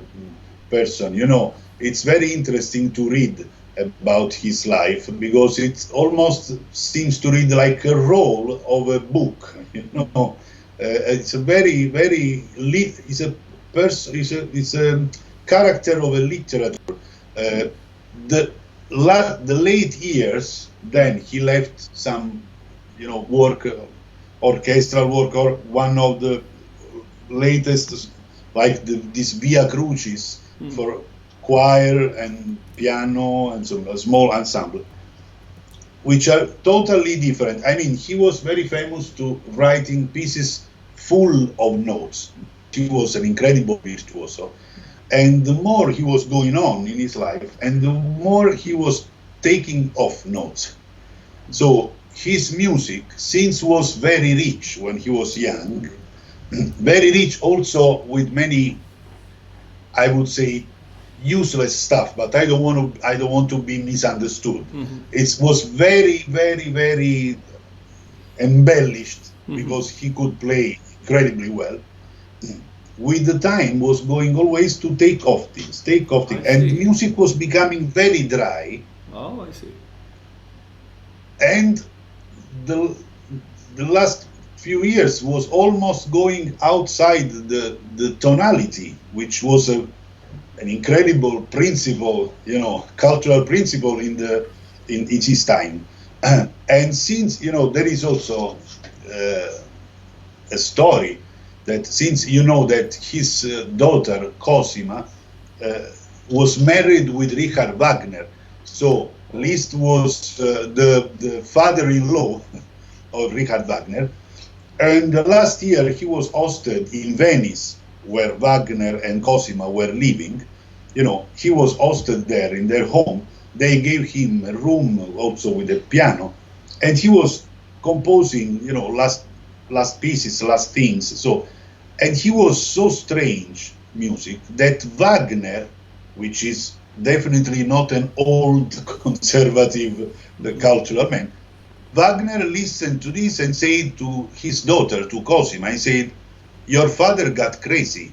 person. You know, it's very interesting to read about his life because it almost seems to read like a roll of a book. You know, it's a very, very it's a character of a literature. The late years, then he left some, you know, work, orchestral work, or one of the latest, like these Via Crucis for choir and piano and some small ensemble, which are totally different. I mean, he was very famous to writing pieces full of notes. He was an incredible virtuoso. And the more he was going on in his life, and the more he was taking off notes. So his music, since was very rich when he was young, very rich also with many, I would say, useless stuff, but I don't want to be misunderstood. It was very, very, very embellished because he could play incredibly well. With the time was going always to take off things, and music was becoming very dry. Oh, I see. And the last few years was almost going outside the tonality, which was an incredible principle, you know, cultural principle in his time. And since, you know, there is also a story that since you know that his daughter Cosima was married with Richard Wagner, so Liszt was the father-in-law of Richard Wagner, and last year he was hosted in Venice, where Wagner and Cosima were living. You know, he was hosted there in their home. They gave him a room also with a piano, and he was composing, you know, last pieces, last things. So, and he was so strange music that Wagner, which is definitely not an old conservative cultural man, Wagner listened to this and said to his daughter, to Cosima, he said, "Your father got crazy.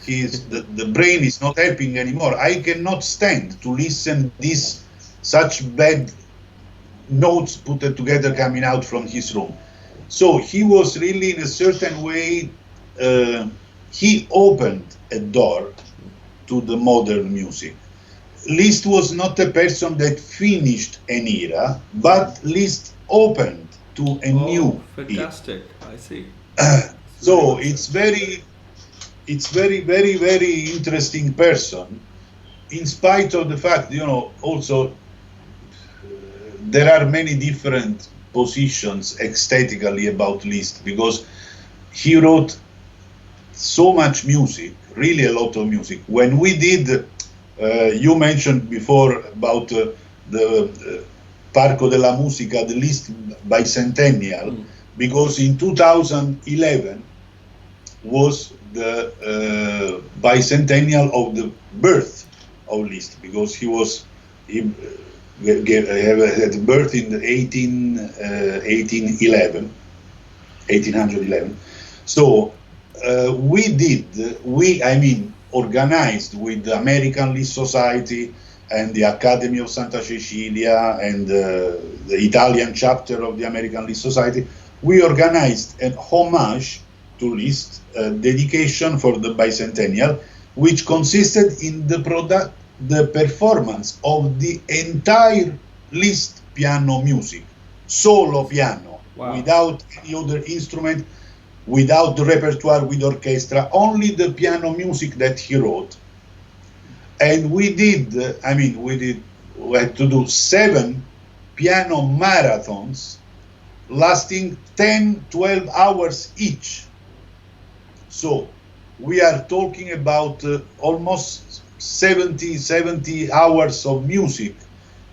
The brain is not helping anymore. I cannot stand to listen these such bad notes put together coming out from his room." So he was really, in a certain way, he opened a door to the modern music. Liszt was not a person that finished an era, but Liszt opened to a new fantastic era. I see. So it's very, very interesting person, in spite of the fact, you know, also there are many different positions aesthetically about Liszt, because he wrote so much music, really a lot of music. When we did, you mentioned before about the Parco della Musica, the Liszt bicentennial, because in 2011 was the bicentennial of the birth of Liszt, because he had birth in the 1811. So we organized with the American Lizst Society and the Academy of Santa Cecilia and the Italian chapter of the American Lizst Society, we organized an homage to Liszt, dedication for the bicentennial, which consisted in the performance of the entire Liszt piano music, solo piano, without any other instrument, without the repertoire with orchestra, only the piano music that he wrote. And we had to do 7 piano marathons lasting 10-12 hours each. So we are talking about almost 70 hours of music,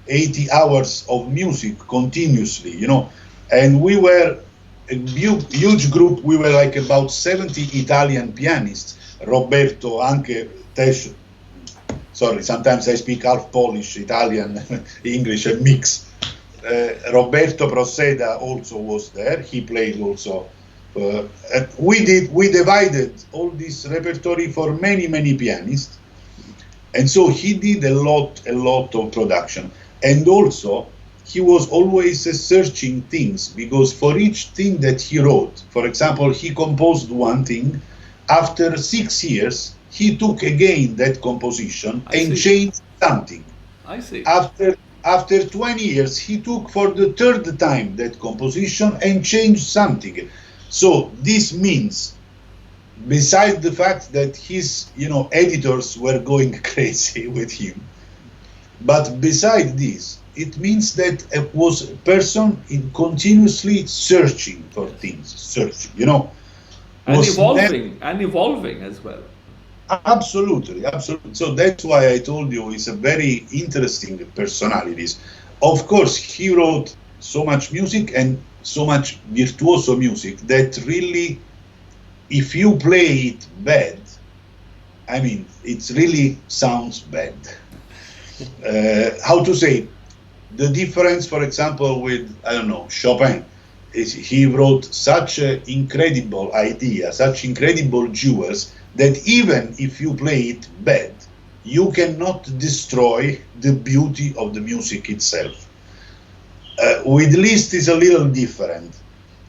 80 hours of music continuously, you know. And we were a huge group. We were like about 70 Italian pianists. Roberto, anche Tesh, sorry, sometimes I speak half Polish, Italian, English, a mix. Roberto Proceda also was there. He played also. And we divided all this repertory for many pianists. And so he did a lot of production. And also, he was always searching things, because for each thing that he wrote, for example, he composed one thing, after 6 years, he took again that composition and changed something. I see. After 20 years, he took for the 3rd time that composition and changed something. So this means, besides the fact that his, editors were going crazy with him, but beside this, it means that it was a person in continuously searching for things, and evolving as well. Absolutely. So that's why I told you it's a very interesting personality. Of course, he wrote so much music and so much virtuoso music that really, if you play it bad, it really sounds bad. How to say? The difference, for example, with, Chopin, is he wrote such an incredible idea, such incredible jewels, that even if you play it bad, you cannot destroy the beauty of the music itself. With Liszt is a little different.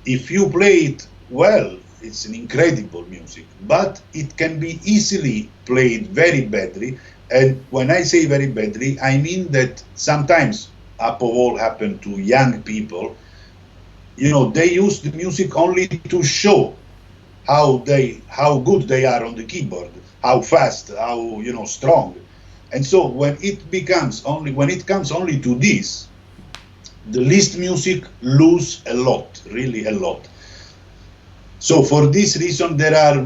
If you play it well, it's an incredible music, but it can be easily played very badly. And when I say very badly, I mean that sometimes, above all, happen to young people, they use the music only to show how good they are on the keyboard, how fast, how strong. And so when it comes only to this, the Liszt music lose a lot, really a lot. So for this reason, there are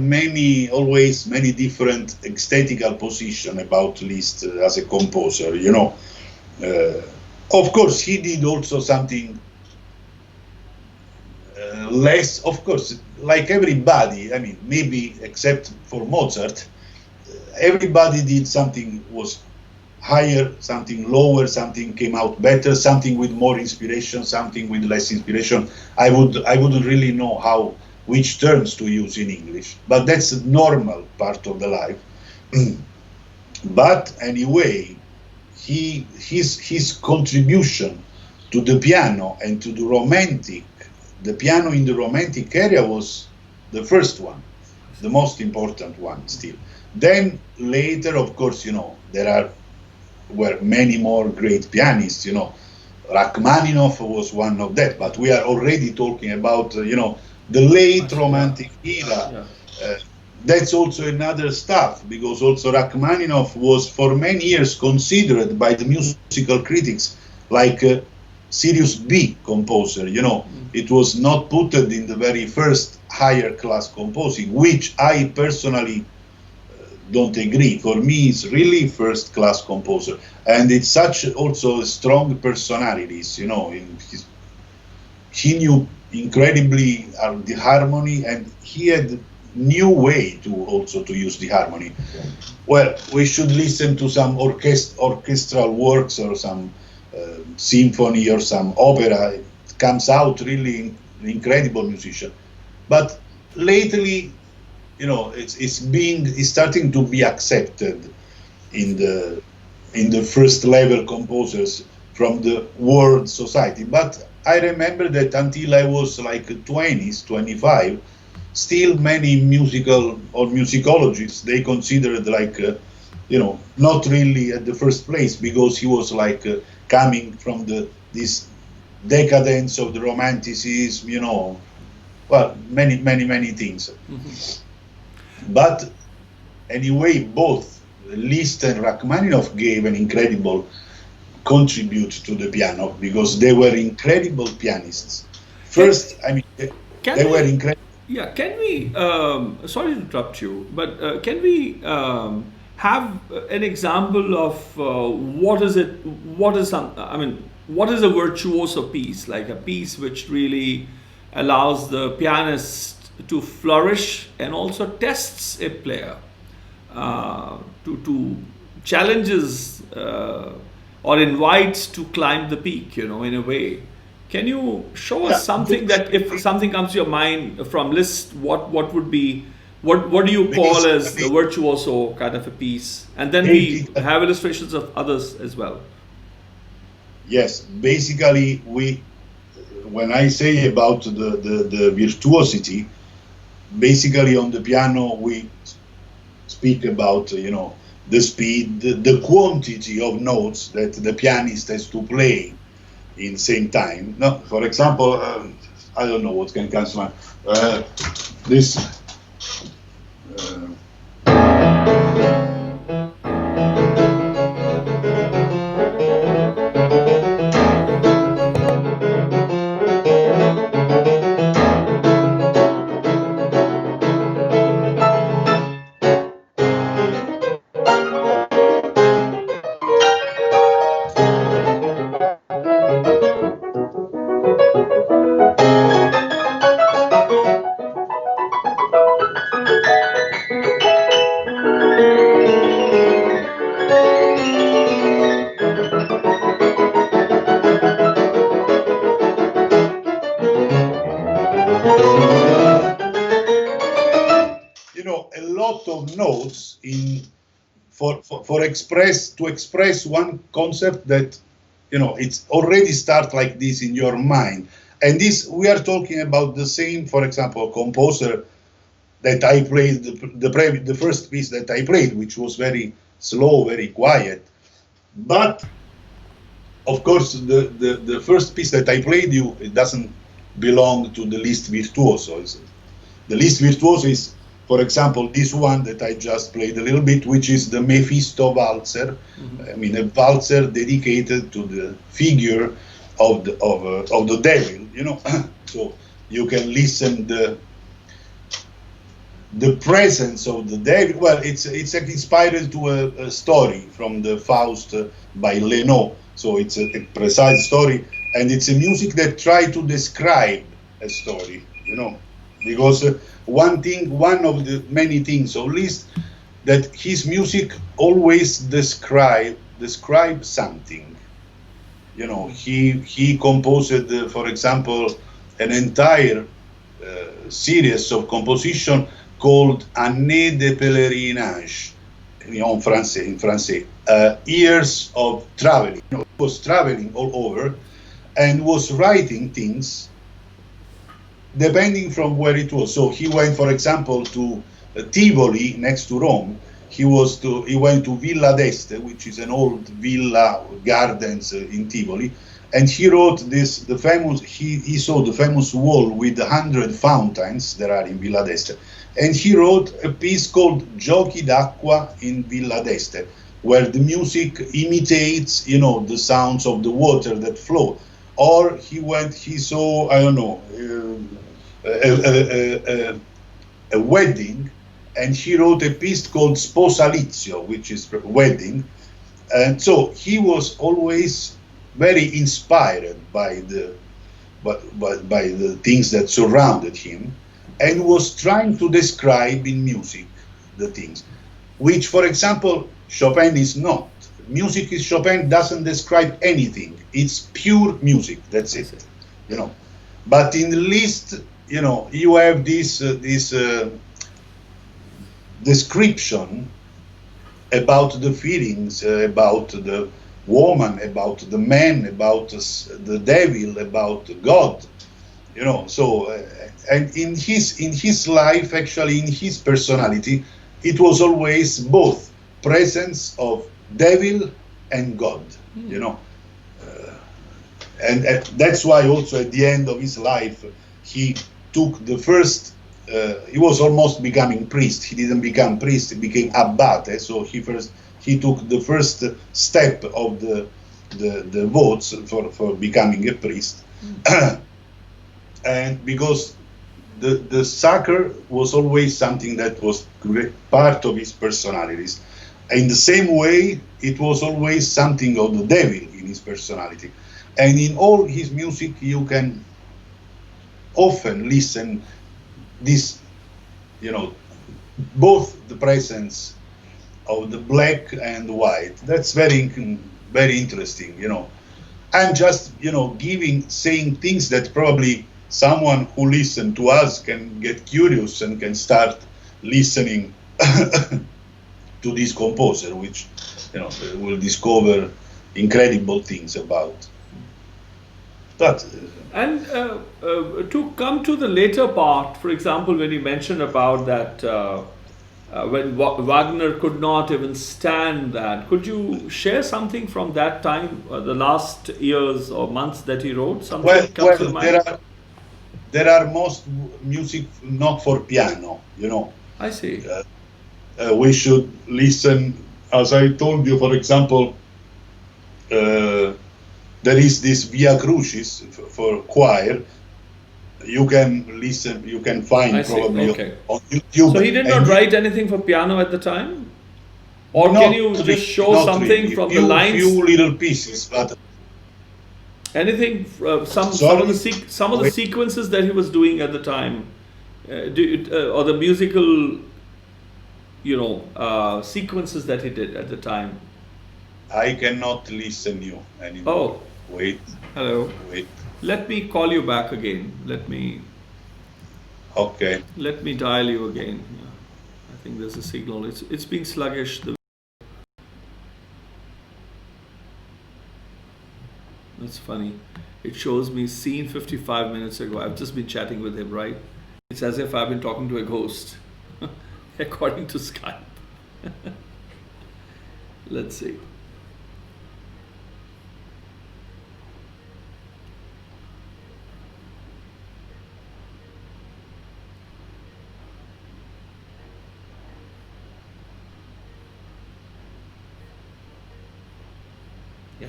always many different aesthetical positions about Liszt as a composer, Of course, he did also something less, of course, like everybody, maybe except for Mozart, everybody did something was higher, something lower, something came out better, something with more inspiration, something with less inspiration. I wouldn't really know which terms to use in English, but that's a normal part of the life. But anyway, his contribution to the piano and to the piano in the romantic area was the first one, the most important one still. Then later, of course, there are were many more great pianists, Rachmaninoff was one of that, but we are already talking about, the late Romantic era. That's also another stuff, because also Rachmaninoff was for many years considered by the musical critics like a serious B composer. It was not put in the very first higher class composing, which I personally don't agree. For me, it's really first class composer, and it's such also strong personalities. He knew incredibly the harmony, and he had new way to use the harmony. Well, we should listen to some orchestral works or some symphony or some opera. It comes out really incredible musician. But lately, it's starting to be accepted in the first level composers from the world society. But I remember that until I was like 20s, 25, still many musical or musicologists, they considered like, not really at the first place, because he was like coming from this decadence of the romanticism, well, many things. But anyway, both Liszt and Rachmaninoff gave an incredible contribute to the piano, because they were incredible pianists. First, they were incredible. Yeah, can we, sorry to interrupt you, but can we have an example of what is a virtuoso piece, like a piece which really allows the pianist to flourish and also tests a player, to challenges or invites to climb the peak, in a way. Can you show us something that, if something comes to your mind from Liszt, what would be, what do you call as the virtuoso kind of a piece? And then we have illustrations of others as well. Yes, basically when I say about the virtuosity, basically on the piano we speak about, the speed, the quantity of notes that the pianist has to play in same time. No, for example, I don't know what can come to mind. This. Of notes to express one concept that it's already start like this in your mind, and this we are talking about the same, for example, composer that I played the first piece that I played, which was very slow, very quiet, but of course the first piece that I played it doesn't belong to the Liszt virtuoso. The Liszt virtuoso is, for example, this one that I just played a little bit, which is the Mephisto Balcer. A Balcer dedicated to the figure of the devil. So you can listen the presence of the devil. Well, it's inspired to a story from the Faust by Leno. So it's a precise story, and it's a music that tries to describe a story. Because one of the many things of Liszt, that his music always describe something. He composed, for example, an entire series of composition called Années de pèlerinage, in Francais, years of traveling. He was traveling all over and was writing things depending from where it was. So he went, for example, to Tivoli next to Rome. he went to Villa d'Este, which is an old villa gardens in Tivoli, and he wrote he saw the famous wall with 100 fountains there are in Villa d'Este, and he wrote a piece called Giochi d'acqua in Villa d'Este, where the music imitates, the sounds of the water that flow. Or he saw, I don't know, a wedding, and he wrote a piece called Sposalizio, which is wedding. And so he was always very inspired by the things that surrounded him, and was trying to describe in music the things, which, for example, Chopin is not. Music is Chopin doesn't describe anything. It's pure music. That's it. But in the Liszt, you have this description about the feelings, about the woman, about the man, about the devil, about God. So and in his life, actually, in his personality, it was always both presence of devil and God, and that's why also at the end of his life he took the first. He was almost becoming priest. He didn't become priest; he became abbate. So he took the first step of the votes for becoming a priest, and because the sacre was always something that was part of his personalities. In the same way, it was always something of the devil in his personality. And in all his music, you can often listen this, both the presence of the black and white. That's very, very interesting, I'm just, saying things that probably someone who listens to us can get curious and can start listening to this composer, which will discover incredible things about. But and to come to the later part, for example, when you mentioned about that when Wagner could not even stand that, could you share something from that time, the last years or months that he wrote? Something comes to mind? There are most music not for piano, I see. We should listen, as I told you, for example, there is this Via Crucis for choir. You can listen, you can find probably on YouTube. So he did not write anything for piano at the time? Or can you just show something really. From the lines? Few little pieces, but anything, some of the sequences that he was doing at the time, or the musical sequences that he did at the time. I cannot listen you anymore. Oh. Wait. Hello. Wait. Let me call you back again. Okay. Let me dial you again. Yeah. I think there's a signal. It's been sluggish. That's funny. It shows me scene 55 minutes ago. I've just been chatting with him, right? It's as if I've been talking to a ghost. According to Skype. Let's see. Yeah.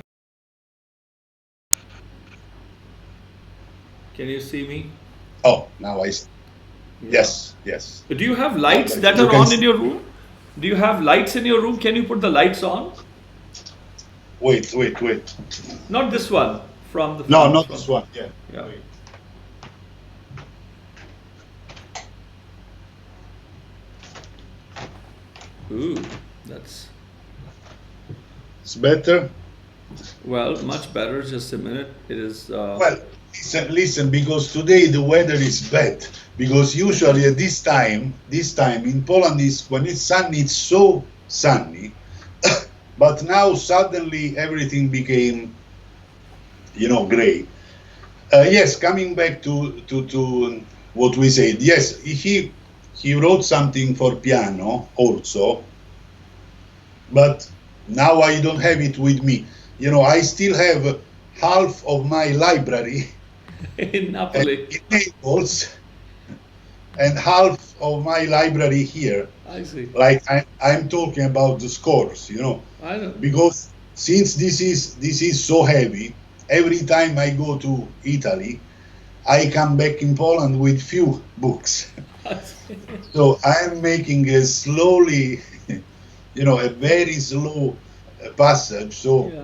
Can you see me? Oh, now I see. Yes, yes. Do you have lights that are on in your room? Do you have lights in your room? Can you put the lights on? Wait. Not this one. From the front. No, not this one. Yeah. Wait. Ooh, that's... It's better? Well, much better. Just a minute. It is... Well, listen, because today the weather is bad. Because usually at this time in Poland when it's sunny, it's so sunny. But now suddenly everything became, gray. Yes, coming back to what we said. Yes, he wrote something for piano also, but now I don't have it with me. You know, I still have half of my library in Napoli, in Naples, and half of my library here. I see. Like I'm talking about the scores, you know, I know. because since this is so heavy, every time I go to Italy, I come back in Poland with few books. So I'm making a slowly, you know, a very slow passage. So Yeah.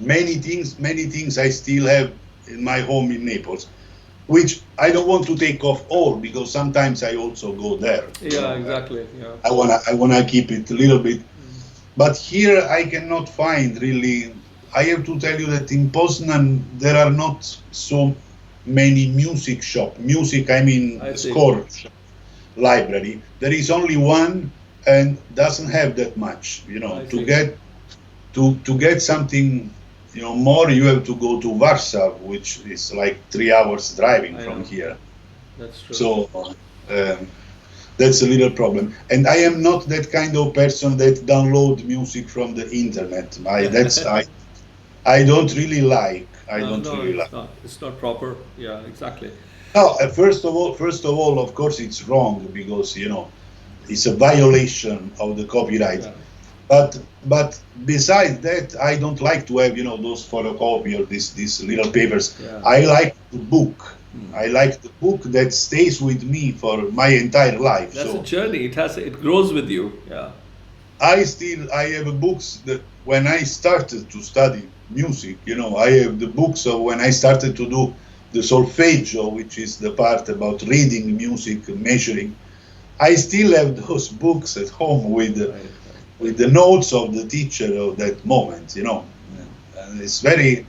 many things I still have in my home in Naples, which I don't want to take off all, because sometimes I also go there. Yeah, exactly. Yeah. I wanna keep it a little bit, but here I cannot find really. I have to tell you that in Poznań there are not so many music shop. Music, I mean, I see. score shop, library. There is only one, and doesn't have that much. You know, I to see. get to get something, you know, more, you have to go to Warsaw, which is like 3 hours driving I from know. here. That's true. So that's a little problem. And I am not that kind of person that download music from the internet. I don't really like. I don't no, really it's like. not. It's not proper. Yeah, exactly. No, first of all, of course, it's wrong, because you know it's a violation of the copyright. Yeah. But besides that, I don't like to have, you know, those photocopy or these little papers. Yeah. I like the book. I like the book that stays with me for my entire life. That's So a journey. It grows with you. Yeah. I have books that when I started to study music, you know, I have the books of when I started to do the solfeggio, which is the part about reading music, measuring. I still have those books at home with the notes of the teacher of that moment, you know. And it's very,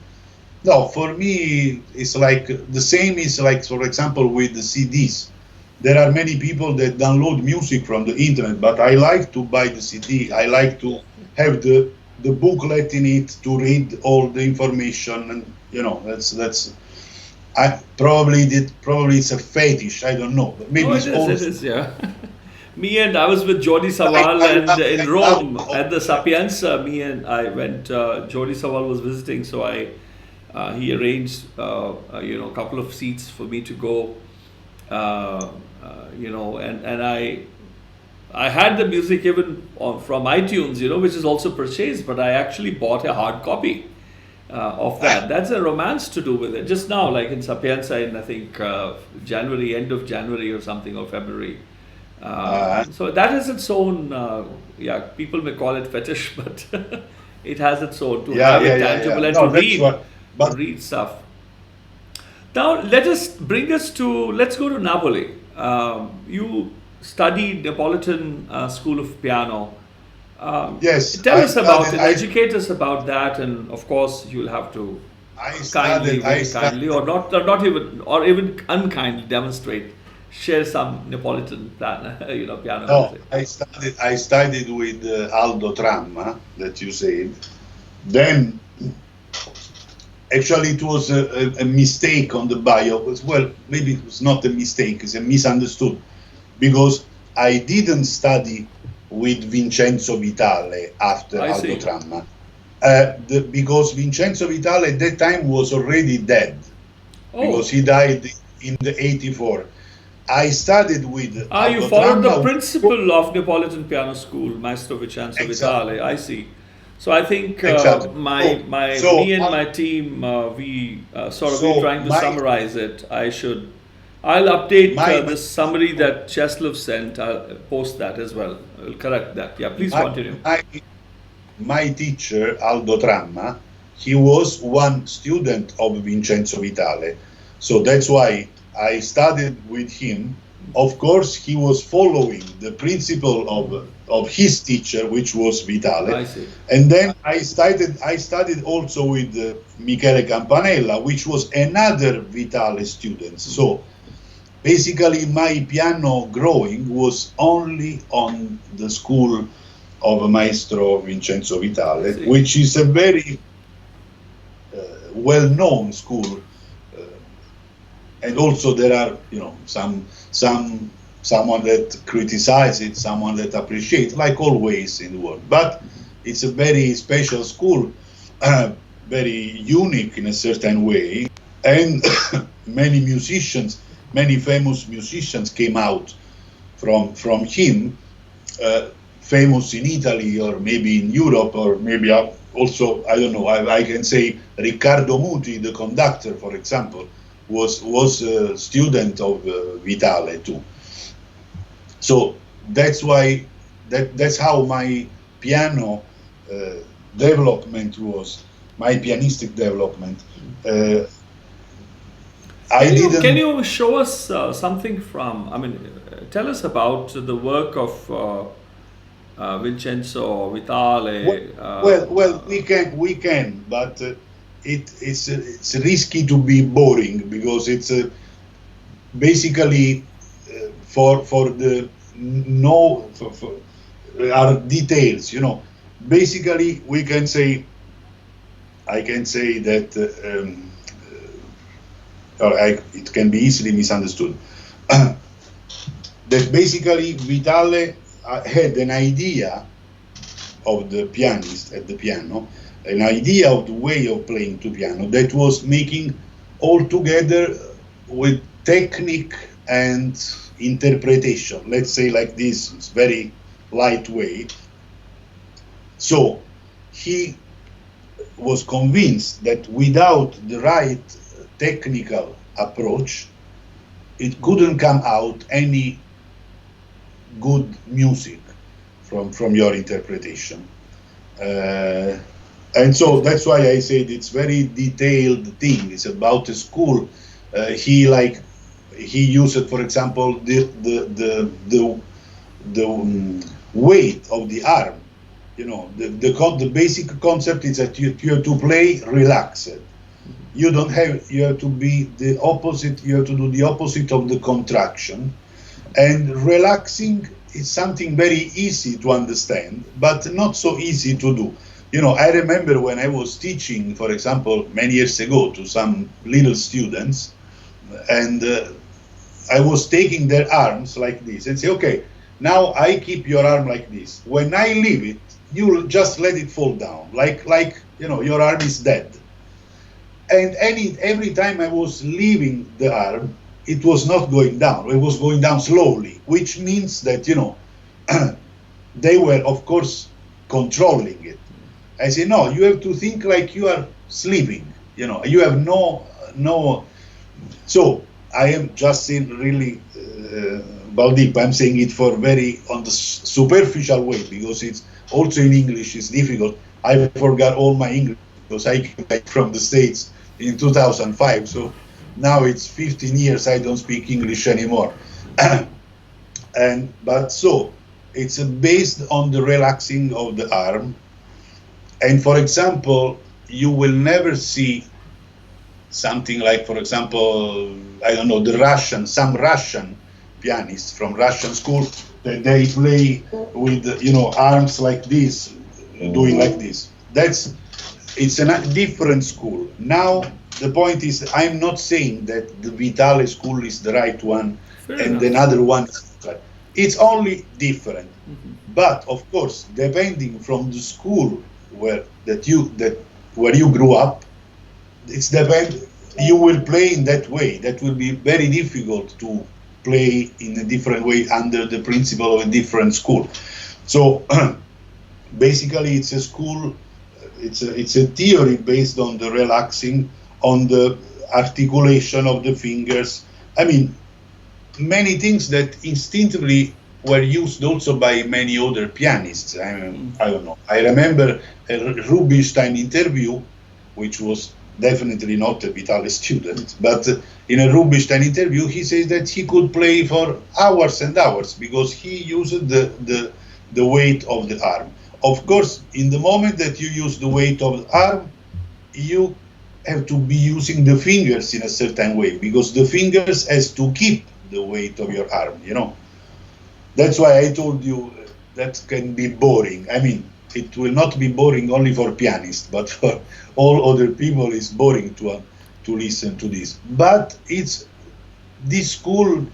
no, for me, it's like the same is like, for example, with the CDs. There are many people that download music from the internet, but I like to buy the CD. I like to have the booklet in it to read all the information, and you know, that's. I probably it's a fetish. I don't know, but maybe No, it's it also. is, yeah. I was with Jordi Savall and in Rome at the Sapienza. I went. Jordi Savall was visiting, so he arranged you know, a couple of seats for me to go. You know, and I had the music even from iTunes, you know, which is also purchased, but I actually bought a hard copy of that. That's a romance to do with it. Just now, like in Sapienza, in I think January, end of January or something, or February. So that has its own, yeah, people may call it fetish, but it has its own, to have it tangible and No, to read, but read stuff. Now let's go to Napoli. You studied Neopolitan School of Piano. yes, Tell us about it, educate us about that, and of course you'll have to kindly, or not even, or even unkindly demonstrate, share some Neopolitan piano No, music. I studied with Aldo Tramma, that you said. Then, actually, it was a mistake on the bio. Well, maybe it was not a mistake; it's a misunderstood, because I didn't study with Vincenzo Vitale after Aldo Tramma, because Vincenzo Vitale at that time was already dead, because he died in the '84. I studied with Aldo you followed Tramma, the principal of Neopolitan Piano School, Maestro Vincenzo Vitale. I see. So I think me and my team, we we're trying to summarize it. I'll update this summary that Cheslov sent. I'll post that as well. I'll correct that. Yeah, please continue. My teacher, Aldo Tramma, he was one student of Vincenzo Vitale. So that's why I studied with him. Of course, he was following the principle of his teacher, which was Vitale. I see. And then I studied also with Michele Campanella, which was another Vitale student. So basically, my piano growing was only on the school of Maestro Vincenzo Vitale, which is a very well-known school. And also there are, some someone that criticizes it, someone that appreciates, like always in the world. But it's a very special school, very unique in a certain way, and many musicians, many famous musicians came out from him, famous in Italy or maybe in Europe or maybe also, I don't know, I can say Riccardo Muti, the conductor, for example, was a student of Vitale too. So that's why, that's how my piano development was, my pianistic development. Can you show us something from, tell us about the work of Vincenzo Vitale. Well, we can, but it's risky to be boring, because it's basically for the our details, you know. Basically, we can say, I can say that, it can be easily misunderstood. That basically Vitale had an idea of the pianist at the piano, an idea of the way of playing to piano that was making all together with technique and interpretation. Let's say like this, it's very lightweight. So he was convinced that without the right technical approach, it couldn't come out any good music from your interpretation. And so that's why I said it's very detailed thing. It's about a school. He used, for example, the weight of the arm. You know, the basic concept is that you have to play relaxed. You have to be the opposite. You have to do the opposite of the contraction. And relaxing is something very easy to understand, but not so easy to do. You know, I remember when I was teaching, for example, many years ago to some little students, and I was taking their arms like this and say, okay, now I keep your arm like this. When I leave it, you just let it fall down, like you know, your arm is dead. And every time I was leaving the arm, it was not going down. It was going down slowly, which means that, you know, they were, of course, controlling it. I say, no, you have to think like you are sleeping. You know, you have no. So I am just saying, really, Baldeep, I'm saying it for very on the superficial way, because it's also in English. It's difficult. I forgot all my English because I came back from the States in 2005. So now it's 15 years I don't speak English anymore. But so it's based on the relaxing of the arm. And for example, you will never see something like, for example, I don't know, some Russian pianists from Russian school, that they play with, you know, arms like this, doing like this. It's a different school. Now, the point is, I'm not saying that the Vitale school is the right one and another one is right. It's only different. Mm-hmm. But of course, depending from the school where you grew up, you will play in that way. That will be very difficult to play in a different way under the principle of a different school. So basically, it's a school. It's a theory based on the relaxing, on the articulation of the fingers. I mean, many things that instinctively were used also by many other pianists. I don't know. I remember a Rubinstein interview, which was definitely not a Vitale student, but in a Rubinstein interview, he says that he could play for hours and hours because he used the weight of the arm. Of course, in the moment that you use the weight of the arm, you have to be using the fingers in a certain way, because the fingers has to keep the weight of your arm, you know. That's why I told you that can be boring. I mean, it will not be boring only for pianists, but for all other people it's boring to listen to this. But this school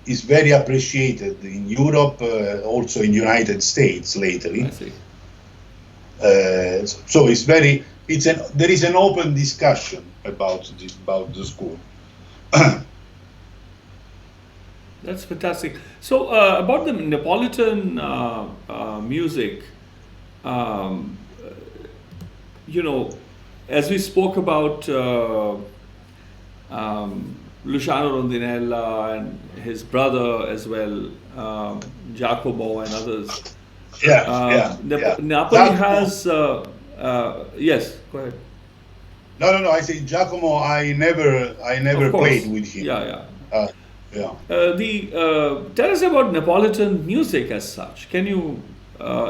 is very appreciated in Europe, also in United States lately. I see. So there is an open discussion about the school. That's fantastic. So about the Neapolitan music, as we spoke about Luciano Rondinella and his brother as well, Giacomo and others. Napoli has. Yes, go ahead. No. I say Giacomo. I never played with him. Tell us about Neapolitan music as such. Can you?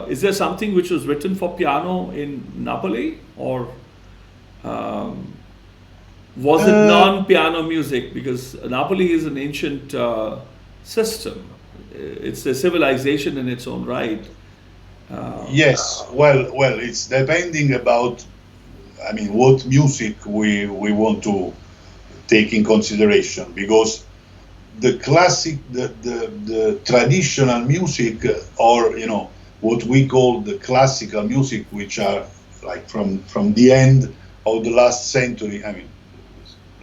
Is there something which was written for piano in Napoli, or was it non-piano music? Because Napoli is an ancient system. It's a civilization in its own right. Yes. Well, it's depending about. I mean, what music we want to take in consideration, because the classic, the traditional music, or what we call the classical music, which are like from the end of the last century. I mean,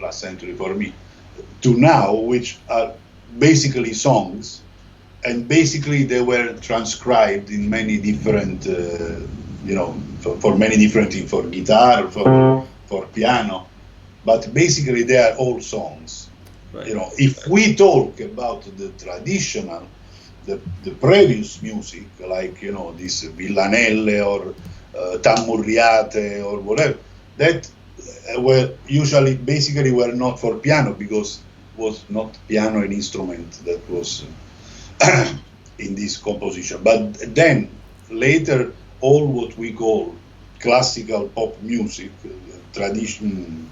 last century for me, to now, which are basically songs, and basically they were transcribed in many different, for many different things, for guitar, for piano, but basically they are all songs. Right. If we talk about the traditional, the previous music, like this villanelle or tammurriate or whatever, that were usually were not for piano, because was not piano an instrument that was in this composition. But then later, all what we call classical pop music, tradition.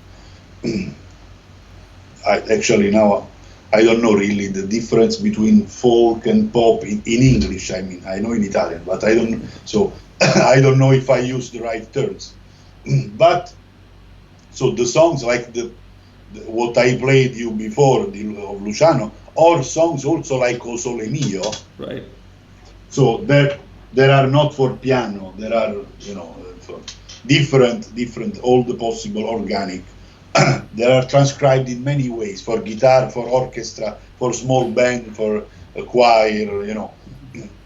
I don't know really the difference between folk and pop in English. I mean, I know in Italian, but I don't. So I don't know if I use the right terms. But so the songs like what I played you before of Luciano, or songs also like O Sole Mio. Right. So there are not for piano. There are for different all the possible organic. They are transcribed in many ways, for guitar, for orchestra, for small band, for a choir.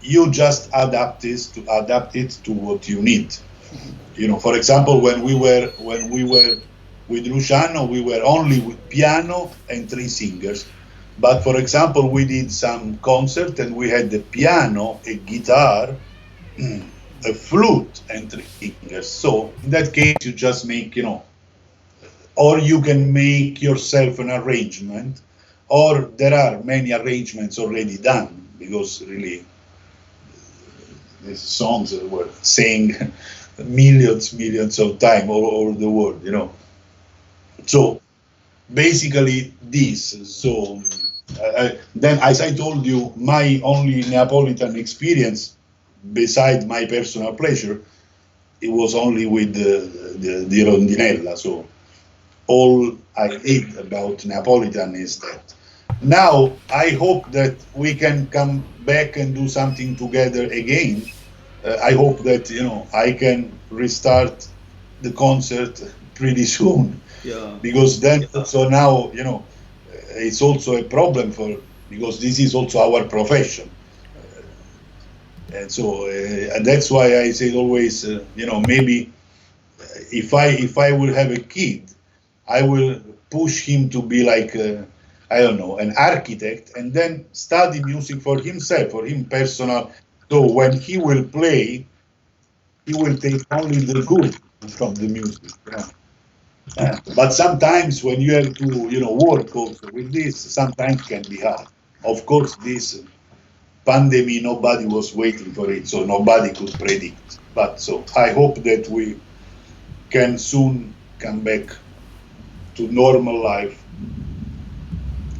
You just adapt it to what you need. For example, when we were with Luciano, we were only with piano and 3 singers. But for example, we did some concert and we had the piano, a guitar, a flute, and 3 singers. So in that case, you just make or you can make yourself an arrangement, or there are many arrangements already done, because really these songs were sang millions of times all over the world, So basically this. So then, as I told you, my only Neapolitan experience, beside my personal pleasure, it was only with the rondinella. So all I read about Neapolitan is that. Now I hope that we can come back and do something together again. I hope that I can restart the concert pretty soon. Yeah. Because then, so now it's also a problem because this is also our profession, and so and that's why I say always, maybe if I will have a kid, I will push him to be like, I don't know, an architect, and then study music for himself, for him personal. So when he will play, he will take only the good from the music. But sometimes when you have to, work also with this, sometimes can be hard. Of course, this pandemic, nobody was waiting for it, so nobody could predict. But so I hope that we can soon come back to normal life,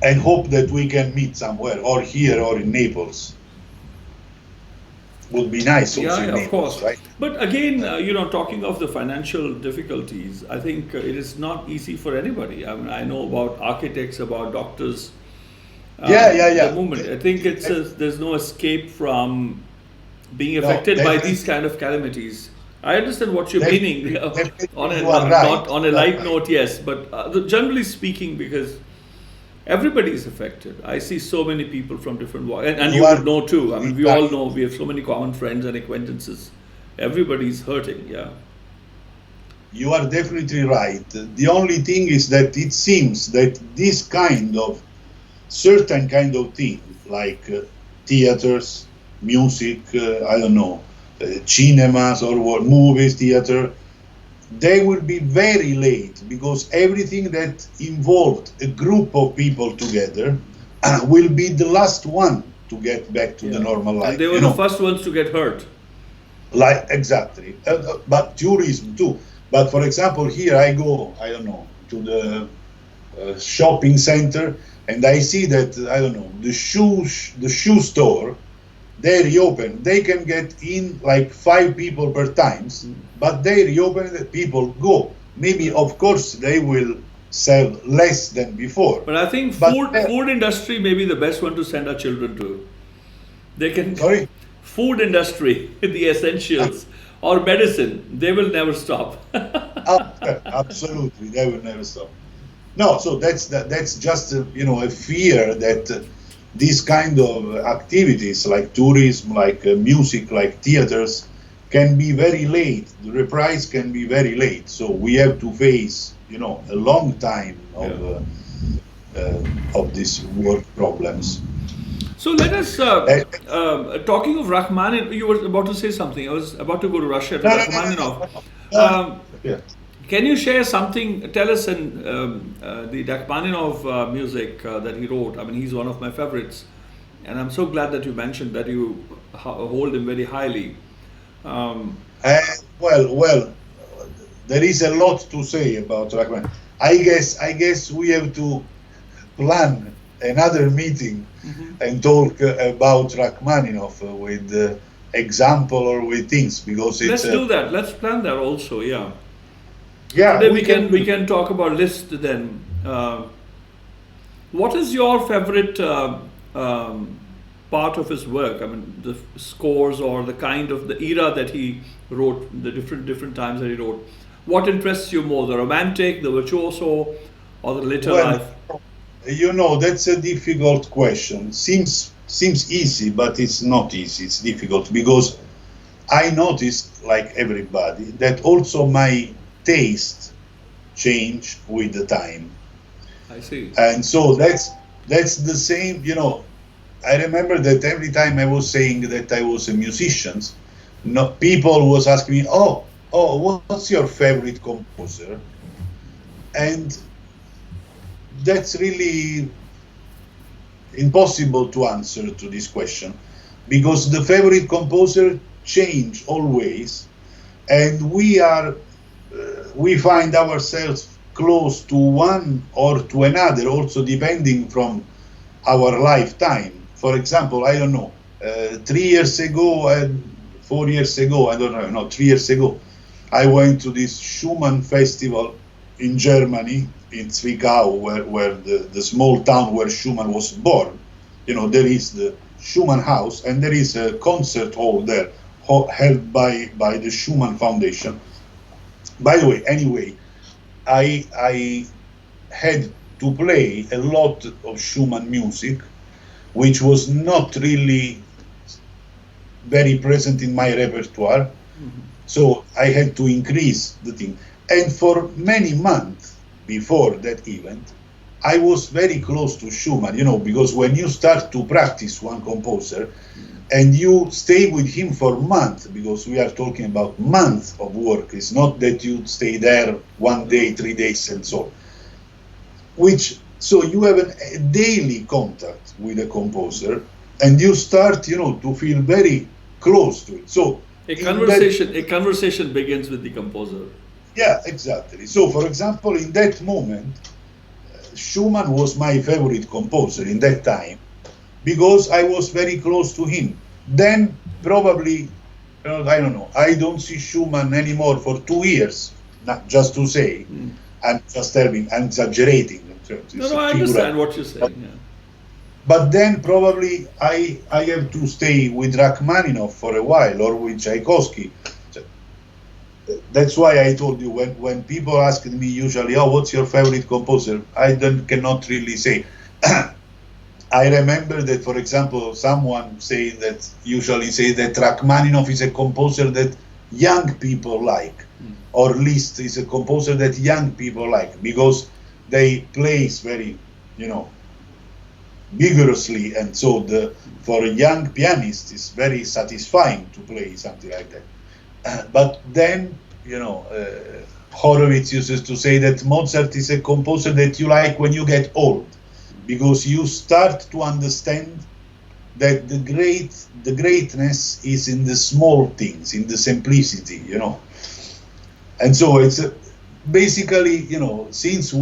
and hope that we can meet somewhere, or here or in Naples. Would be nice also in Naples, of course. Right? But again, talking of the financial difficulties, I think it is not easy for anybody. I mean, I know about architects, about doctors, The movement. I think there's no escape from being affected by these kind of calamities. I understand what you're meaning. On a light note, yes, but generally speaking, because everybody is affected. I see so many people from different walks, and you would know too. I mean, we all know, we have so many common friends and acquaintances. Everybody's hurting, yeah. You are definitely right. The only thing is that it seems that this kind of certain kind of thing, like theaters, music, I don't know, cinemas or what, movies, theater, they will be very late, because everything that involved a group of people together will be the last one to get back to the normal life. And they were the first ones to get hurt. Like, exactly. But tourism too. But for example, here I go, I don't know, to the shopping center, and I see that, I don't know, the shoe store, they reopen. They can get in like 5 people per times, but they reopen, the people go. Maybe, of course, they will sell less than before. But I think food industry may be the best one to send our children to. They can. Sorry? Food industry, the essentials, or medicine, they will never stop. Absolutely, they will never stop. No, so that's just a fear that these kind of activities like tourism, like music, like theaters, can be very late. The reprise can be very late. So we have to face a long time of these work problems. So let us, talking of Rachmaninoff, you were about to say something. I was about to go to Russia to Rachmaninoff. Can you share something, tell us the Rachmaninoff music that he wrote? I mean, he's one of my favorites. And I'm so glad that you mentioned that you hold him very highly. Well, there is a lot to say about Rachmaninoff. I guess we have to plan another meeting and talk about Rachmaninoff with example or with things, because it's... Let's do that. Let's plan that also, yeah. Yeah. Today we can talk about Liszt then. What is your favorite part of his work? I mean, the scores or the kind of the era that he wrote, the different times that he wrote. What interests you more, the romantic, the virtuoso, or the later life? That's a difficult question. Seems easy, but it's not easy. It's difficult because I noticed, like everybody, that also my taste changed with the time. I see. And so that's the same. I remember that every time I was saying that I was a musician, people was asking me, "Oh, what's your favorite composer?" And that's really impossible to answer to this question, because the favorite composer change always, and we find ourselves close to one or to another, also depending from our lifetime. For example, I don't know, 3 years ago and 4 years ago, I don't know, no, 3 years ago, I went to this Schumann festival in Germany, in Zwickau, where the small town where Schumann was born. There is the Schumann house, and there is a concert hall there, held by the Schumann Foundation. By the way, anyway, I had to play a lot of Schumann music, which was not really very present in my repertoire. So I had to increase the thing. And for many months before that event, I was very close to Schumann, because when you start to practice one composer and you stay with him for months, because we are talking about months of work, it's not that you stay there 1 day, 3 days and so on. So you have a daily contact with a composer, and you start, to feel very close to it. So a conversation begins with the composer. Yeah, exactly. So, for example, in that moment, Schumann was my favorite composer in that time, because I was very close to him. Then probably, I don't know, I don't see Schumann anymore for 2 years, not just to say. I'm exaggerating. No, I understand what you're saying. Yeah. But then probably I have to stay with Rachmaninoff for a while, or with Tchaikovsky. So that's why I told you, when people ask me usually, oh, what's your favorite composer? I cannot really say. I remember that, for example, someone usually say that Rachmaninoff is a composer that young people like, or Liszt is a composer that young people like, because they plays very, vigorously, and so for a young pianist it's very satisfying to play something like that. But then, Horowitz uses to say that Mozart is a composer that you like when you get old, because you start to understand that the greatness is in the small things, in the simplicity, And so it's basically, since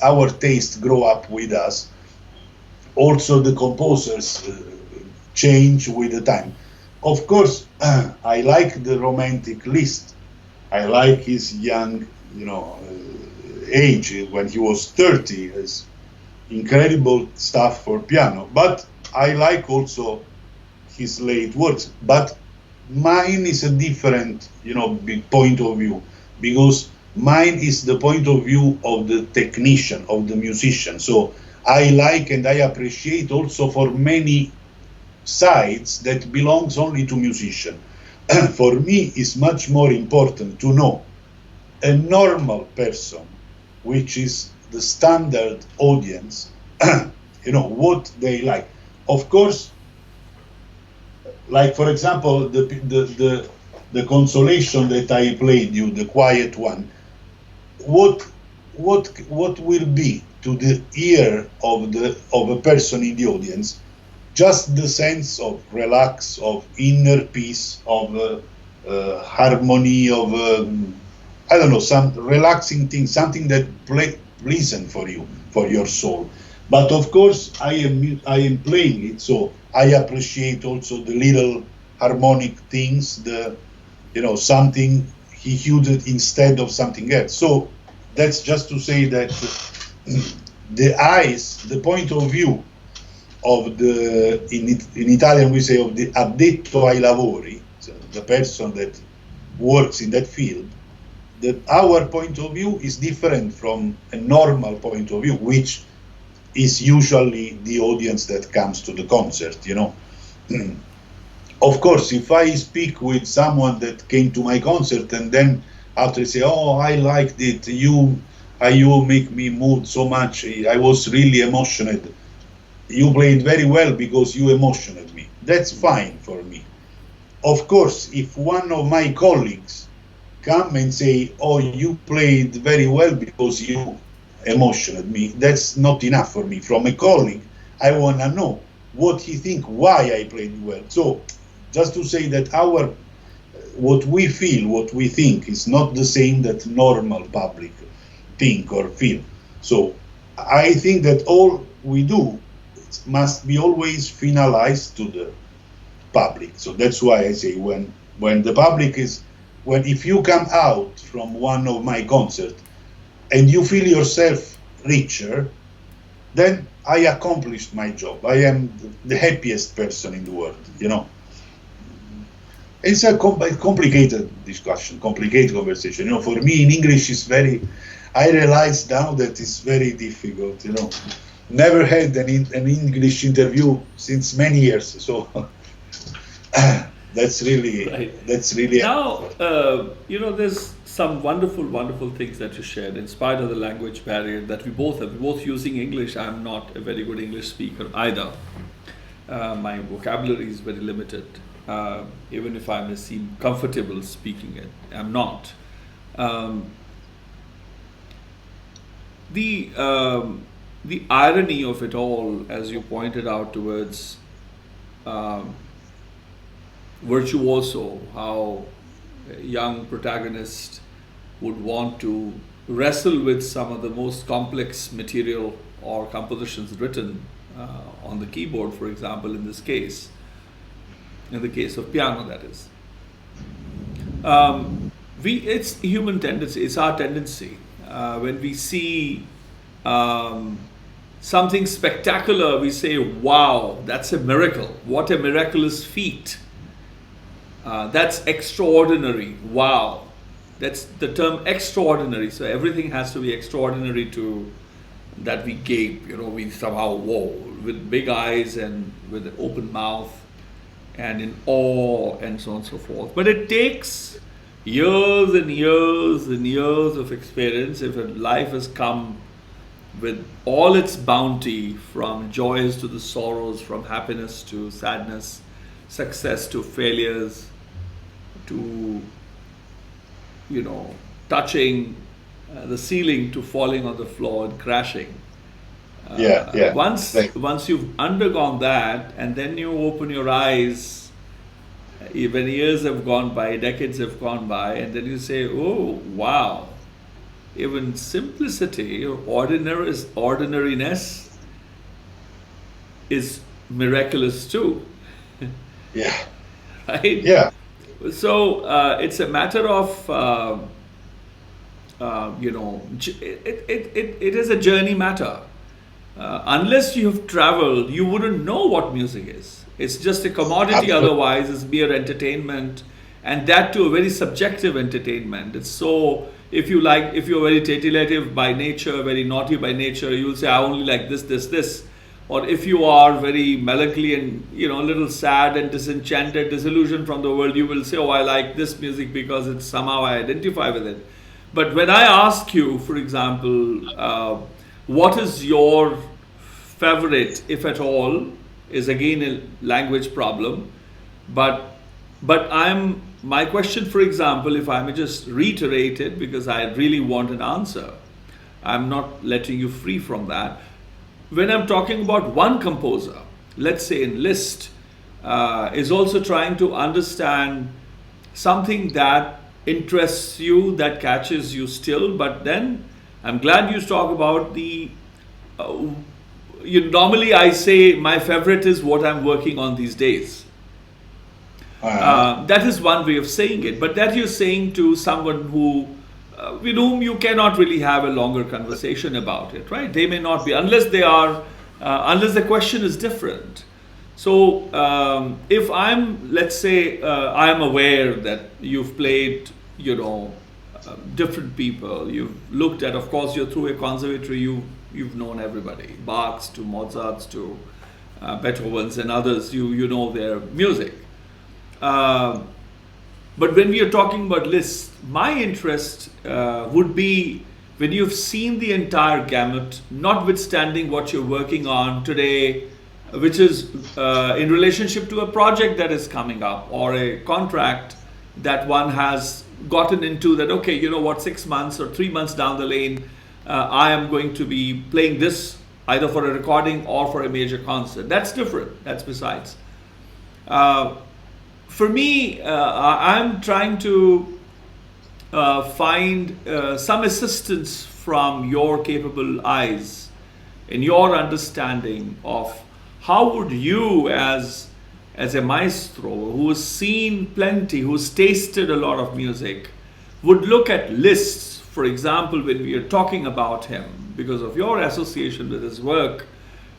our taste grow up with us, also the composers change with the time. Of course, I like the romantic Liszt. I like his young, age when he was 30. It's incredible stuff for piano. But I like also his late works. But mine is a different, point of view, because mine is the point of view of the technician, of the musician. So I like and I appreciate also for many sides that belongs only to musician. For me, it's much more important to know a normal person, which is the standard audience, what they like. Of course, like for example, the consolation that I played you, the quiet one, what will be to the ear of a person in the audience just the sense of relax, of inner peace, of harmony, of I don't know, some relaxing thing, something that pleasant for you, for your soul. But of course, I am playing it, so I appreciate also the little harmonic things, something he used instead of something else. So that's just to say that the eyes, the point of view of in Italian we say of the addetto ai lavori, so the person that works in that field, that our point of view is different from a normal point of view, which is usually the audience that comes to the concert, Of course, if I speak with someone that came to my concert and then after say, oh, I liked it, you make me move so much, I was really emotional. You played very well because you emotioned me. That's fine for me. Of course, if one of my colleagues come and say, oh, you played very well because you emotioned me, that's not enough for me. From a colleague, I want to know what he think, why I played well. So just to say that what we feel, what we think is not the same that normal public think or feel. So I think that all we do must be always finalized to the public. So that's why I say when the public if you come out from one of my concerts and you feel yourself richer, then I accomplished my job. I am the happiest person in the world, It's a complicated discussion, complicated conversation. For me in English I realize now that it's very difficult, Never had an English interview since many years, so that's really now. There's some wonderful things that you shared. In spite of the language barrier that we both have, both using English. I'm not a very good English speaker either. My vocabulary is very limited. Even if I may seem comfortable speaking it, I'm not. The irony of it all, as you pointed out towards virtuoso, how a young protagonist would want to wrestle with some of the most complex material or compositions written on the keyboard, for example, in the case of piano, that is. It's human tendency, it's our tendency. When we see something spectacular, we say, wow, that's a miracle. What a miraculous feat. That's extraordinary. Wow. That's the term extraordinary. So everything has to be extraordinary to that we gape, we somehow, whoa, with big eyes and with an open mouth and in awe and so on and so forth. But it takes years and years and years of experience. If a life has come with all its bounty, from joys to the sorrows, from happiness to sadness, success to failures, to touching the ceiling to falling on the floor and crashing. Once you've undergone that, and then you open your eyes, when years have gone by, decades have gone by, and then you say, oh, wow, even simplicity or ordinariness is miraculous too. Yeah. Right? Yeah. So it's a matter of, it is a journey matter. Unless you have traveled, you wouldn't know what music is. It's just a commodity. Otherwise, it's mere entertainment, and that too a very subjective entertainment. It's so, if you're very titillative by nature, very naughty by nature, you'll say, I only like this. Or if you are very melancholy and a little sad and disenchanted, disillusioned from the world, you will say, oh, I like this music because it's somehow I identify with it. But when I ask you, for example, what is your favorite, if at all, is again a language problem. But my question, for example, if I may just reiterate it, because I really want an answer, I'm not letting you free from that. When I'm talking about one composer, let's say in Liszt, is also trying to understand something that interests you, that catches you still, but then I'm glad you talk about the, normally I say my favorite is what I'm working on these days. That is one way of saying it, but that you're saying to someone who, with whom you cannot really have a longer conversation about it, right? They may not be, unless the question is different. So if let's say I'm aware that you've played, different people, you've looked at, of course, you're through a conservatory, you've known everybody, Bach's to Mozart's to Beethoven's and others, you know their music. But when we are talking about Liszt, my interest would be when you've seen the entire gamut, notwithstanding what you're working on today, which is in relationship to a project that is coming up or a contract that one has gotten into, that, okay, 6 months or 3 months down the lane, I am going to be playing this either for a recording or for a major concert. That's different. That's besides. For me, I'm trying to find some assistance from your capable eyes in your understanding of how would you, as a maestro who has seen plenty, who's tasted a lot of music, would look at Liszt, for example, when we are talking about him, because of your association with his work.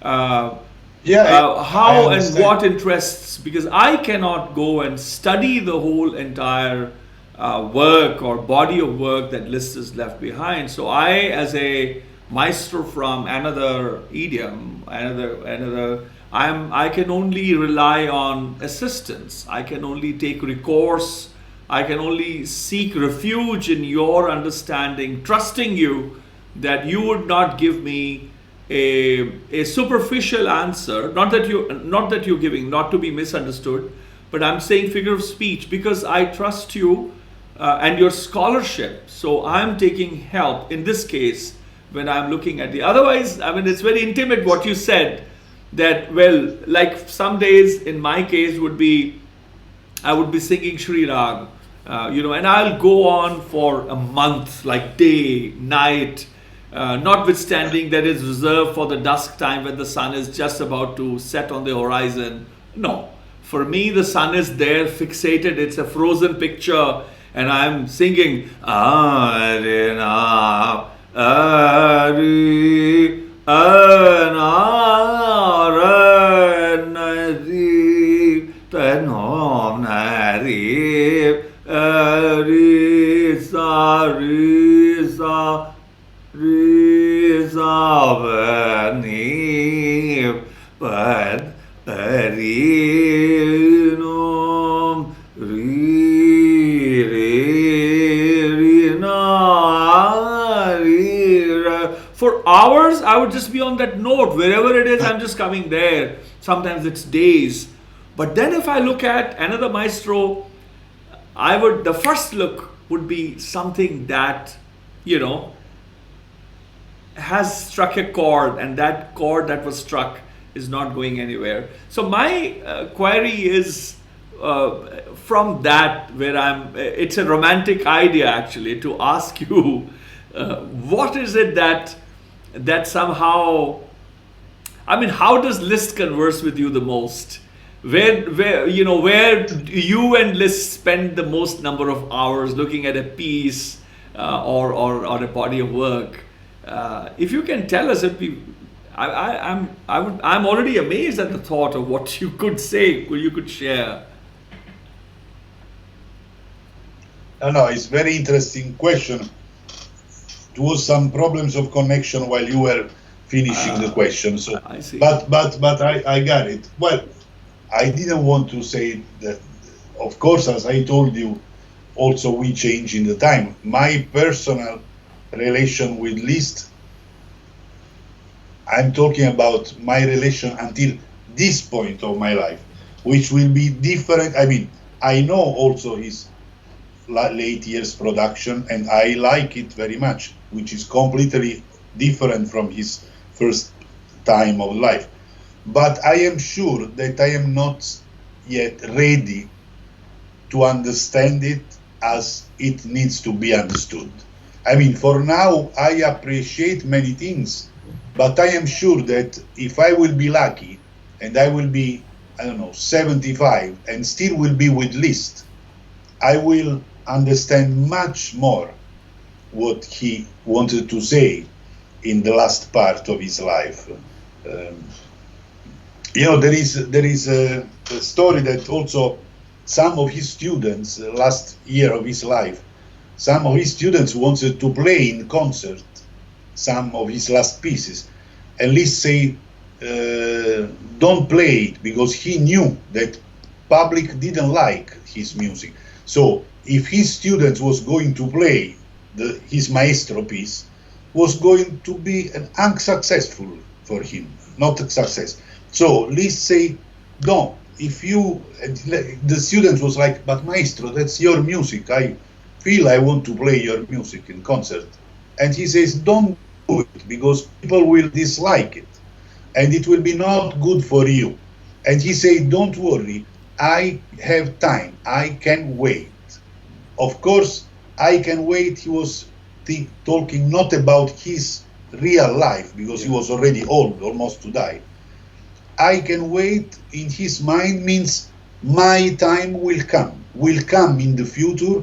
How and what interests, because I cannot go and study the whole entire work or body of work that Liszt has left behind. So I, as a maestro from another idiom, I can only rely on assistance. I can only take recourse. I can only seek refuge in your understanding, trusting you that you would not give me a superficial answer, not that you're giving, not to be misunderstood, but I'm saying figure of speech, because I trust you and your scholarship. So I'm taking help in this case when I'm looking at the, otherwise, it's very intimate what you said, that, well, like some days in my case would be, I would be singing Sri Rag, and I'll go on for a month, like day, night, notwithstanding that is reserved for the dusk time when the sun is just about to set on the horizon. No, for me the sun is there fixated, it's a frozen picture, and I'm singing Anād sa, re, sa, re, sa, va, ni, pa, re, no, re, re, na, re, ra. For hours, I would just be on that note. Wherever it is, I'm just coming there. Sometimes it's days. But then if I look at another maestro, the first look would be something that, has struck a chord, and that chord that was struck is not going anywhere. So my query is from that, where it's a romantic idea actually, to ask you, what is it that somehow, how does Liszt converse with you the most? Where you and Liszt spend the most number of hours looking at a piece or a body of work. If you can tell us, I'm already amazed at the thought of what you could say, you could share. No, it's very interesting question. There was some problems of connection while you were finishing the question. So, I see. But I got it. Well, I didn't want to say that. Of course, as I told you, also we change in the time. My personal relation with Liszt, I'm talking about my relation until this point of my life, which will be different. I know also his late years production, and I like it very much, which is completely different from his first time of life. But I am sure that I am not yet ready to understand it as it needs to be understood. For now, I appreciate many things, but I am sure that if I will be lucky and I will be, 75 and still will be with Liszt, I will understand much more what he wanted to say in the last part of his life. There is a story that also some of his students, last year of his life, some of his students wanted to play in concert some of his last pieces, and Liszt say, don't play it, because he knew that public didn't like his music. So if his students was going to play his maestro piece, was going to be an unsuccessful for him, not a success. So Liszt say, no, the student was like, but maestro, that's your music. I feel I want to play your music in concert. And he says, don't do it, because people will dislike it, and it will be not good for you. And he said, don't worry, I have time, I can wait. Of course, I can wait, he was talking not about his real life, because he was already old, almost to die. I can wait in his mind means my time will come in the future,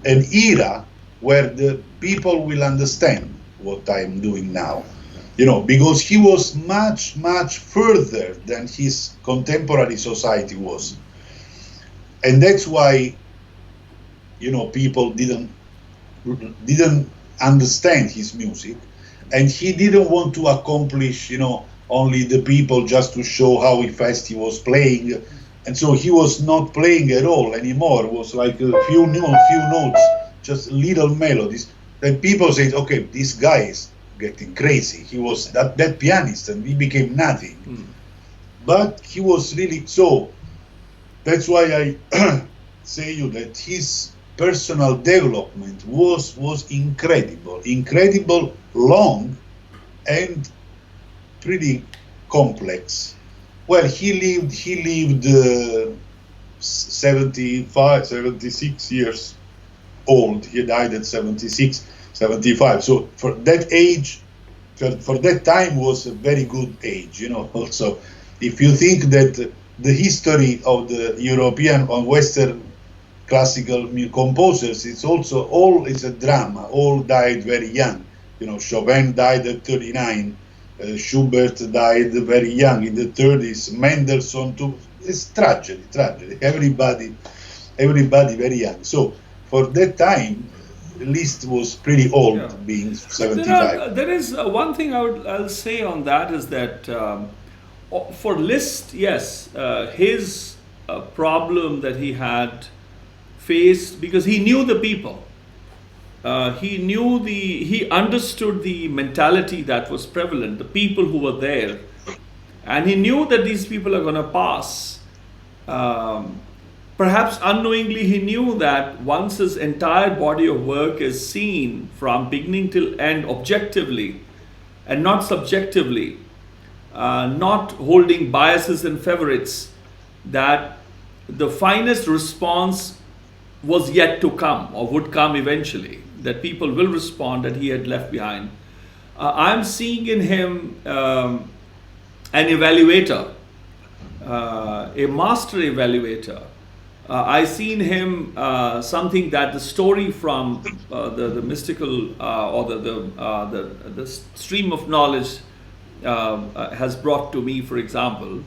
an era where the people will understand what I'm doing now. Because he was much, much further than his contemporary society was. And that's why, people didn't understand his music, and he didn't want to accomplish, only the people just to show how fast he was playing. And so he was not playing at all anymore. It was like a few notes, just little melodies. Then people said, okay, this guy is getting crazy. He was that pianist, and he became nothing. But he was really, so that's why I say you that his personal development was incredible, long, and pretty complex. Well, he lived 76 years old. He died at 76, 75. So for that age, for that time was a very good age, Also, if you think that the history of the European or Western classical composers, it's also it's a drama. All died very young. Chopin died at 39. Schubert died very young in the 30s. Mendelssohn too. It's tragedy. Everybody very young. So for that time, Liszt was pretty old, Yeah. being 75. There is one thing I'll say on that is that for Liszt, yes, his problem that he had faced, because he knew the people. He understood the mentality that was prevalent, the people who were there, and he knew that these people are going to pass. Perhaps unknowingly, he knew that once his entire body of work is seen from beginning till end objectively and not subjectively, not holding biases and favorites, that the finest response was yet to come or would come eventually, that people will respond, that he had left behind. I'm seeing in him an evaluator, a master evaluator. I seen him something that the story from the mystical or the stream of knowledge has brought to me, for example,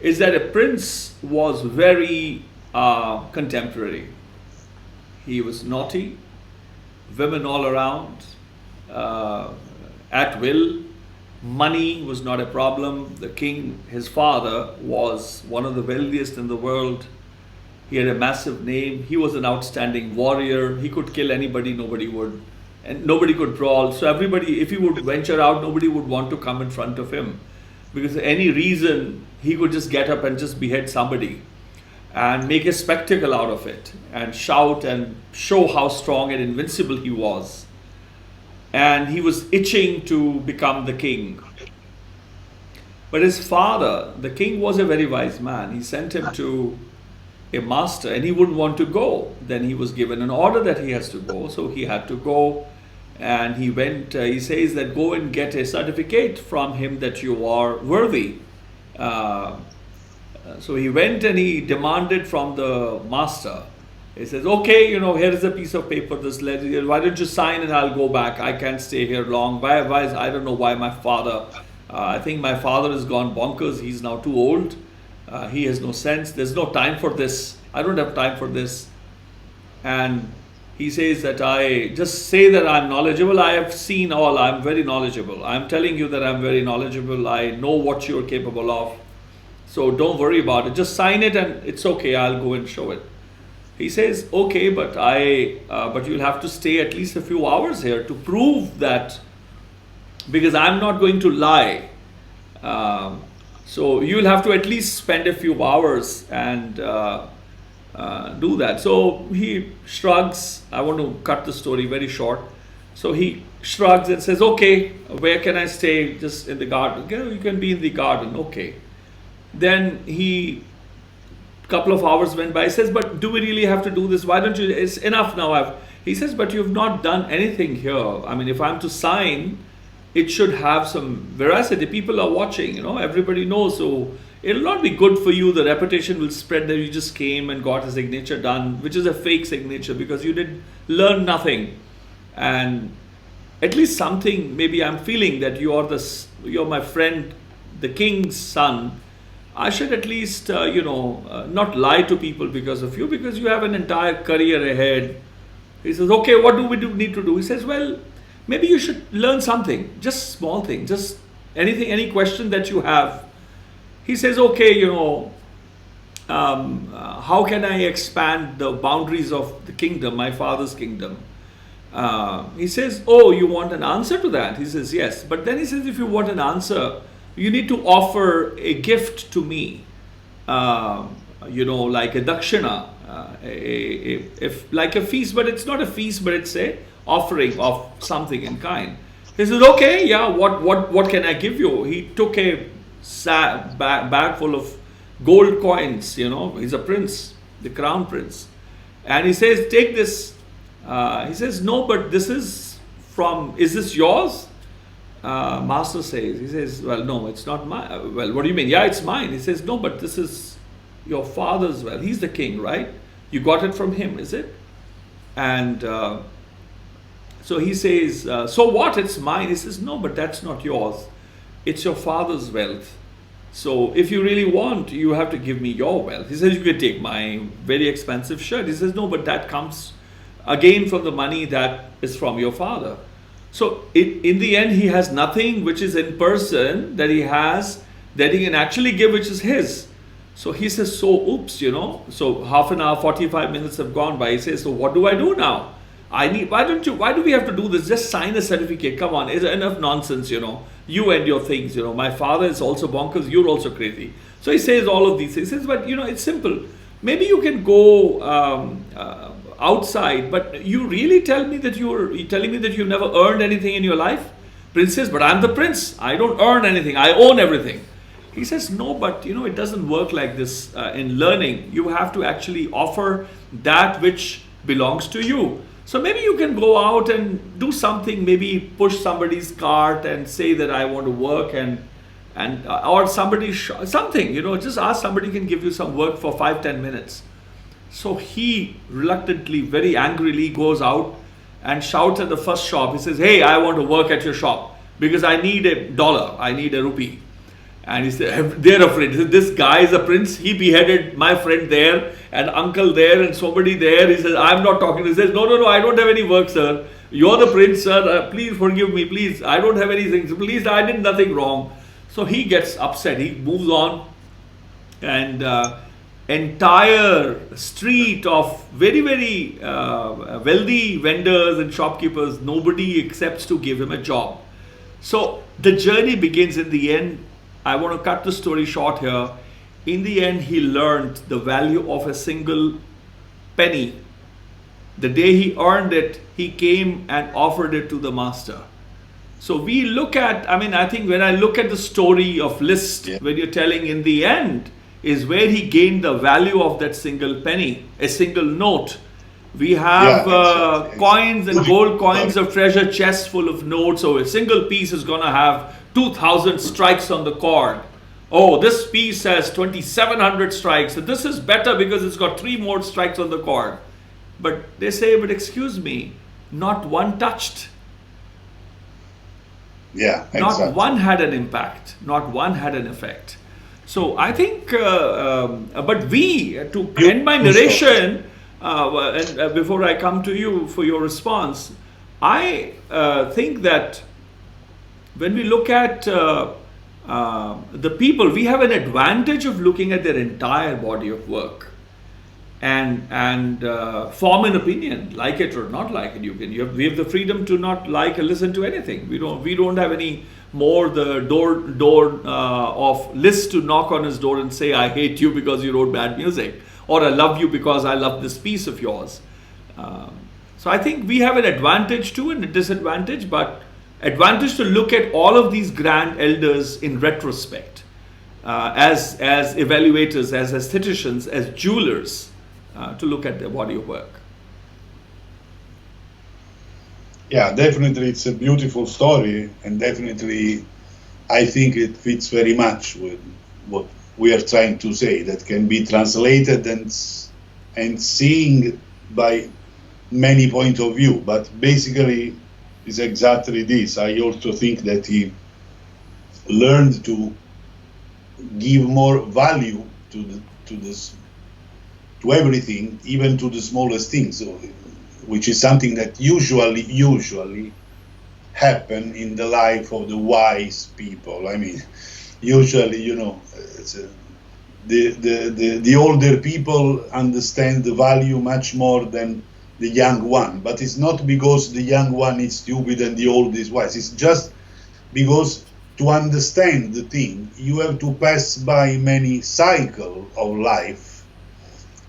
is that a prince was very contemporary. He was naughty, women all around, at will. Money was not a problem. The king, his father, was one of the wealthiest in the world. He had a massive name. He was an outstanding warrior. He could kill anybody, nobody would. And nobody could brawl. So everybody, if he would venture out, nobody would want to come in front of him. Because for any reason, he could just get up and just behead somebody and make a spectacle out of it and shout and show how strong and invincible he was. And he was itching to become the king. But his father, the king, was a very wise man. He sent him to a master and he wouldn't want to go. Then he was given an order that he has to go. So he had to go, and he went, he says that go and get a certificate from him that you are worthy. So he went and he demanded from the master. He says, okay, here is a piece of paper, this letter. Why don't you sign and I'll go back? I can't stay here long. I don't know why my father, I think my father has gone bonkers. He's now too old. He has no sense. There's no time for this. I don't have time for this. And he says that I just say that I'm knowledgeable. I have seen all. I'm very knowledgeable. I'm telling you that I'm very knowledgeable. I know what you're capable of. So don't worry about it. Just sign it and it's okay. I'll go and show it. He says, okay, but you'll have to stay at least a few hours here to prove that, because I'm not going to lie. So you'll have to at least spend a few hours and do that. So he shrugs. I want to cut the story very short. So he shrugs and says, okay, where can I stay? Just in the garden. You can be in the garden. Okay. Then couple of hours went by. He says, but do we really have to do this? Why don't you, it's enough now. He says, but you've not done anything here. I mean, if I'm to sign, it should have some veracity. People are watching, everybody knows. So it'll not be good for you. The reputation will spread that you just came and got a signature done, which is a fake signature because you did learn nothing. And at least something, maybe I'm feeling that you're my friend, the king's son. I should at least, not lie to people because of you, because you have an entire career ahead. He says, okay, what do we need to do? He says, well, maybe you should learn something, just small thing, just anything, any question that you have. He says, okay, how can I expand the boundaries of the kingdom, my father's kingdom? He says, oh, you want an answer to that? He says, yes. But then he says, if you want an answer, you need to offer a gift to me, like a dakshina, like a feast, but it's not a feast, but it's a offering of something in kind. He says, okay, yeah, what can I give you? He took a bag full of gold coins, he's a prince, the crown prince. And he says, take this. He says, no, but this is is this yours? Master says, he says, well, no, it's not mine. Well, what do you mean? Yeah, it's mine. He says, no, but this is your father's. Well, he's the king, right? You got it from him, is it? And so he says, so what? It's mine. He says, no, but that's not yours. It's your father's wealth. So if you really want, you have to give me your wealth. He says, you can take my very expensive shirt. He says, no, but that comes again from the money that is from your father. So in the end, he has nothing which is in person that he has, that he can actually give, which is his. So he says, so oops, so half an hour, 45 minutes have gone by. He says, so what do I do now? Why do we have to do this? Just sign a certificate. Come on, it's enough nonsense, you and your things, my father is also bonkers, you're also crazy. So he says all of these things. He says, but it's simple. Maybe you can go outside, but you really telling me that you've never earned anything in your life? Prince says, but I'm the prince. I don't earn anything. I own everything. He says, no, but it doesn't work like this in learning. You have to actually offer that which belongs to you. So maybe you can go out and do something, maybe push somebody's cart and say that I want to work or somebody, something, just ask somebody can give you some work for 5-10 minutes. So he reluctantly, very angrily goes out and shouts at the first shop. He says, hey, I want to work at your shop because I need $1, I need a rupee. And he said, they're afraid. He said, this guy is a prince. He beheaded my friend there and uncle there and somebody there. He says, I'm not talking. He says, no, I don't have any work, sir. You're the prince, sir. Please forgive me, please. I don't have anything. Please, I did nothing wrong. So he gets upset. He moves on, and entire street of very, very wealthy vendors and shopkeepers, nobody accepts to give him a job. So the journey begins. In the end, I want to cut the story short here. In the end, he learned the value of a single penny. The day he earned it, he came and offered it to the master. So we look at, I think when I look at the story of Liszt, when you're telling in the end, is where he gained the value of that single penny, a single note. We have coins and gold coins of treasure chests full of notes. So a single piece is going to have 2,000 strikes on the chord. Oh, this piece has 2,700 strikes. So this is better because it's got 3 more strikes on the chord. But they say, but excuse me, not one touched. Yeah, exactly. Not one had an impact. Not one had an effect. So I think, but to end my narration, and before I come to you for your response, I think that when we look at the people, we have an advantage of looking at their entire body of work and form an opinion, like it or not like it. We have the freedom to not like or listen to anything. We don't have any more the door of Liszt to knock on his door and say, I hate you because you wrote bad music, or I love you because I love this piece of yours. So I think we have an advantage too and a disadvantage, but advantage to look at all of these grand elders in retrospect, as evaluators, as aestheticians, as jewelers, to look at their body of work. Yeah, definitely it's a beautiful story, and definitely I think it fits very much with what we are trying to say, that can be translated and seen by many points of view, but basically is exactly this. I also think that he learned to give more value to everything, even to the smallest things, which is something that usually happen in the life of the wise people. Usually, the older people understand the value much more than the young one, but it's not because the young one is stupid and the old is wise. It's just because to understand the thing, you have to pass by many cycles of life,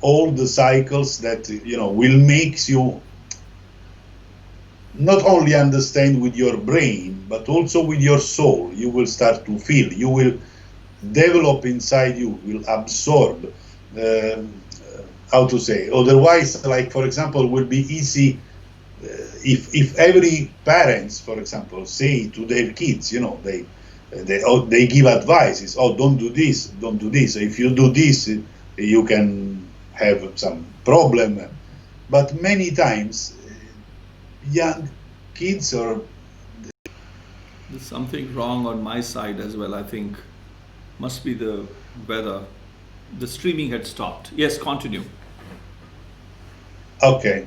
all the cycles that will make you not only understand with your brain, but also with your soul. You will start to feel, you will develop inside you, will absorb, otherwise, like for example, will be easy if every parents, for example, say to their kids, they give advices, don't do this, don't do this, if you do this you can have some problem. But many times young kids are... There's something wrong on my side as well, I think. Must be the weather. The streaming had stopped. Yes, continue. Okay.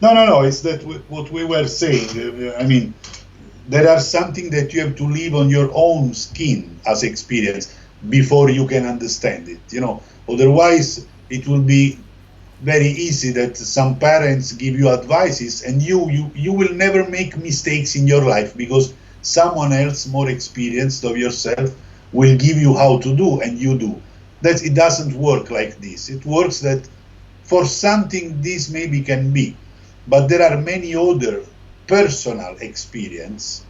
No. It's that what we were saying. I mean, there are something that you have to live on your own skin as experience before you can understand it. Otherwise it will be very easy that some parents give you advices and you will never make mistakes in your life because someone else more experienced of yourself will give you how to do and you do. That it doesn't work like this. It works that for something this maybe can be, but there are many other personal experience,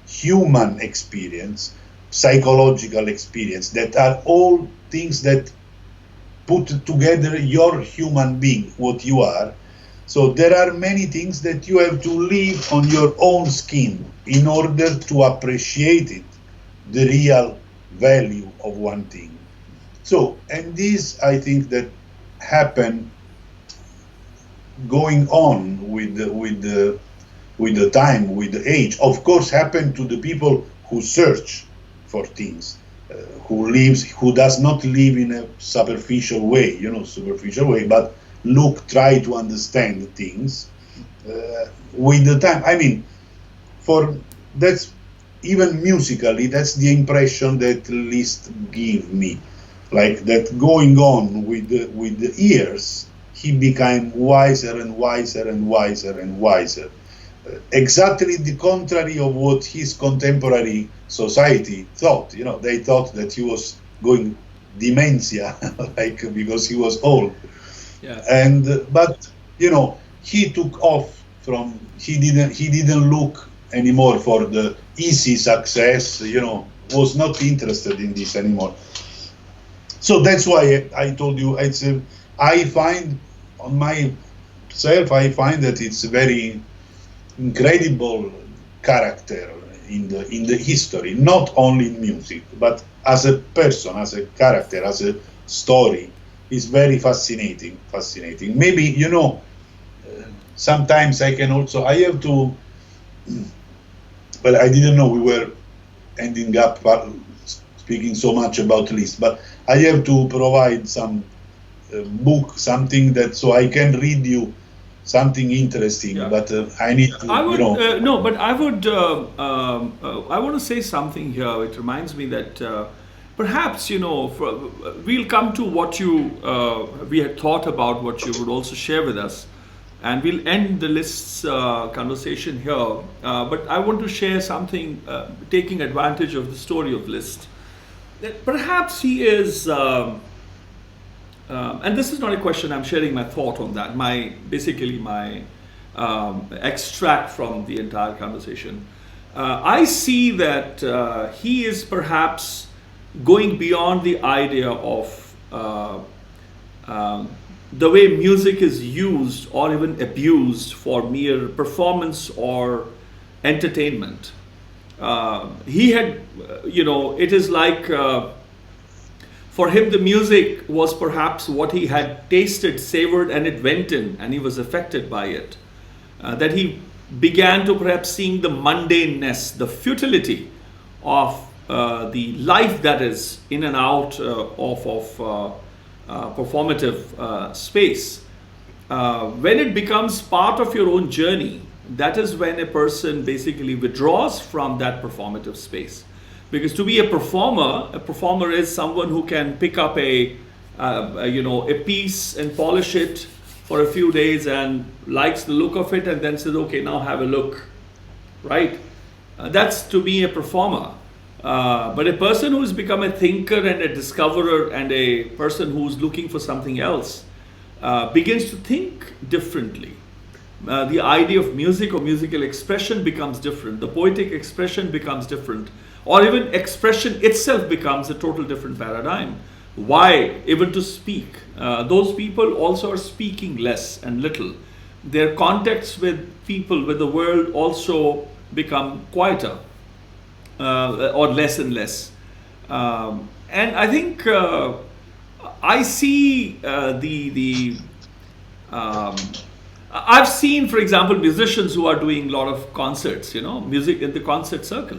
human experience, psychological experience that are all things that put together your human being, what you are. So there are many things that you have to live on your own skin in order to appreciate it, the real value of one thing. So, and this I think that happen going on with the time, with the age. Of course, happen to the people who search for things, who does not live in a superficial way, but try to understand things with the time. I mean, that's even musically, that's the impression that Liszt give me, like that going on with the years, he became wiser and wiser and wiser and wiser. Exactly the contrary of what his contemporary society thought. They thought that he was going dementia, because he was old. Yeah. But he took off from. He didn't look anymore for the easy success. Was not interested in this anymore. So that's why I told you. I find on myself. I find that it's a very incredible character in the history, not only in music, but as a person, as a character, as a story. Is very fascinating. Maybe sometimes I have to. Well, I didn't know we were ending up speaking so much about Liszt, but I have to provide some book, something that so I can read you something interesting. Yeah. But I need to. I want to say something here. It reminds me that perhaps we'll come to what we had thought about, what you would also share with us, and we'll end the Liszt's conversation here. But I want to share something, taking advantage of the story of Liszt. That perhaps he is. And this is not a question, I'm sharing my thought on that, my extract from the entire conversation. I see that he is perhaps going beyond the idea of the way music is used or even abused for mere performance or entertainment. He had, it is like, for him, the music was perhaps what he had tasted, savored, and it went in, and he was affected by it. That he began to perhaps seeing the mundaneness, the futility of the life that is in and out of performative space. When it becomes part of your own journey, that is when a person basically withdraws from that performative space. Because to be a performer is someone who can pick up a piece and polish it for a few days and likes the look of it and then says, okay, now have a look, right? That's to be a performer. But a person who's become a thinker and a discoverer and a person who's looking for something else begins to think differently. The idea of music or musical expression becomes different. The poetic expression becomes different. Or even expression itself becomes a total different paradigm. Why? Even to speak. Those people also are speaking less and little. Their contacts with people, with the world also become quieter or less and less. And I think I see I've seen, for example, musicians who are doing a lot of concerts, music in the concert circle.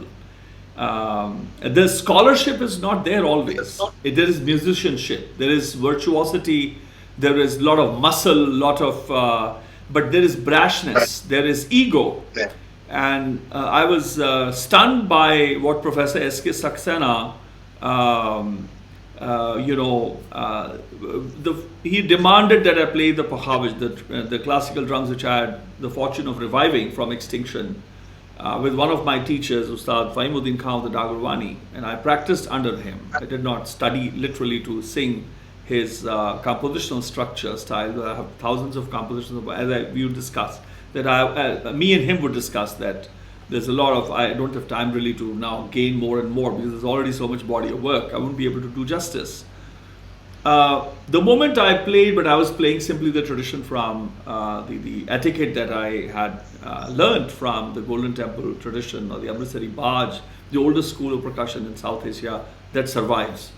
The scholarship is not there always. There is musicianship, there is virtuosity, there is a lot of muscle, a lot of but there is brashness, there is ego. Yeah. And I was stunned by what Professor S.K. Saxena, he demanded that I play the pahavij, the classical drums which I had the fortune of reviving from extinction, with one of my teachers, Ustad Faimuddin Khan of the Dagurwani, and I practiced under him. I did not study literally to sing his compositional structure style. I have thousands of compositions, as we discussed, that me and him would discuss that. There's a lot of, I don't have time really to now gain more and more because there's already so much body of work. I wouldn't be able to do justice. The moment I played, but I was playing simply the tradition from the etiquette that I had learned from the Golden Temple tradition or the Amritsari Baj, the oldest school of percussion in South Asia that survives.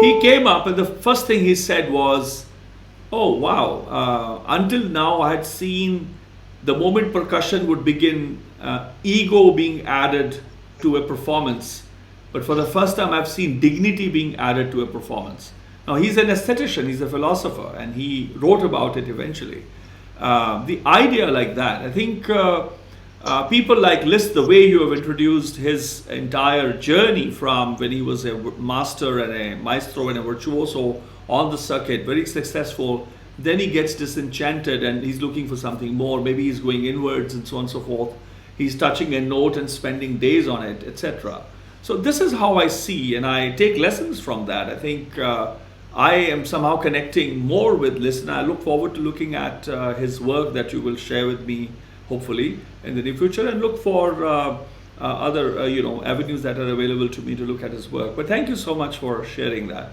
He came up and the first thing he said was, oh wow, until now I had seen the moment percussion would begin, ego being added to a performance. But for the first time, I've seen dignity being added to a performance. Now, he's an aesthetician, he's a philosopher, and he wrote about it eventually. The idea like that, I think people like Lizst, the way you have introduced his entire journey from when he was a master and a maestro and a virtuoso on the circuit, very successful, then he gets disenchanted and he's looking for something more. Maybe he's going inwards and so on and so forth. He's touching a note and spending days on it, etc. So this is how I see, and I take lessons from that. I think I am somehow connecting more with Lizst, and I look forward to looking at his work that you will share with me, hopefully, in the near future, and look for other avenues that are available to me to look at his work. But thank you so much for sharing that.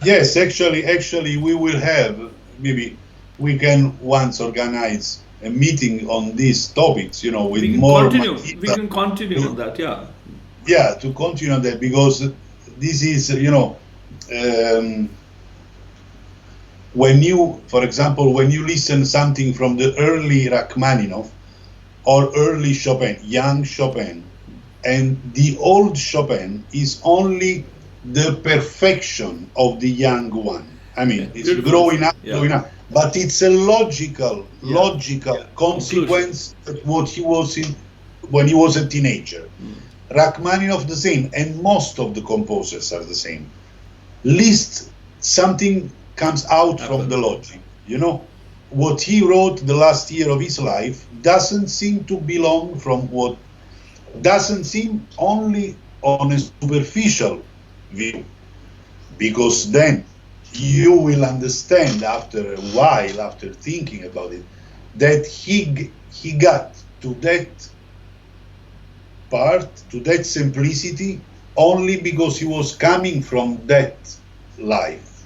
Yes, actually, we will have, maybe we can once organize a meeting on these topics, with more. We can continue on that, yeah. Yeah, to continue on that, because this is, when you, for example, when you listen something from the early Rachmaninoff or early Chopin, young Chopin, and the old Chopin is only the perfection of the young one. I mean, it's growing up, but it's a logical consequence of what he was in when he was a teenager. Rachmaninoff the same, and most of the composers are the same. Lizst, something comes out from the logic. What he wrote the last year of his life doesn't seem to belong doesn't seem only on a superficial view, because then you will understand after a while, after thinking about it, that he got to that part, to that simplicity, only because he was coming from that life.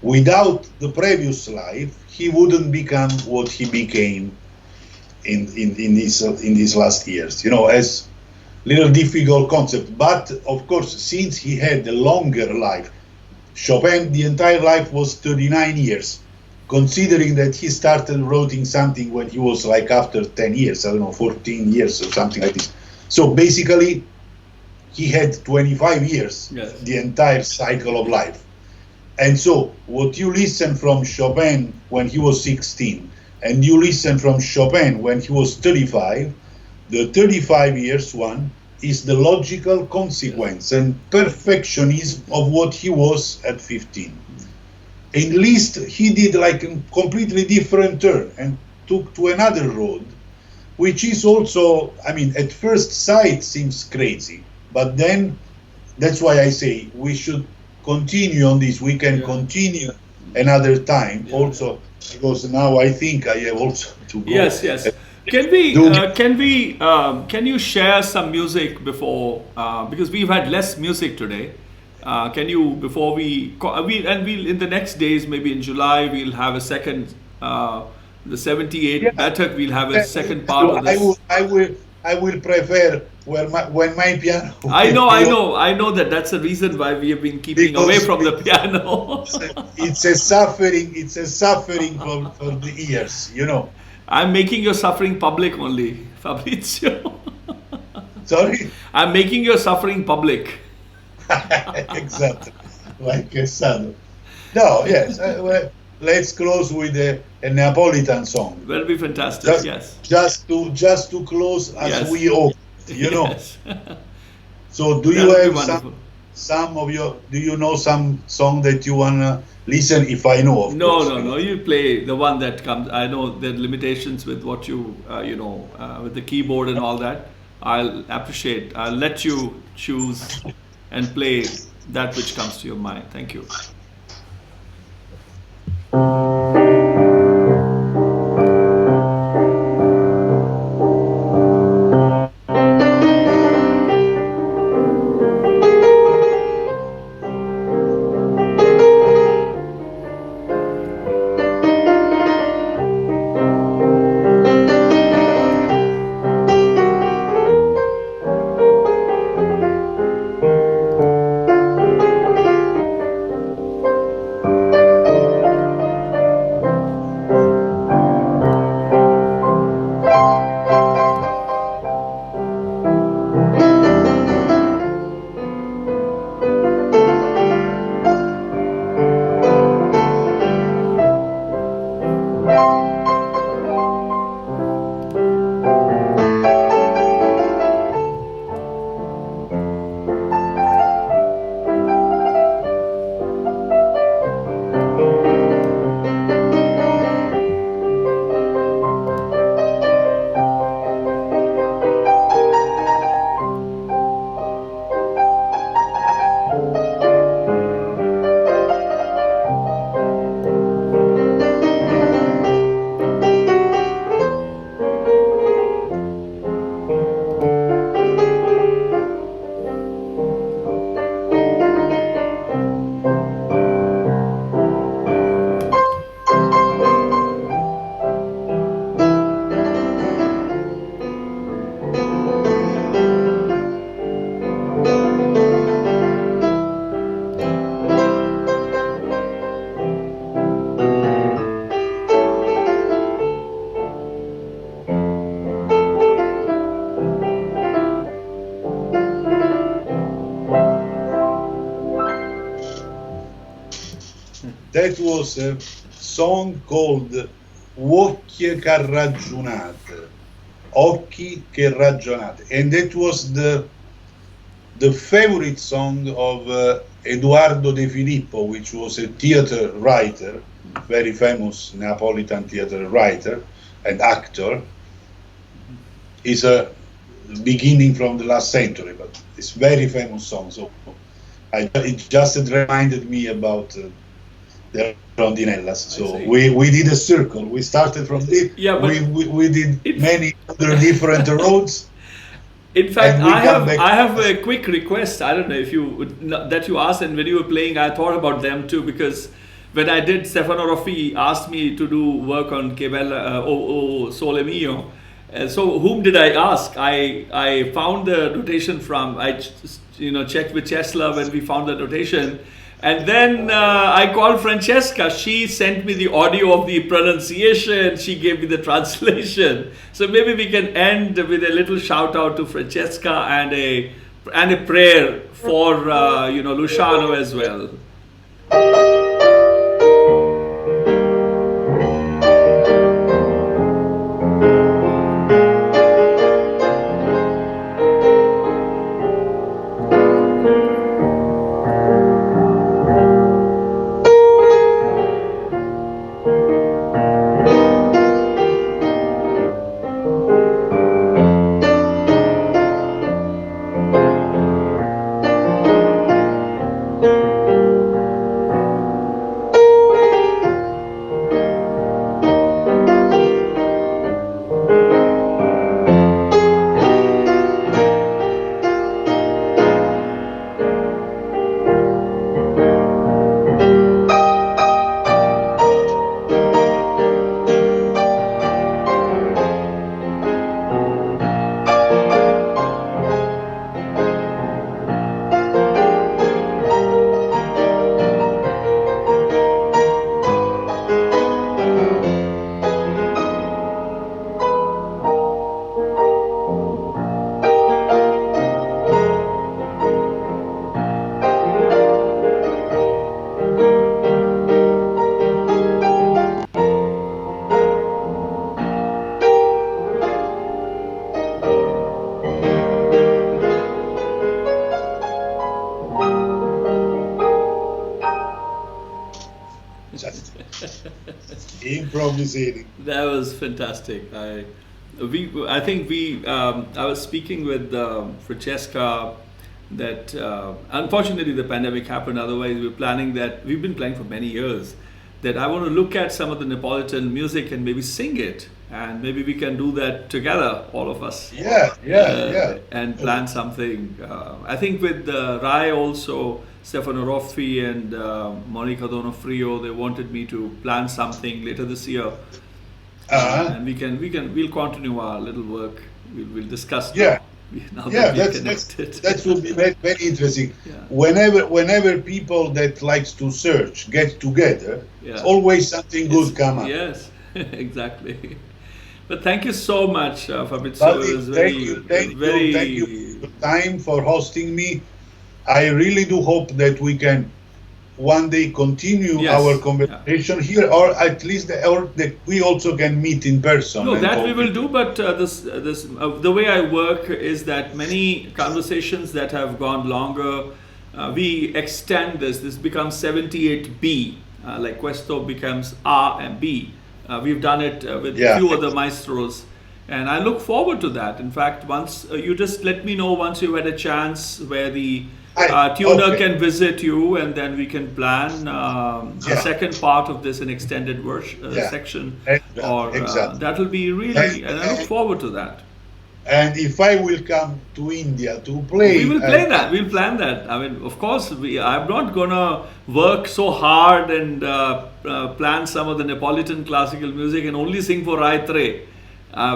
Without the previous life, he wouldn't become what he became in his last years. As little difficult concept. But of course, since he had a longer life, Chopin, the entire life was 39 years. Considering that he started writing something when he was like after 10 years, 14 years or something like this. So basically, he had 25 years, the entire cycle of life. And so, what you listen from Chopin when he was 16, and you listen from Chopin when he was 35, the 35 years one is the logical consequence and perfectionism of what he was at 15. In Lizst, he did like a completely different turn and took to another road, which is also, at first sight seems crazy, but then that's why I say we should continue on this. We can continue another time also, because now I think I have also to go. Yes. Can you share some music before, because we've had less music today. Can you, before we'll in the next days, maybe in July, we'll have a second, the 78 Baiṭhak, we'll have a second part of this. I will prefer when my piano. I know that's the reason why we have been keeping away from the piano. It's a suffering for the ears, I'm making your suffering public only, Fabrizio. Sorry? I'm making your suffering public. Exactly, like a son. No, yes. let's close with a Neopolitan song. Will be fantastic. Yes. Just to close as yes. we open, you know. Yes. So do you have some of your? Do you know some song that you wanna listen? If I know, of course. No. You play the one that comes. I know the limitations with what you with the keyboard and all that. I'll appreciate. I'll let you choose and play that which comes to your mind. Thank you. That was a song called Occhi che ragionate, Occhi che ragionate, and that was the favorite song of Eduardo De Filippo, which was a theater writer, very famous Neapolitan theater writer and actor. Is a beginning from the last century, but it's very famous song. So it just reminded me about the rondinellas. So we did a circle. We started from this. Yeah, we did many other different roads. In fact, I have a quick request. I don't know if you that you asked, and when you were playing, I thought about them too, because when I did Stefano Roffi asked me to do work on Che Bella O Sole Mio. So whom did I ask? I found the notation from checked with Czesla when we found the notation, and then I called Francesca. She sent me the audio of the pronunciation. She gave me the translation. So maybe we can end with a little shout out to Francesca and a prayer for Luciano as well. improvising. That was fantastic. I think I was speaking with Francesca that unfortunately the pandemic happened. Otherwise, we've been playing for many years. That I want to look at some of the Neapolitan music and maybe sing it, and maybe we can do that together, all of us. Yeah. And plan something. I think with Rai also, Stefano Roffi and Monica Donofrio, they wanted me to plan something later this year. And we'll continue our little work. We'll discuss. Yeah. Now that will be very, very interesting. Yeah. Whenever people that likes to search get together, always something good come up. Yes, exactly. But thank you so much, Fabrizio. Thank you for your time, for hosting me. I really do hope that we can one day continue our conversation here, or at least that we also can meet in person. No, that we will do. But the way I work is that many conversations that have gone longer, we extend this. This becomes 78B. Like Questo becomes A and B. We've done it with a few other maestros, and I look forward to that. In fact, once you just let me know once you've had a chance where the tuner can visit you, and then we can plan a second part of this, an extended section. Exactly. That will be really, and I look forward to that. And if I will come to India to play, we will play that. We'll plan that. I mean, of course, I'm not gonna work so hard and plan some of the Neapolitan classical music and only sing for Rai Tre.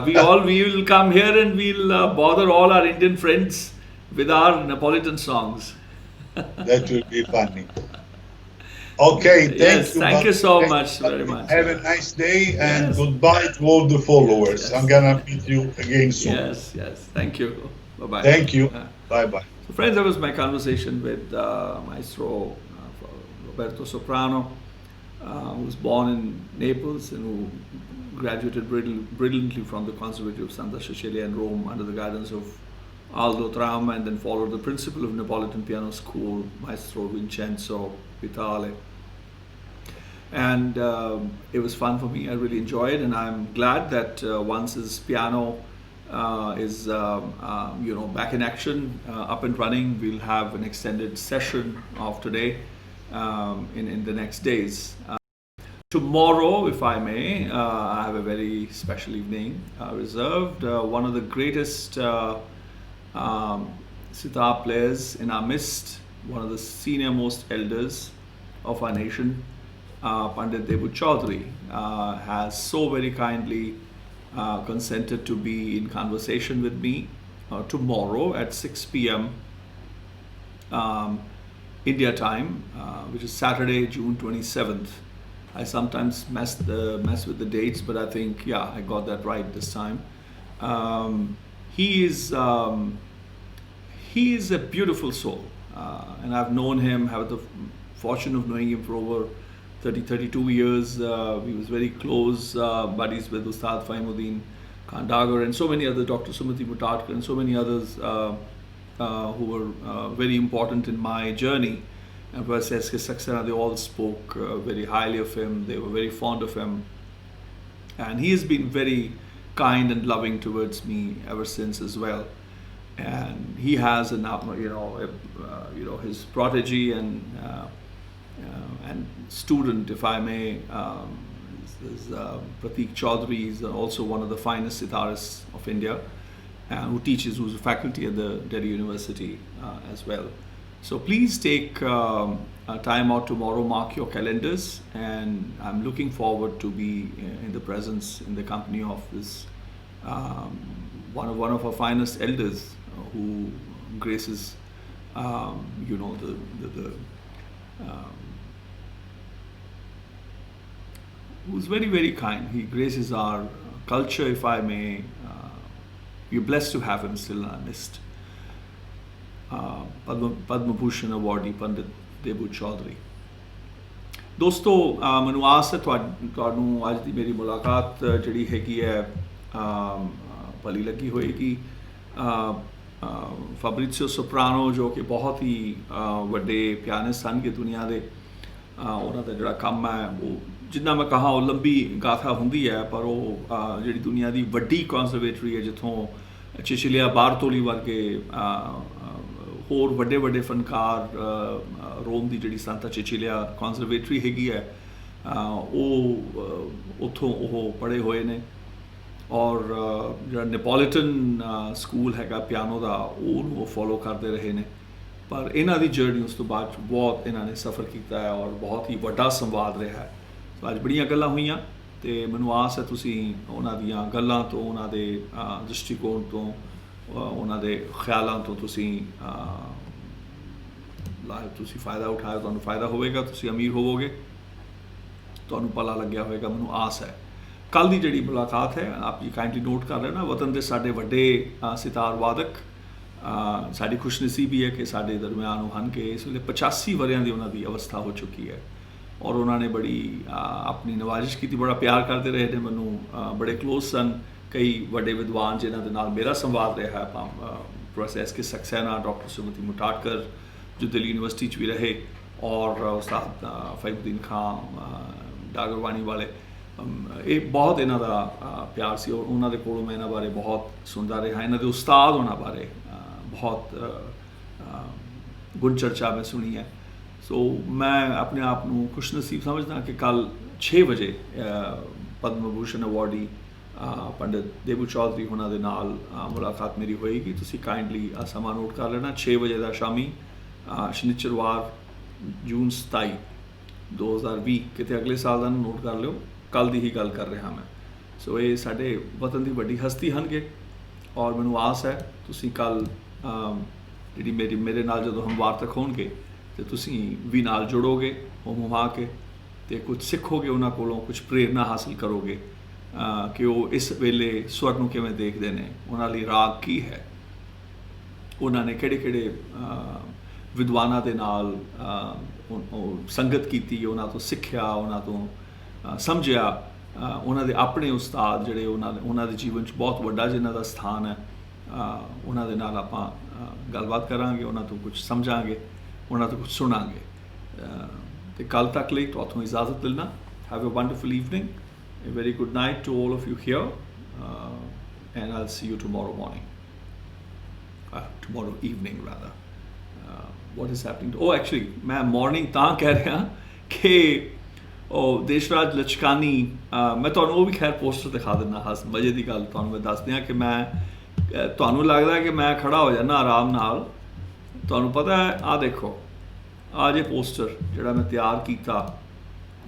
We will come here and we'll bother all our Indian friends with our Neapolitan songs. That will be funny. Okay, thank you so much, very much. Have a nice day and goodbye to all the followers. I'm gonna meet you again soon. Yes, thank you. Bye-bye. Thank you. Bye-bye. So friends, that was my conversation with Maestro Roberto Soprano, who was born in Naples and who graduated brilliantly from the Conservatory of Santa Cecilia in Rome under the guidance of Aldo Tramma, and then followed the principal of Neopolitan Piano School, Maestro Vincenzo Vitale. And it was fun for me. I really enjoyed it, and I'm glad that once his piano is back in action, up and running, we'll have an extended session of today in the next days. Tomorrow, if I may, I have a very special evening reserved. One of the greatest sitar players in our midst, one of the senior most elders of our nation, Pandit Debu Chaudhary, has so very kindly consented to be in conversation with me tomorrow at 6 p.m. India time, which is Saturday, June 27th. I sometimes mess with the dates, but I think, I got that right this time. He is a beautiful soul, and I've known him, have the fortune of knowing him for over 32 years. He was very close buddies with Ustad Faimuddin Khandagar and so many other, Dr. Sumati Mutadkar and so many others who were very important in my journey. And S.K. Saxena, they all spoke very highly of him. They were very fond of him, and he has been very kind and loving towards me ever since as well. And he has his protege and student, if I may, is Pratik Chaudhary. Is also one of the finest sitarists of India, who's a faculty at the Delhi University as well. So please take time out tomorrow, mark your calendars, and I'm looking forward to be in the company of this one of our finest elders who graces who's very, very kind. He graces our culture, if I may. We're blessed to have him still in our midst. Padma Bhushan awardee Pandit Debu Chaudhary. ਦੋਸਤੋ ਮੈਨੂੰ ਆਸ ਹੈ ਤੁਹਾਨੂੰ ਅੱਜ ਦੀ ਮੇਰੀ ਮੁਲਾਕਾਤ ਜਿਹੜੀ ਹੈਗੀ ਹੈ ਭਲੀ ਲੱਗੀ ਹੋਏਗੀ। ਫੈਬਰੀਜ਼ੀਓ ਸੋਪਰਾਨੋ ਜੋ ਕਿ ਬਹੁਤ ਹੀ ਵੱਡੇ ਪਿਆਨਿਸਟ ਹਨ ਕਿ ਦੁਨੀਆ ਦੇ, ਉਹਨਾਂ ਦਾ ਜਿਹੜਾ ਕੰਮ ਹੈ ਉਹ जिन्ना मैं कहा वो लंबी गाथा होंदी है, पर वो जिहड़ी दुनिया की वड्डी कॉन्सरवेटरी है जिथों चिचिलिया बारतोली वर्गे होर वड्डे वड्डे फनकार रोम की जिहड़ी संता चिचिलिया कॉन्सरवेटरी हैगी है उत्थों वो पढ़े हुए ने। और जो नेपोलिटन स्कूल हैगा पियानो का वो फॉलो करते रहे ने। पर इन्हां दी जर्नी उस तो बाद बहुत इन्होंने सफ़र किया है और बहुत ही वड्डा संवाद रहा है। तो अज बड़ियां गल्लां होईयां ते मैनूं आस है तुसीं उन्हां दियां गल्लां तो उन्हां दे दृष्टिकोण तो उन्हां दे ख्यालां तो तुसीं फ़ायदा उठाया, तुहानूं फ़ायदा होवेगा, तुसीं अमीर होवोगे, तुहानूं भला लग्या होएगा, मैनूं आस है। कल की जिहड़ी मुलाकात है आप जी काइंडली नोट कर लेना। वतन के साडे वड्डे सितार वादक साड़ी खुशनसीबी है कि साडे दरम्यान हन के इस वे 85 वरियां की उन्होंने अवस्था हो चुकी है और उन्होंने बड़ी अपनी नवाजिश की, बड़ा प्यार करते रहे ने, मैनू बड़े क्लोज सन। कई वड्डे विद्वान जिन्हों के नाल मेरा संवाद रहा है, प्रोफेसर एस के सक्सेना, डॉक्टर सुमति मुटाटकर जो दिल्ली यूनिवर्सिटी भी रहे, और उस्ताद फहीमुद्दीन खां डागरवाणी वाले, ये बहुत इन्हों का प्यार सी। और उन्होंने कोलों मैं इन्हों बारे बहुत सुनता रहा, इन्हों के उस्ताद होने बारे बहुत गुण चर्चा मैं सुनी है। सो मैं अपने आप को खुशनसीब समझदा कि कल 6 बजे पद्म भूषण अवार्डी पंडित देबू चौधरी होना दे नाल मुलाकात मेरी होएगी। तुसी काइंडली समा नोट कर लेना। 6 बजे का शामी शनिचरवार जून 27 2020 कितने अगले साल का नोट कर लियो, कल की ही गल कर रहा मैं। सो ये साडे वतन की वड्डी हस्ती हनगे और मैनू आस है तुसी कल जी मेरे नाल जो हम वार्तक होणगे तो तुसी भी नाल जुड़ोगे, हुआ के तो कुछ सिखोगे, उन्होंने कोलों कुछ प्रेरणा हासिल करोगे कि वो इस वेले स्वर नूं किवें देखते हैं, उन्होंने लिए राग की है, उन्होंने किहड़े विद्वानां दे नाल संगत की, उन्होंने तो सिक्ख्या, उन्होंने तो समझिया, उन्होंने अपने उस्ताद जिहड़े उन्होंने जीवन च बहुत वड्डा जिन्हां दा स्थान है, उन्होंने नाल आपां गलबात करांगे, उन्होंने तो कुछ समझांगे, उन्होंने तो कुछ सुनांगे। तो कल तक लिए तो उतों इजाज़त लेना। Have a wonderful evening, a very good night to all of you here, and I'll see you tomorrow morning, tomorrow evening rather. What is happening? Oh, actually मैं morning तां कह रहा कि देशराज लचकानी, मैं तुहानूं वो भी खैर पोस्टर दिखा देना। हस मजे की गल तुहानूं मैं दस दियां कि मैं तुहानूं लगदा कि मैं खड़ा हो जाना आराम नाल। तुहानूं पता है आ देखो आ जे पोस्टर जिहड़ा मैं तैयार कीता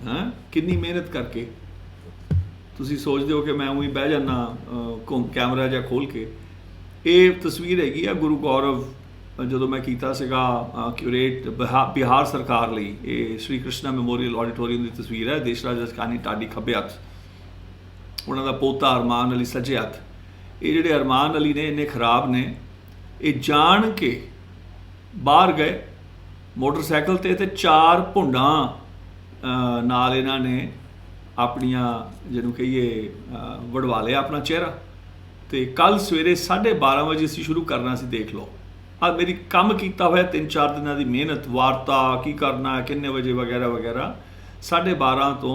है कितनी मेहनत करके। तुसीं सोचदे हो कि मैं उही बह जाना कैमरा जिहा खोल के। ये तस्वीर हैगी आ गुरु गौरव जो मैं किया सीगा क्यूरेट बिहार सरकार लई। ये श्री कृष्णा मैमोरीयल ऑडिटोरीयम की तस्वीर है। देशराज लचकानी टाडी खब्बे हत्थ, उन्हों का पोता अरमान अली सज्जे हत्थ। ये जिहड़े अरमान अली ने इन्ने खराब ने, ये जान के बाहर गए मोटरसाइकिल ते 4 भुंडां नाल इन्हां ने अपनियां जिन्हों कहिए वड़वा लिया अपना चेहरा। तो कल सवेरे 12:30 बजे असीं शुरू करना सी। देख लो आज मेरी कम किया हुआ 3-4 दिनों की मेहनत, वार्ता की करना है किन्ने बजे वगैरह वगैरह। 12:30 तो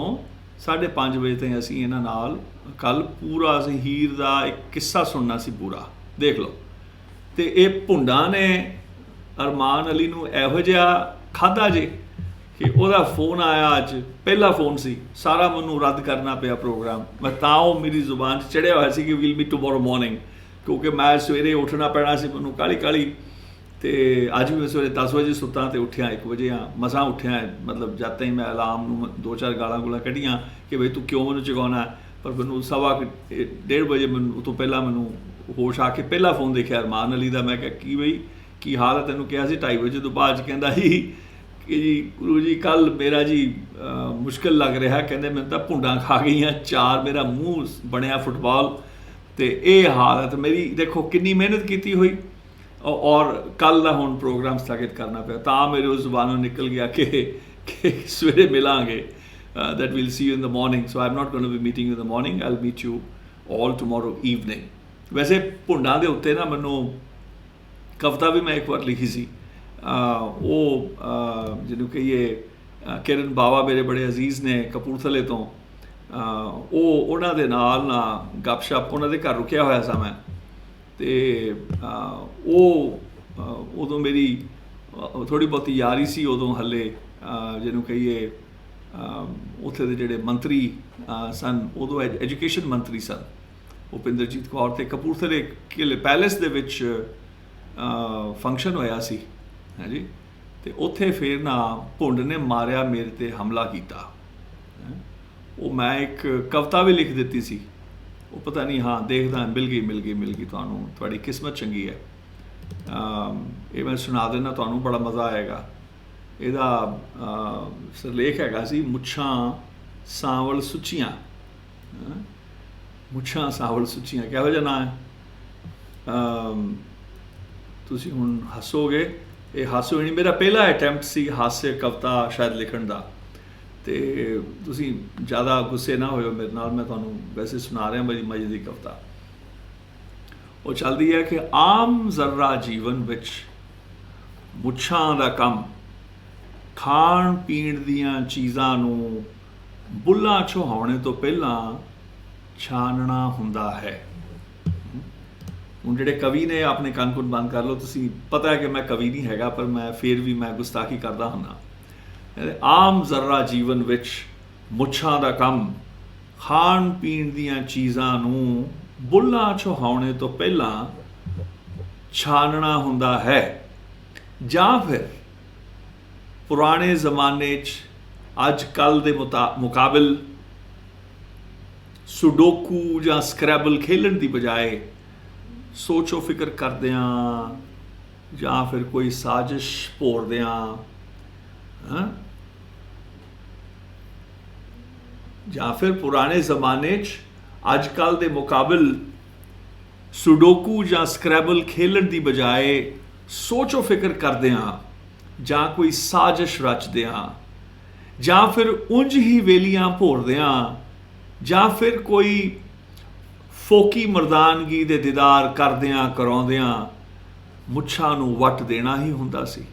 5:30 बजे तक असीं इन्हां नाल कल पूरा असीं हीर का एक किस्सा सुनना सी पूरा। देख लो तो ये भुंडा ने अरमान अली नूं इहो जिहा खाधा जे कि वह फोन आया, अज पहला फोन सी, सारा मैनू रद्द करना पिया प्रोग्राम। मैं तां मेरी जुबान चढ़िया हुआ सी कि विल मीट टुमोरो मॉर्निंग, क्योंकि मैं सवेरे उठना पैना सी, मैनू काली काली। तो अज भी मैं सवेरे 10 बजे सुत्ता तो उठिया 1 बजे हाँ, मसां उठिया। मतलब जद तक मैं अलार्म नूं 2-4 गालां गुलां कढ़ियां कि बई तू क्यों मैनू जगाउणा है, पर मैनू 1:15 बजे मैनू तो पहला मैनू होश आके पहला फोन देखा अरमान अली का। मैं कहा कि बई की हाल है, तेनों कहा सी 2:30 बजे तो बाद कहता ही कि जी गुरु जी कल मेरा जी मुश्किल लग रहा, कहते मैं तो भुंडा खा गई 4, मेरा मूँह बनया फुटबॉल। तो ये हाल है। तो मेरी देखो कितनी मेहनत की हुई और कल का हुण प्रोग्राम स्थगित करना पिया। तो मेरे उस जुबानों निकल गया कि सवेरे मिलांगे, that will see you in the morning. So I am not going to be meeting in the morning, I will meet you all tomorrow evening. वैसे भुंडा के उत्ते ना मैनू कविता भी मैं एक बार लिखी सी, वो जिन्हों कहिए ਕਿਰਨ ਬਾਵਾ ਮੇਰੇ ਬੜੇ ਅਜ਼ੀਜ਼ ਨੇ ਕਪੂਰਥਲੇ ਤੋਂ, ਉਹ ਉਹਨਾਂ ਦੇ ਨਾਲ ਨਾ ਗੱਪਸ਼ਪ ਉਹਨਾਂ ਦੇ ਘਰ ਰੁਕਿਆ ਹੋਇਆ ਸਾਂ ਮੈਂ, ਅਤੇ ਉਹ ਉਦੋਂ ਮੇਰੀ ਥੋੜ੍ਹੀ ਬਹੁਤੀ ਯਾਰੀ ਸੀ ਉਦੋਂ ਹਲੇ, ਜਿਹਨੂੰ ਕਹੀਏ ਉੱਥੇ ਦੇ ਜਿਹੜੇ ਮੰਤਰੀ ਸਨ ਉਦੋਂ ਐਜੂਕੇਸ਼ਨ ਮੰਤਰੀ ਸਨ ਭੁਪਿੰਦਰਜੀਤ ਕੌਰ, ਅਤੇ ਕਪੂਰਥਲੇ ਕਿਲੇ ਪੈਲੇਸ ਦੇ ਵਿੱਚ ਫੰਕਸ਼ਨ ਹੋਇਆ ਸੀ ਹਾਂਜੀ, ਅਤੇ ਉੱਥੇ ਫਿਰ ਨਾ ਭੁੰਡ ਨੇ ਮਾਰਿਆ ਮੇਰੇ 'ਤੇ ਹਮਲਾ ਕੀਤਾ। ਉਹ ਮੈਂ ਇੱਕ ਕਵਿਤਾ ਵੀ ਲਿਖ ਦਿੱਤੀ ਸੀ, ਉਹ ਪਤਾ ਨਹੀਂ, ਹਾਂ ਦੇਖਦਾ ਮਿਲ ਗਈ ਤੁਹਾਨੂੰ, ਤੁਹਾਡੀ ਕਿਸਮਤ ਚੰਗੀ ਹੈ। ਇਹ ਮੈਂ ਸੁਣਾ ਦਿੰਦਾ ਤੁਹਾਨੂੰ, ਬੜਾ ਮਜ਼ਾ ਆਏਗਾ। ਇਹਦਾ ਸਿਰਲੇਖ ਹੈਗਾ ਸੀ ਮੁੱਛਾਂ ਸਾਂਵਲ ਸੁੱਚੀਆਂ। ਮੁੱਛਾਂ ਸਾਂਵਲ ਸੁੱਚੀਆਂ ਕਿਹੋ ਜਿਹਾ ਨਾਂ ਹੈ? ਤੁਸੀਂ ਹੁਣ ਹੱਸੋਗੇ, ਇਹ ਹਾਸੋ ਨਹੀਂ, ਮੇਰਾ ਪਹਿਲਾ ਅਟੈਂਪਟ ਸੀ ਹਾਸੇ ਕਵਿਤਾ ਸ਼ਾਇਦ ਲਿਖਣ ਦਾ, ਅਤੇ ਤੁਸੀਂ ਜ਼ਿਆਦਾ ਗੁੱਸੇ ਨਾ ਹੋਇਓ ਮੇਰੇ ਨਾਲ, ਮੈਂ ਤੁਹਾਨੂੰ ਵੈਸੇ ਸੁਣਾ ਰਿਹਾ ਮੇਰੀ ਮਜ਼ੇ ਦੀ ਕਵਿਤਾ। ਉਹ ਚੱਲਦੀ ਹੈ ਕਿ ਆਮ ਜ਼ਰਰਾ ਜੀਵਨ ਵਿੱਚ ਮੁੱਛਾਂ ਦਾ ਕੰਮ ਖਾਣ ਪੀਣ ਦੀਆਂ ਚੀਜ਼ਾਂ ਨੂੰ ਬੁੱਲ੍ਹਾਂ ਛੁਹਾਉਣੇ ਤੋਂ ਪਹਿਲਾਂ ਛਾਨਣਾ ਹੁੰਦਾ ਹੈ। ਹੁਣ ਜਿਹੜੇ ਕਵੀ ਨੇ ਆਪਣੇ ਕੰਨ ਕੁੰਨ ਬੰਦ ਕਰ ਲਓ, ਤੁਸੀਂ ਪਤਾ ਹੈ ਕਿ ਮੈਂ ਕਵੀ ਨਹੀਂ ਹੈਗਾ, ਪਰ ਮੈਂ ਫਿਰ ਵੀ ਮੈਂ ਗੁਸਤਾਖੀ ਕਰਦਾ ਹੁੰਦਾ। ਆਮ ਜ਼ਰਰਾ ਜੀਵਨ ਵਿੱਚ ਮੁੱਛਾਂ ਦਾ ਕੰਮ ਖਾਣ ਪੀਣ ਦੀਆਂ ਚੀਜ਼ਾਂ ਨੂੰ ਬੁੱਲ੍ਹਾਂ ਛੁਹਾਉਣੇ ਤੋਂ ਪਹਿਲਾਂ ਛਾਨਣਾ ਹੁੰਦਾ ਹੈ, ਜਾਂ ਫਿਰ ਪੁਰਾਣੇ ਜ਼ਮਾਨੇ 'ਚ ਅੱਜ ਕੱਲ੍ਹ ਦੇ ਮੁਕਾਬਲ ਸੁਡੋਕੂ ਜਾਂ ਸਕ੍ਰੈਬਲ ਖੇਲਣ ਦੀ ਬਜਾਏ ਸੋਚੋ ਫਿਕਰ ਕਰਦਿਆਂ ਜਾਂ ਫਿਰ ਕੋਈ ਸਾਜ਼ਿਸ਼ ਭੋਰਦਿਆਂ, ਜਾਂ ਫਿਰ ਪੁਰਾਣੇ ਜ਼ਮਾਨੇ 'ਚ ਅੱਜ ਕੱਲ੍ਹ ਦੇ ਮੁਕਾਬਲ ਸੁਡੋਕੂ ਜਾਂ ਸਕ੍ਰੈਬਲ ਖੇਲਣ ਦੀ ਬਜਾਏ ਸੋਚੋ ਫਿਕਰ ਕਰਦਿਆਂ ਜਾਂ ਕੋਈ ਸਾਜ਼ਿਸ਼ ਰਚਦਿਆਂ, ਜਾਂ ਫਿਰ ਉਂਝ ਹੀ ਵੇਲੀਆਂ ਭੋਰਦਿਆਂ, ਜਾਂ ਫਿਰ ਕੋਈ ਫੋਕੀ ਮਰਦਾਨਗੀ ਦੇ ਦੀਦਾਰ ਕਰਦਿਆਂ ਕਰਾਉਂਦਿਆਂ ਮੁੱਛਾਂ ਨੂੰ ਵੱਟ ਦੇਣਾ ਹੀ ਹੁੰਦਾ ਸੀ।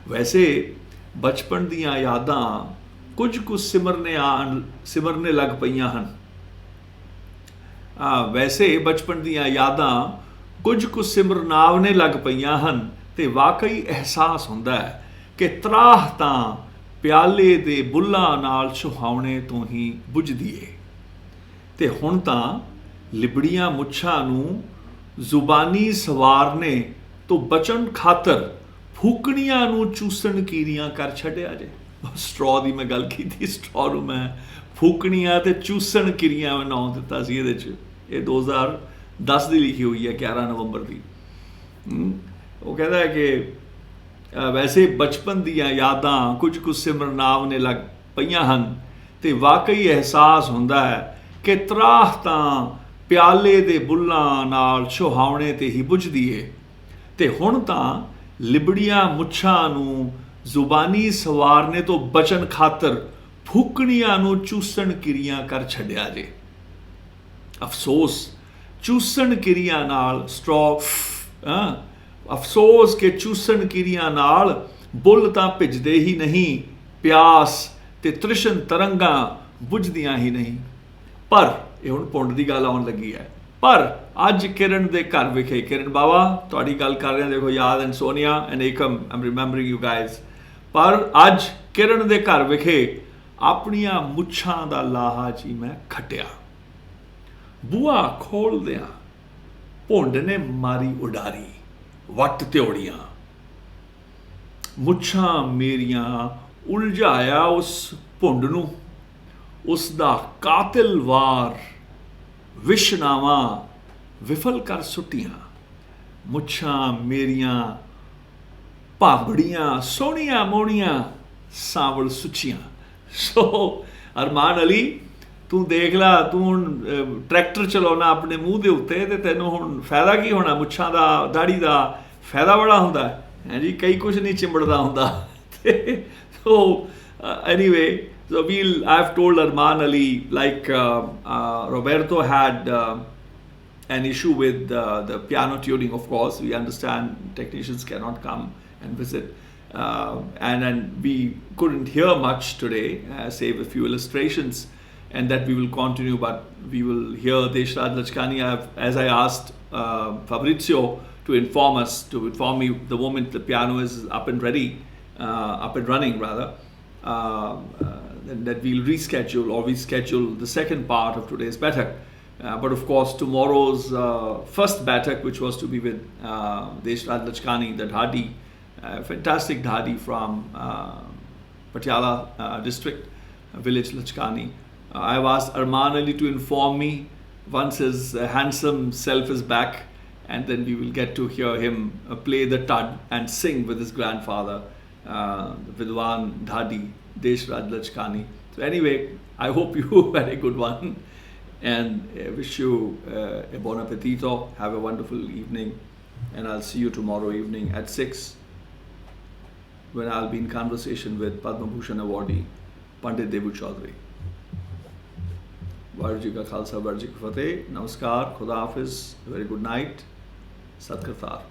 ਵੈਸੇ ਬਚਪਨ ਦੀਆਂ ਯਾਦਾਂ ਕੁਝ ਕੁ ਸਿਮਰਨੇ ਲੱਗ ਪਈਆਂ ਹਨ। ਵੈਸੇ ਬਚਪਨ ਦੀਆਂ ਯਾਦਾਂ ਕੁਝ ਕੁ ਸਿਮਰਨਾਵਨੇ ਲੱਗ ਪਈਆਂ ਹਨ, ਅਤੇ ਵਾਕਈ ਅਹਿਸਾਸ ਹੁੰਦਾ ਹੈ ਕਿ ਤਰਾਹ ਤਾਂ ਪਿਆਲੇ ਦੇ ਬੁੱਲ੍ਹਾਂ ਨਾਲ ਛੁਹਾਉਣੇ ਤੋਂ ਹੀ ਬੁਝਦੀ ਏ, ਅਤੇ ਹੁਣ ਤਾਂ ਲਿਬੜੀਆਂ ਮੁੱਛਾਂ ਨੂੰ ਜ਼ੁਬਾਨੀ ਸਵਾਰਨੇ ਤੋਂ ਬਚਣ ਖਾਤਰ ਫੂਕਣੀਆਂ ਨੂੰ ਚੂਸਣ ਕੀਰੀਆਂ ਕਰ ਛੱਡਿਆ ਜੇ। ਸਟ੍ਰੋ ਦੀ ਮੈਂ ਗੱਲ ਕੀਤੀ, ਸਟ੍ਰੋ ਨੂੰ ਮੈਂ ਫੂਕਣੀਆਂ ਅਤੇ ਚੂਸਣ ਕਿਰੀਆਂ ਮੈਂ ਨਾਂ ਦਿੱਤਾ ਸੀ ਇਹਦੇ 'ਚ। ਇਹ 2010 ਦੀ ਲਿਖੀ ਹੋਈ ਹੈ, 11 ਨਵੰਬਰ ਦੀ। ਉਹ ਕਹਿੰਦਾ ਹੈ ਕਿ ਵੈਸੇ ਬਚਪਨ ਦੀਆਂ ਯਾਦਾਂ ਕੁਝ ਕੁ ਸਿਮਰਨਾਵਨੇ ਲੱਗ ਪਈਆਂ ਹਨ, ਅਤੇ ਵਾਕਈ ਅਹਿਸਾਸ ਹੁੰਦਾ ਹੈ ਕਿ ਤਰਾਹ ਤਾਂ ਪਿਆਲੇ ਦੇ ਬੁੱਲ੍ਹਾਂ ਨਾਲ ਛੁਹਾਉਣੇ 'ਤੇ ਹੀ ਬੁਝਦੀ ਏ, ਅਤੇ ਹੁਣ ਤਾਂ ਲਿਬੜੀਆਂ ਮੁੱਛਾਂ ਨੂੰ ਜ਼ੁਬਾਨੀ ਸਵਾਰਨੇ ਤੋਂ ਬਚਣ ਖਾਤਰ ਫੂਕਣੀਆਂ ਨੂੰ ਚੂਸਣ ਕਿਰੀਆਂ ਕਰ ਛੱਡਿਆ ਜੇ। ਅਫਸੋਸ ਚੂਸਣ ਕਿਰੀਆਂ ਨਾਲ ਅਫਸੋਸ ਕਿ ਚੂਸਣ ਕਿਰੀਆਂ ਨਾਲ ਬੁੱਲ ਤਾਂ ਭਿੱਜਦੇ ਹੀ ਨਹੀਂ, ਪਿਆਸ ਤੇ ਤ੍ਰਿਸ਼ਨ ਤਰੰਗਾਂ ਬੁਝਦੀਆਂ ਹੀ ਨਹੀਂ। ਪਰ ਇਹ ਹੁਣ ਪੁੰਡ ਦੀ ਗੱਲ ਆਉਣ ਲੱਗੀ ਹੈ। ਪਰ ਅੱਜ ਕਿਰਨ ਦੇ ਘਰ ਵਿਖੇ, ਕਿਰਨ ਬਾਵਾ ਤੁਹਾਡੀ ਗੱਲ ਕਰ ਰਹੇ, ਦੇਖੋ ਯਾਦ and Sonia and Ekam, Aam remembering you guys. ਪਰ ਅੱਜ ਕਿਰਨ ਦੇ ਘਰ ਵਿਖੇ ਆਪਣੀਆਂ ਮੁੱਛਾਂ ਦਾ ਲਾਹਾ ਜੀ ਮੈਂ ਖੱਟਿਆ। ਬੂਹਾ ਖੋਲ੍ਹਦਿਆਂ ਭੁੰਡ ਨੇ ਮਾਰੀ ਉਡਾਰੀ ਵੱਟ ਤਿਉੜੀਆਂ, ਮੁੱਛਾਂ ਮੇਰੀਆਂ ਉਲਝਾਇਆ ਉਸ ਭੁੰਡ ਨੂੰ, ਉਸ ਦਾ ਕਾਤਿਲ ਵਾਰ ਵਿਸ਼ਨਾਵਾਂ ਵਿਫਲ ਕਰ ਸੁੱਟੀਆਂ। ਮੁੱਛਾਂ ਮੇਰੀਆਂ ਭਾਂਬੜੀਆਂ ਸੋਹਣੀਆਂ ਮੋਹਣੀਆਂ ਸਾਂਵਲ ਸੁੱਚੀਆਂ। ਸੋ ਅਰਮਾਨ ਅਲੀ, ਤੂੰ ਦੇਖ ਲਾ, ਤੂੰ ਹੁਣ ਟਰੈਕਟਰ ਚਲਾਉਣਾ ਆਪਣੇ ਮੂੰਹ ਦੇ ਉੱਤੇ, ਅਤੇ ਤੈਨੂੰ ਹੁਣ ਫਾਇਦਾ ਕੀ ਹੋਣਾ? ਮੁੱਛਾਂ ਦਾ, ਦਾੜੀ ਦਾ ਫਾਇਦਾ ਬੜਾ ਹੁੰਦਾ ਹੈ ਜੀ, ਕਈ ਕੁਛ ਨਹੀਂ ਚਿੰਬੜਦਾ ਹੁੰਦਾ। ਸੋ anyway, so I've told Arman Ali, like Roberto had an issue with the piano tuning, of course. We understand technicians cannot come and visit. And we couldn't hear much today, save a few illustrations, and that we will continue, but we will hear Deshraj Lachkani, as I asked Fabrizio to inform me the moment the piano is up and running rather, that we'll reschedule the second part of today's Baiṭhak. But of course, tomorrow's first Baiṭhak, which was to be with Deshraj Lachkani, the Dhadi, fantastic Dhadi from Patiala district, village Lachkani. I've asked Arman Ali to inform me once his handsome self is back, and then we will get to hear him play the tud and sing with his grandfather, the Vidwan Dhadi, Deshraj Lachkani. So anyway, I hope you had a good one, and wish you a buon appetito. Have a wonderful evening, and I'll see you tomorrow evening at 6, when I'll be in conversation with Padma Bhushan awardee Pandit Devu Chaudhary. Vaheguru Ji Ka Khalsa, Vaheguru Ji Ki Fateh. Namaskar, Khuda Hafiz, very good night, Sat Kartar.